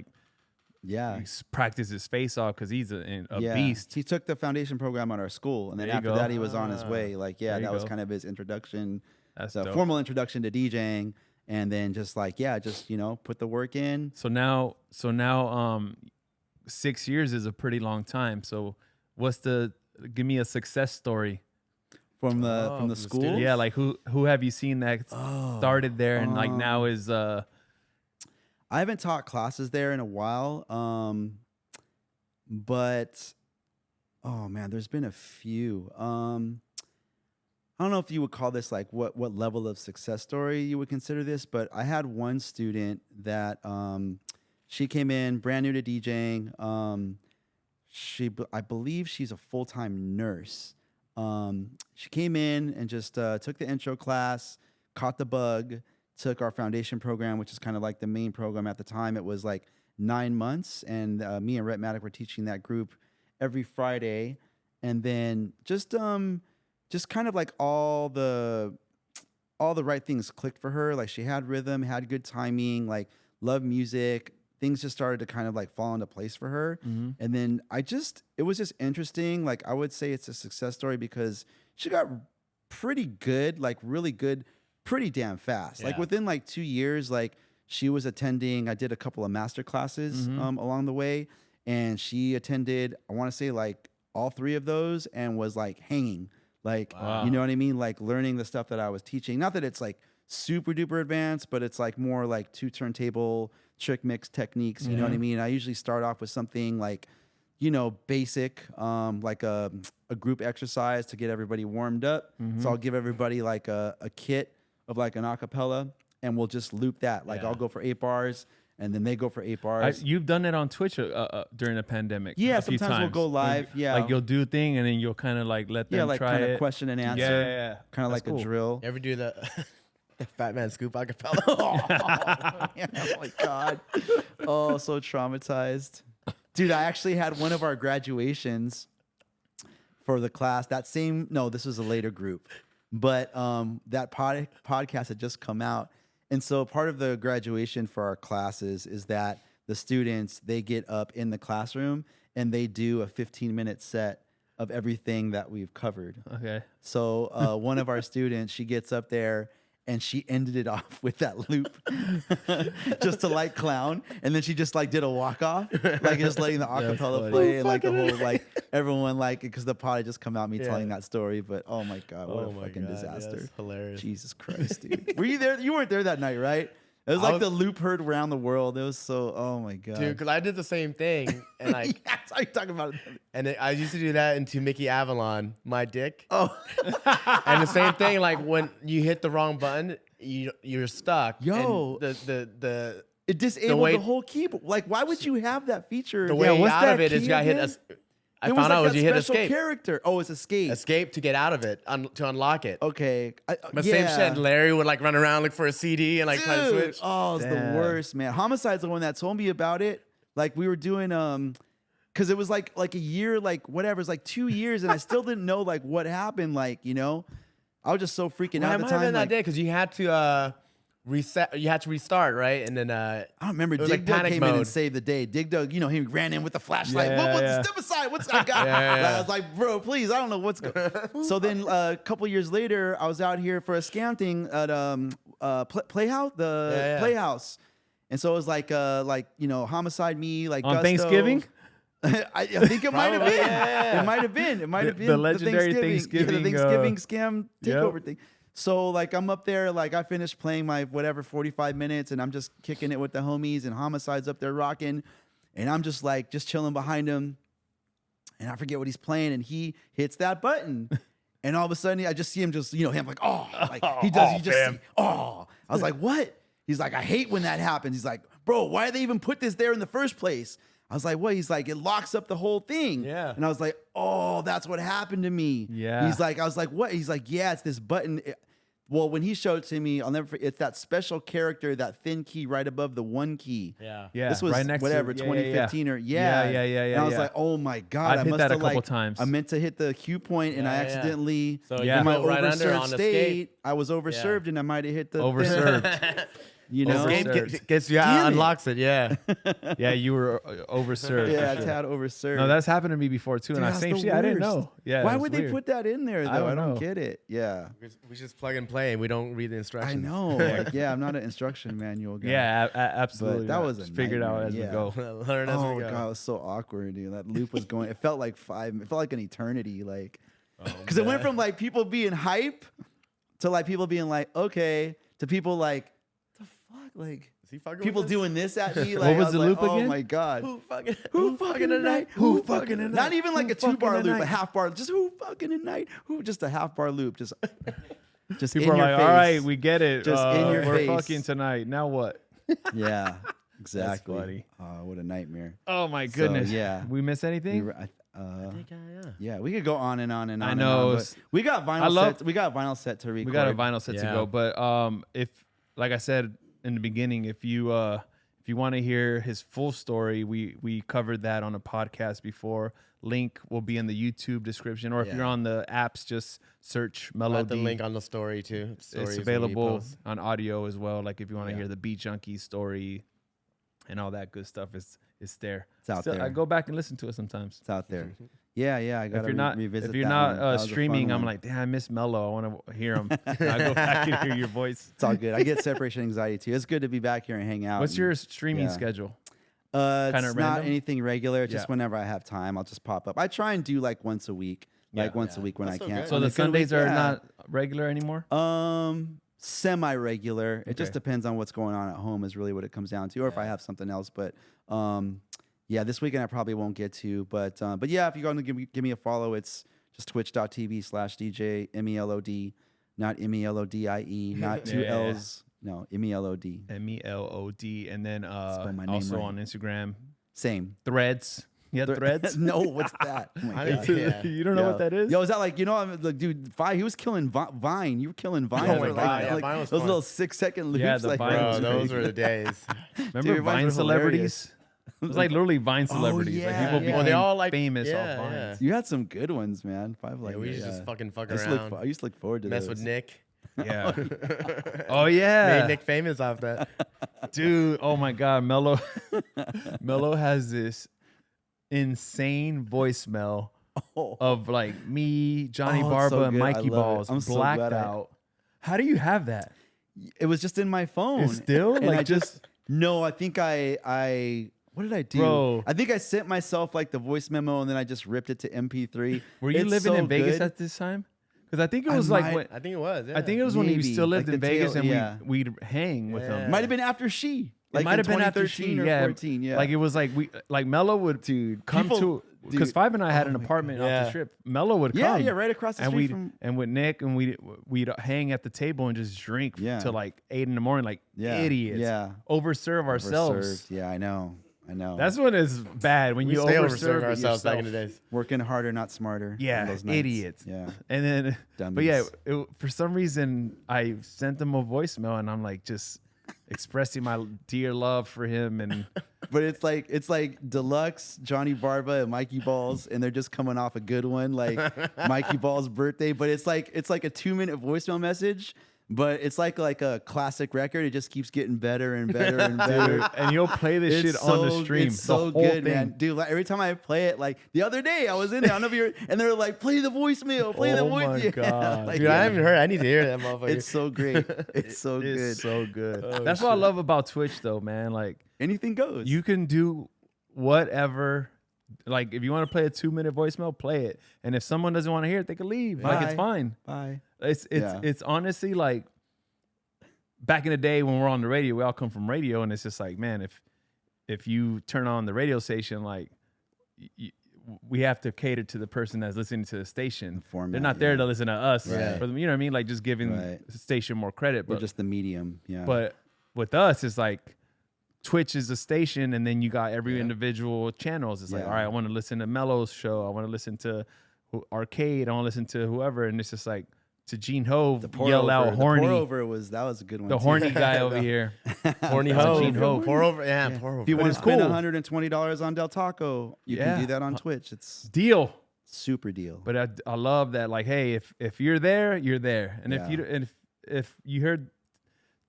Yeah. he practiced his face off because he's a Yeah. beast. He took the foundation program at our school, and then There you after go. that, he was on his way. There That you was go. kind of his introduction, That's the dope. formal introduction to DJing, and then just put the work in. So now, 6 years is a pretty long time. So give me a success story. From the Oh, from the from the school. students? Yeah, like who have you seen that Oh, started there and now is I haven't taught classes there in a while, but oh man, there's been a few. I don't know if you would call this what level of success story you would consider this, but I had one student that she came in brand new to DJing. I believe she's a full-time nurse. She came in and just took the intro class, caught the bug, took our foundation program, which is kind of like the main program at the time. It was 9 months, and me and Rhetmatic were teaching that group every Friday, and then just kind of all the right things clicked for her. She had rhythm, had good timing, loved music, things just started to kind of like fall into place for her. And then it was just interesting. Like, I would say it's a success story because she got pretty good, like really good, pretty damn fast. Like within like 2 years, like she was attending, I did a couple of master classes along the way, and she attended, I want to say like all 3 of those and was like hanging, like, you know what I mean? Like learning the stuff that I was teaching. Not that it's like super duper advanced, but it's like more like 2 turntable trick mix techniques. You know what I mean? I usually start off with something like, you know, basic, like a group exercise to get everybody warmed up. So I'll give everybody like a kit of like an acapella, and we'll just loop that. Like I'll go for 8 bars, and then they go for 8 bars. You've done it on Twitch during the pandemic. Yeah, a few sometimes we'll times. go live. Like, like you'll do a thing, and then you'll kind of like let them like try kind it. of question and answer. Yeah. Kind of That's like cool. a drill. You ever do the Fat Man Scoop acapella? Oh my God. Oh, so traumatized. Dude, I actually had one of our graduations for the class. This was a later group. But that podcast had just come out. And so part of the graduation for our classes is that the students, they get up in the classroom and they do a 15-minute set of everything that we've covered. Okay. So one of our students, she gets up there and she ended it off with that loop just to like clown. And then she just like did a walk off, like just letting the acapella play and like the whole, like everyone like, because the pod had just come out me telling that story, but oh my God, what a fucking disaster. That's hilarious. Jesus Christ, dude. Were you there? You weren't there that night, right? It was like the loop heard around the world. It was so, oh my God. Dude, because I did the same thing. And like, that's how you talking about it. And I used to do that into Mickey Avalon, My Dick. Oh. And the same thing, like when you hit the wrong button, you're stuck. Yo. And it disabled the whole keyboard. Like, why would you have that feature? The way out of it is you got hit. I found out was you hit escape. Character. Oh, it's escape. Escape to get out of it, to unlock it. Okay. But same shit. Larry would like run around, look for a CD and like try to switch. Oh, it's the worst, man. Homicide's the one that told me about it. Like we were doing, because it was like a year, like whatever. It's like 2 years, and I still didn't know like what happened. Like, you know, I was just so freaking out at the time. Been that day because you had to reset. You had to restart, right? And then I don't remember. Dig like Dug came mode. in and saved the day. Dig Dug, you know, he ran in with the flashlight. Step aside. What's I got? I was like, bro, please, I don't know what's going. So then a couple years later, I was out here for a scam thing at Playhouse, Playhouse, and so it was like you know, Homicide, me, like on Gusto. Thanksgiving. I think it might have been. Yeah. It might have been. It might have been the legendary Thanksgiving, the Thanksgiving scam takeover thing. So like I'm up there, like I finished playing my whatever 45 minutes, and I'm just kicking it with the homies, and Homicide's up there rocking, and I'm just like chilling behind him, and I forget what he's playing, and he hits that button, and all of a sudden I just see him him like he just I was like, what? He's like, I hate when that happens. He's like, bro, why did they even put this there in the first place? I was like, what? He's like, it locks up the whole thing. Yeah. And I was like, oh, that's what happened to me. Yeah. He's like, I was like, what? He's like, yeah, it's this button. Well, when he showed it to me, I'll never forget, it's that special character, that thin key right above the 1 key. Yeah. This was right next whatever, to, 2015 or Yeah. And I was like, oh my God. I've hit that a couple times. I meant to hit the cue point and I accidentally, So in my you go right under overserved on state, escape. I was overserved and I might have hit the Overserved. You know, Escape gets you out, unlocks it. Yeah. Yeah, you were overserved. yeah, for it's sure. had overserved. No, that's happened to me before too. Dude, And I that's same the shit. I didn't worst. know. Yeah. Why it was would they weird. put that in there though? I don't know. get it. Yeah. We just plug and play and we don't read the instructions. I know. Like, yeah, I'm not an instruction manual guy. Yeah, absolutely. But that not. was a Just figured out nightmare, as yeah. we go. Learn as Oh we go. God, it was so awkward, dude. That loop was going. It felt like it felt like an eternity, like, because it went from like people being hype to like people being like, okay, to people like, the fuck, like. Is he fucking People with us? doing this at me, like, was I the like, loop oh again? my God. Who fucking tonight? Who fucking tonight? Not even like Who a 2-bar fucking loop, a tonight? half bar. Just who fucking tonight? Who? Just a half bar loop. Just People in are your like, face. all right, we get it. Just in your we're face. fucking tonight. Now what? Yeah, exactly. funny. What a nightmare. Oh my goodness. yeah. We miss anything? Yeah, we could go on and on and on. I know. And on, but we got vinyl sets. We got a vinyl set to record. We got a vinyl set to Yeah. go. But if, like I said in the beginning, if you want to hear his full story, we covered that on a podcast before. Link will be in the YouTube description, or if Yeah. you're on the apps, just search I'll Melody. add the link on the story too. It's available on audio as well. Like if you want to hear the Beat Junkies story, and all that good stuff is there. It's out there. I go back and listen to it sometimes. It's out there. Yeah, I got to revisit. If you're that not one. That was a streaming, fun I'm one. like, damn, I miss Melo. I want to hear him. I go back and hear your voice. It's all good. I get separation anxiety too. It's good to be back here and hang out. What's and, your streaming yeah. schedule? It's Kinda not random? anything regular. Just Yeah. whenever I have time, I'll just pop up. I try and do like once a week. Like once a week when That's I so can. good. So On the a good Sundays week, are yeah. not regular anymore? Semi-regular. It just Okay. depends on what's going on at home is really what it comes down to, or if I have something else. But yeah, this weekend I probably won't get to. But yeah, if you're going to give me a follow, it's just twitch.tv/DJMeloD, not MELODIE, not two Yeah. L's. No, MELOD. MELOD. And then Spell my name also right. on Instagram, Same. Threads. You have Threads? No, what's that? Oh my I God. didn't- Yeah. You don't know what that is? Yo, is that like, I'm like, dude, he was killing Vine. You were killing Vine. Oh for my like, God, yeah, like Vine was those fun. little 6-second loops. Yeah, the like, Vine was Bro, those great. were the days. Remember Dude, Vines Vine were celebrities? It was like literally Vine celebrities. yeah, like people yeah. became Well, they all like famous yeah, off Vines. yeah. You had some good ones, man. Yeah, we used to just fucking fuck I used, around, I used to look forward to mess those. with Nick. Yeah. Oh yeah. Made Nick famous off that. Dude, oh my God, Melo has this insane voicemail Oh. of like me, Johnny Oh, it's Barba, so and good. I Mikey love it. Balls I'm so blacked glad I- out. How do you have that? It was just in my phone. It's still and like I just no. I think I what did I do? Bro. I think I sent myself like the voice memo and then I just ripped it to MP3. Were you It's living so in Vegas good. at this time? Because I think it I was like might- when I think it was. Yeah. I think it was when you Maybe, still lived like in the Vegas tail- and yeah. we'd hang with Yeah. them. Might have been after She. It Like might in have been after 2013 she, or yeah. 14. Yeah. Like it was like Melo would come people- to because dude, Five and I had oh an my apartment off God. the strip. Melo would yeah, come. yeah, right across the and street from. with Nick and we'd hang at the table and just drink Yeah. till like 8 in the morning, like Yeah, idiots. yeah. Overserve ourselves. Overserved. Yeah, I know. That's when it's bad when we you stay overserve overserving ourselves back in the yourself. days. working harder, not smarter. Yeah, on those nights. idiots. Yeah, And then, dummies. but yeah, for some reason I sent him a voicemail and I'm like just expressing my dear love for him and but it's like Deluxe, Johnny Barba, and Mikey Balls, and they're just coming off a good one, like Mikey Balls' birthday. But it's like a 2-minute voicemail message. But it's like a classic record. It just keeps getting better and better and better. dude, and you'll play this shit on the stream. It's the so whole good, thing. man. Dude, like, every time I play it, like the other day, I was in it. I don't know if you're, and they were like, play the voicemail, play the Oh voice. my Yeah, God. like, Dude, I yeah. haven't heard. I need to hear that motherfucker. It's so great. It's so good. It's so good. Oh, That's what I love about Twitch, though, man. Like Anything goes. you can do whatever. Like if you want to play a 2-minute voicemail, play it. And if someone doesn't want to hear it, they can leave. Like it's Bye. fine. Bye. It's honestly like back in the day when we're on the radio, we all come from radio, and it's just like, man, if you turn on the radio station, like we have to cater to the person that's listening to the station. format, They're not there yeah. to listen to us. Right. For them, you know what I mean? Like just giving Right. the station more credit. We're But just the medium. Yeah. but with us, it's like Twitch is a station, and then you got every individual channels. It's like, Yeah. all right, I want to listen to Melo's show. I want to listen to Arcade. I want to listen to whoever. And it's just like to Gene Hove yell out horny. The pour over that was a good one. The too. horny guy over here. Horny That's hoe. Gene Ho. Pour over. Yeah, pour over. If you But want to it's spend cool. $120 on Del Taco, you Yeah. can do that on Twitch. It's Deal. super deal. But I love that. Like, hey, if you're there, you're there. And Yeah. if you heard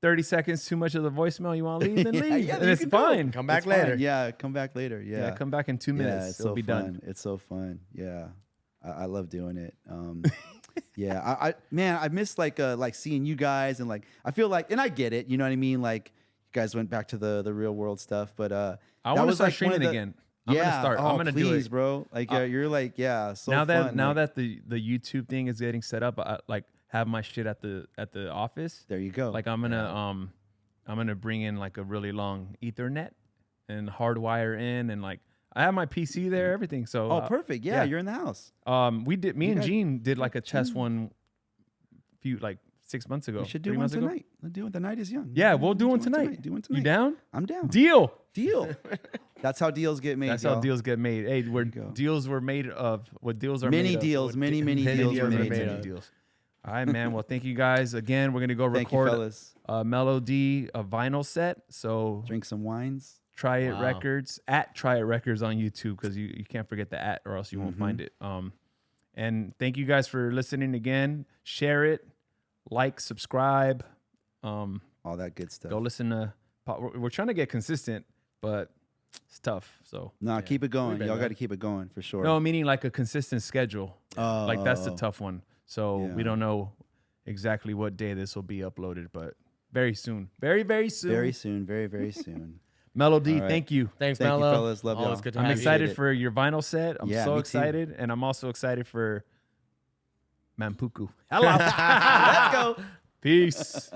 30 seconds too much of the voicemail, you want to leave, then leave. yeah, and you it's can go. fine. Come back It's fine. later. Yeah, come back later. Yeah, Yeah. come back in 2 minutes. Yeah, it's It'll so be fun. done. It's so fun. Yeah. I love doing it. Yeah, I miss like seeing you guys and like I feel like, and I get it, you know what I mean? Like you guys went back to the real world stuff, but I that want to was, start like, one of streaming the- again. I'm yeah, gonna start. I'm gonna please, do it. bro. Like you're like so now that fun. now like, that the YouTube thing is getting set up, I like have my shit at the office. there you go. Like I'm gonna bring in like a really long Ethernet and hardwire in, and like I have my PC there, everything. So oh, perfect. Yeah, yeah. you're in the house. we did. Me You and guys- Gene did like a chess one, like 6 months ago. We should do 3 one months ago. tonight. Let's do it. The night is young. Yeah, we'll do one tonight. Do one You tonight. down? I'm down. Deal. Deal. That's how deals get made. That's how y'all. deals get made. Hey, where you go. deals were made of, what deals are Many made deals, of. many many deals deals were are made. made today. of. deals. All right, man. Well, thank you guys again. We're gonna go Thank you, record fellas. Melody, a vinyl set. So Drink some wines. TryIt Wow. Records at TryIt Records on YouTube, because you can't forget the at, or else you Mm-hmm. won't find it. And thank you guys for listening again. Share it, like, subscribe. All that good stuff. Go listen to. We're trying to get consistent, but it's tough. So Nah, keep it going. been, Y'all got to man. keep it going for sure. no, meaning like a consistent schedule. Like that's the Oh. tough one. So we Yeah. don't know exactly what day this will be uploaded, but very soon. Very, very soon. Very soon. Very, very soon. Melody, All right. thank you. Thanks, Thank you, Melo. fellas. Love Always y'all. good to I'm have excited it. for your vinyl set. I'm Yeah, so me too. excited. And I'm also excited for Mampuku. Hello. Let's go. Peace.